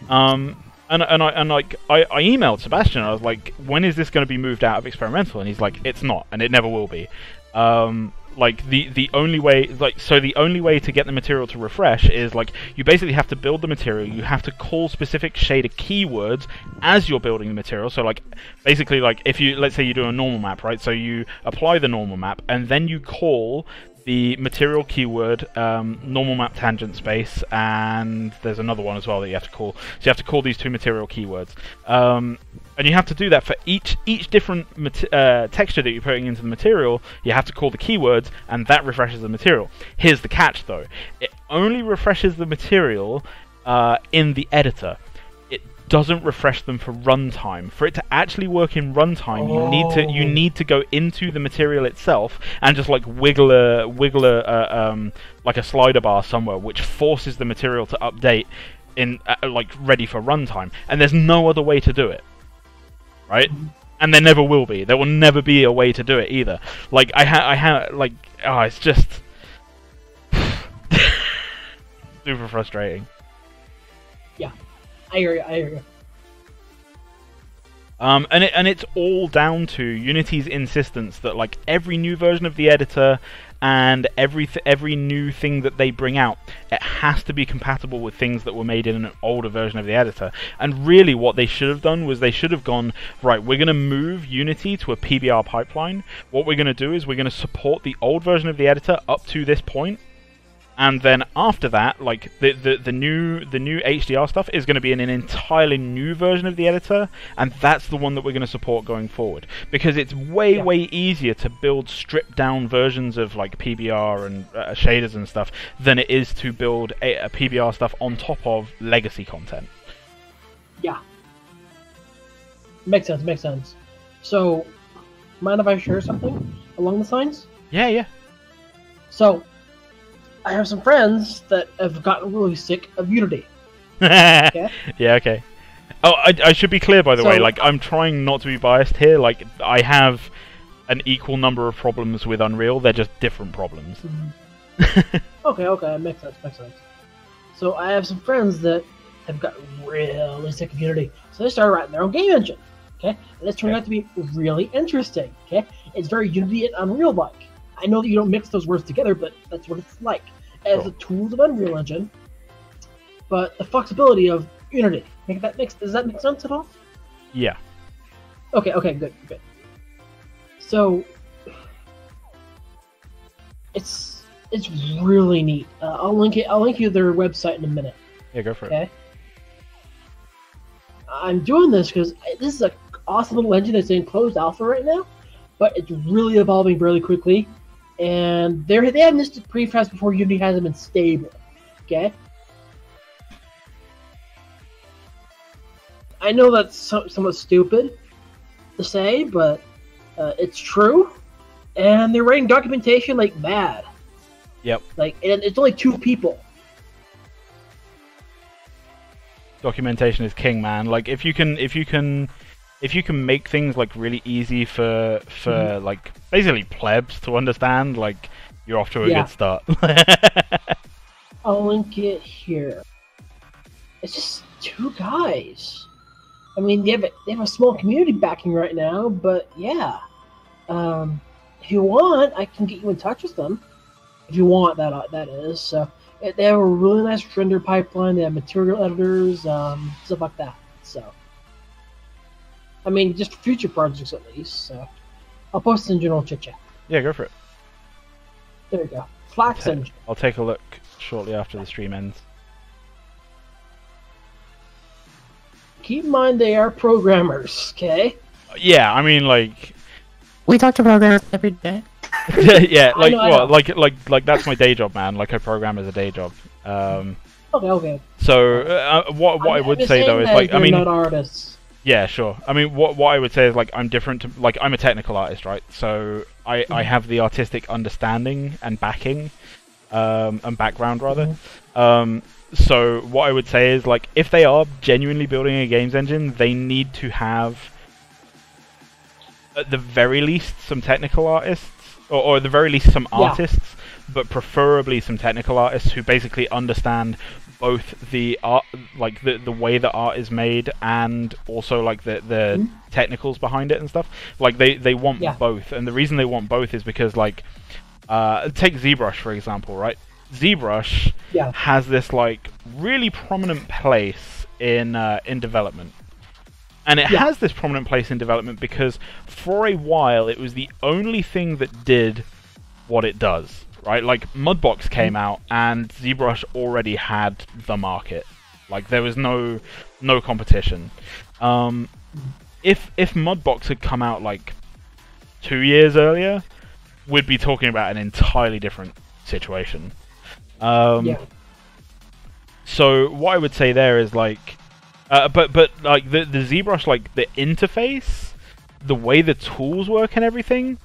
And I emailed Sebastian. I was like, when is this going to be moved out of experimental? And he's like, it's not, and it never will be. Like the only way, the only way to get the material to refresh is like you basically have to build the material. You have to call specific shader keywords as you're building the material. So like basically, like if you, let's say you do a normal map, right? So you apply the normal map and then you call the material keyword, normal map tangent space, and there's another one as well that you have to call. So you have to call these two material keywords. And you have to do that for each different texture that you're putting into the material. You have to call the keywords, and that refreshes the material. Here's the catch, though: it only refreshes the material in the editor. It doesn't refresh them for runtime. For it to actually work in runtime, you need to go into the material itself and just like wiggle like a slider bar somewhere, which forces the material to update in like ready for runtime. And there's no other way to do it. Right? And there never will be. There will never be a way to do it either. Like, it's just super frustrating. Yeah, I hear you. And it's all down to Unity's insistence that like every new version of the editor and every new thing that they bring out, it has to be compatible with things that were made in an older version of the editor. And really what they should have done was they should have gone, right, we're going to move Unity to a PBR pipeline. What we're going to do is we're going to support the old version of the editor up to this point. And then after that, like the new HDR stuff is going to be in an entirely new version of the editor, and that's the one that we're going to support going forward. Because it's way easier to build stripped down versions of like PBR and shaders and stuff than it is to build a PBR stuff on top of legacy content. Yeah, makes sense. So, mind if I share something along the lines? Yeah. So, I have some friends that have gotten really sick of Unity. Okay? Yeah, okay. Oh, I should be clear, by the way, like, I'm trying not to be biased here. Like, I have an equal number of problems with Unreal. They're just different problems. Okay, makes sense. So, I have some friends that have gotten really sick of Unity. So, they started writing their own game engine. Okay? And it's turned out to be really interesting. Okay? It's very Unity and Unreal-like. I know that you don't mix those words together, but that's what it's like. As the tools of Unreal Engine, but the flexibility of Unity. Does that make sense at all? Yeah. Okay, good. So it's really neat. I'll link you their website in a minute. Yeah, go for it. Okay. I'm doing this because this is an awesome little engine that's in closed alpha right now, but it's really evolving really quickly. And they haven't missed it pretty fast before Unity hasn't been stable. Okay? I know that's somewhat stupid to say, but it's true. And they're writing documentation like mad. Yep. Like, and it's only 2 people. Documentation is king, man. Like, if you can make things like really easy for like basically plebs to understand, like you're off to a good start. I'll link it here. It's just 2 guys. I mean, they have a small community backing right now, but yeah. If you want, I can get you in touch with them. if you want that is. So they have a really nice render pipeline. They have material editors, stuff like that. So I mean, just for future projects at least. So I'll post in general chit chat. Yeah, go for it. There you go. Flax Engine. I'll take a look shortly after the stream ends. Keep in mind they are programmers, okay? Yeah, I mean, like, We talk to programmers every day. yeah, like, I know. like that's my day job, man. Like, I program as a day job. Okay. So, what I would I'm say saying though is that like, I you're mean, not artists. yeah, sure. I mean, what I would say is like, I'm different to, like, I'm a technical artist, right? So I have the artistic understanding and backing, and background rather. So what I would say is like, if they are genuinely building a games engine, they need to have, at the very least, some technical artists, or at the very least some artists, but preferably some technical artists who basically understand both the art, like the way that art is made, and also like the technicals behind it and stuff. Like they want both, and the reason they want both is because like, take ZBrush for example, right? ZBrush has this like really prominent place in development. And it has this prominent place in development because for a while it was the only thing that did what it does, right? Like Mudbox came out and ZBrush already had the market. Like there was no competition. If Mudbox had come out like 2 years earlier, we'd be talking about an entirely different situation. So what I would say there is like, but like the ZBrush, like the interface, the way the tools work and everything,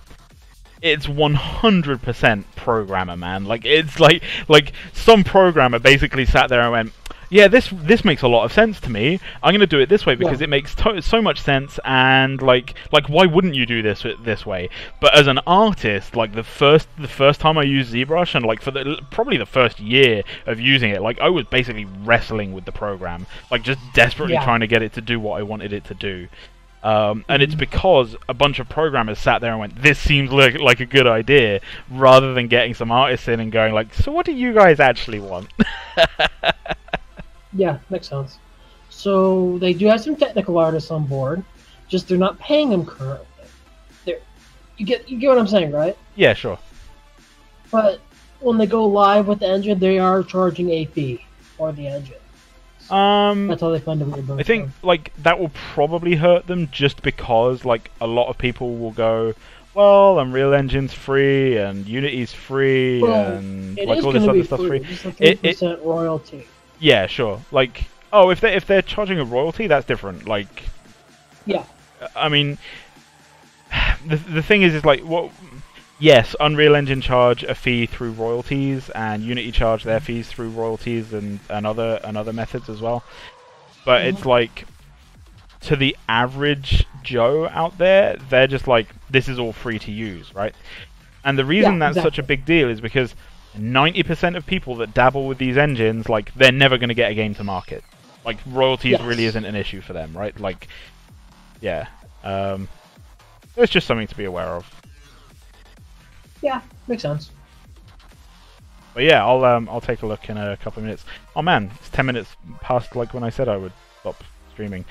it's 100% programmer, man. Like it's like some programmer basically sat there and went, yeah, this makes a lot of sense to me. I'm gonna do it this way because it makes so much sense, and like why wouldn't you do this way? But as an artist, like the first time I used ZBrush, and like for probably the first year of using it, like I was basically wrestling with the program, like just desperately trying to get it to do what I wanted it to do. And it's because a bunch of programmers sat there and went, this seems like a good idea, rather than getting some artists in and going like, so what do you guys actually want? Yeah, makes sense. So they do have some technical artists on board, just they're not paying them currently. You get what I'm saying, right? Yeah, sure. But when they go live with the engine, they are charging a fee for the engine. That's how they fund it. I think like that will probably hurt them just because like a lot of people will go, well, Unreal Engine's free and Unity's free and like all this other stuff's free. It's a 3% royalty. Yeah, sure. Like, oh, if they're charging a royalty, that's different. Like, yeah. I mean, the thing is like, what? Yes, Unreal Engine charge a fee through royalties, and Unity charge their fees through royalties and other methods as well. But it's like, to the average Joe out there, they're just like, this is all free to use, right? And the reason that's such a big deal is because 90% of people that dabble with these engines, like, they're never going to get a game to market. Like, royalties really isn't an issue for them, right? Like, yeah. It's just something to be aware of. Yeah, makes sense. But yeah, I'll take a look in a couple of minutes. Oh man, it's 10 minutes past like when I said I would stop streaming.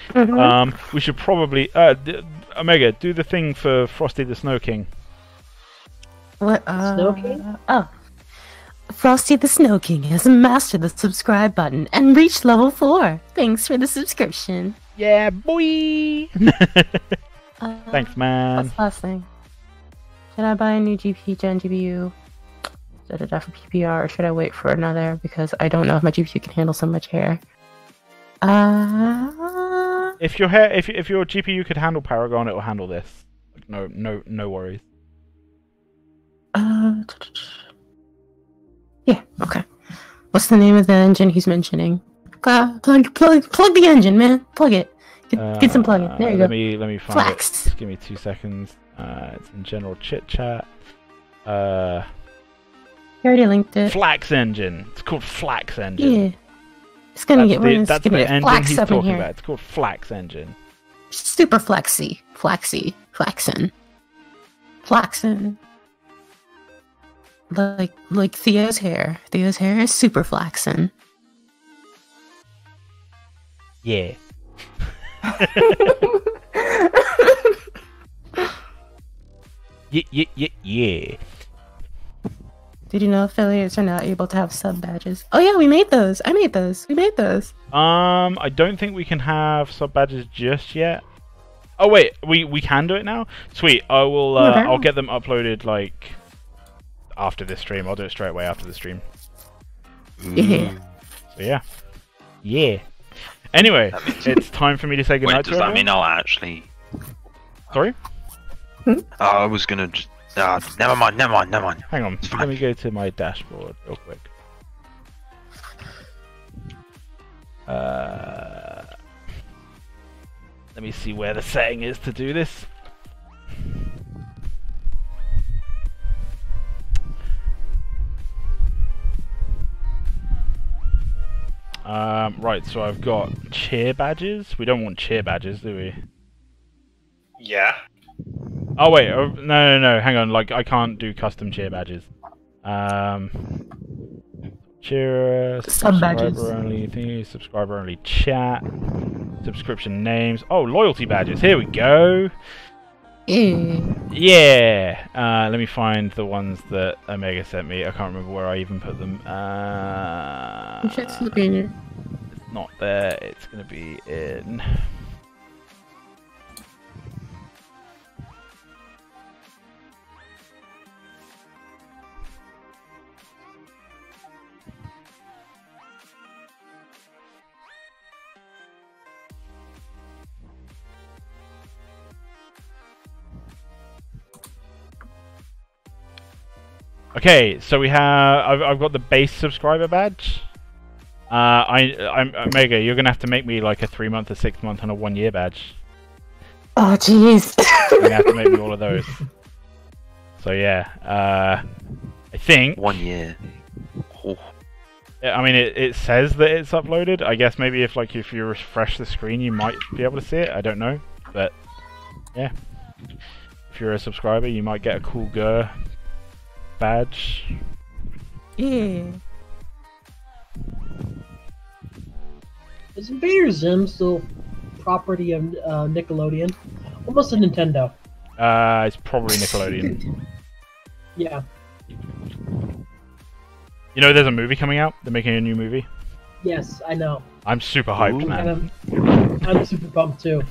We should probably Omega, do the thing for Frosty the Snow King. What? Snow King? Oh. Frosty the Snow King has mastered the subscribe button and reached level 4. Thanks for the subscription. Yeah, boy! Thanks, man. What's the last thing? Should I buy a new GPU Gen GPU? For PPR, or should I wait for another? Because I don't know if my GPU can handle so much hair. If your GPU could handle Paragon, it will handle this. Like, no worries. Yeah. Okay. What's the name of the engine he's mentioning? Plug the engine, man. Plug it. Get some plug-in. There you go. Let me find Flax. it. Just give me 2 seconds. It's in general chit chat. You already linked it. Flax Engine. It's called Flax Engine. Yeah. It's gonna get one. That's the engine flax he's up in talking here. about. It's called Flax Engine. Super flexy. Flaxin. like Theo's hair. Theo's hair is super flaxen. Yeah. Yeah. Did you know affiliates are now able to have sub badges? Oh yeah, we made those. I made those. We made those. I don't think we can have sub badges just yet. Oh wait, we can do it now. Sweet. I will. I'll get them uploaded like after this stream. I'll do it straight away after the stream. Yeah. So yeah. Yeah. Anyway, it's time for me to say goodnight Wait, to does that everyone. mean I'll actually... Sorry? I was gonna just... never mind. Hang on. fine. Let me go to my dashboard real quick. Let me see where the setting is to do this. Right, so I've got cheer badges. We don't want cheer badges, do we? Yeah. Oh wait, no, hang on, like I can't do custom cheer badges. Cheer, Sub badges. subscriber only thingy, subscriber only chat, subscription names. Oh, loyalty badges, here we go! Yeah! Let me find the ones that Omega sent me. I can't remember where I even put them. It's Not there, it's gonna be in... Okay, so we have. I've got the base subscriber badge. I'm Omega. You're gonna have to make me like a 3-month, a 6-month, and a 1-year badge. Oh jeez. You're gonna have to make me all of those. So yeah, I think 1 year. Oh. I mean, it says that it's uploaded. I guess maybe if you refresh the screen, you might be able to see it. I don't know, but yeah, if you're a subscriber, you might get a cool badge. Yeah. Is Invader Zim still property of Nickelodeon? Almost a Nintendo. It's probably Nickelodeon. Yeah. You know, there's a movie coming out. They're making a new movie. Yes, I know. I'm super hyped, man. I'm super pumped too.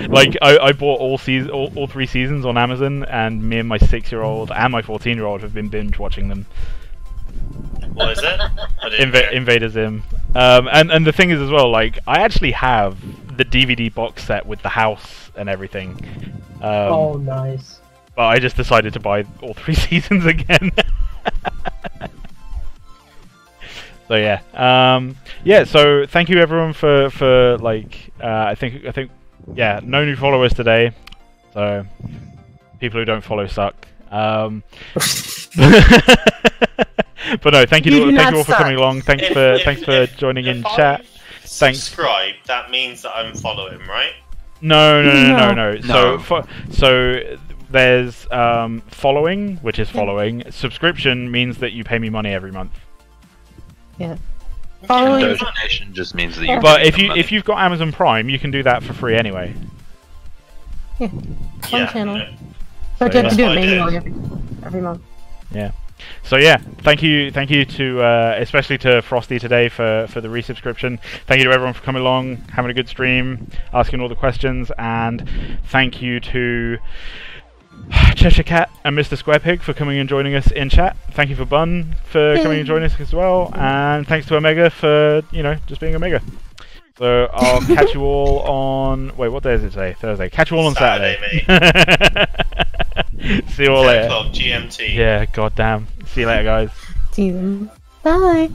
Like I bought all 3 seasons on Amazon, and me and my 6-year-old and my 14-year-old have been binge watching them. What is it? I didn't hear. Invader Zim. And the thing is as well, like I actually have the DVD box set with the house and everything. Oh, nice. But I just decided to buy all 3 seasons again. So yeah, yeah. So thank you everyone for like I think yeah, no new followers today. So people who don't follow suck. But no, thank you all for coming along. Thanks for joining in chat. Thanks. Subscribe. That means that I'm following, right? No. So there's following, which is following. Subscription means that you pay me money every month. Yeah. And Following. donation just means that you. But if you've got Amazon Prime, you can do that for free anyway. Yeah. Yeah. Channel. no. But you have to do it That's what I manually every month. Yeah. So yeah, thank you to especially to Frosty today for the resubscription. Thank you to everyone for coming along, having a good stream, asking all the questions, and thank you to Cheshire Cat and Mr. Squarepig for coming and joining us in chat. Thank you for Bun for coming and joining us as well, and thanks to Omega for just being Omega. So I'll catch you all on what day is it today? Thursday. Catch you all on Saturday. See you all 10 later. o'clock GMT. Yeah, goddamn. See you later, guys. See you. Bye.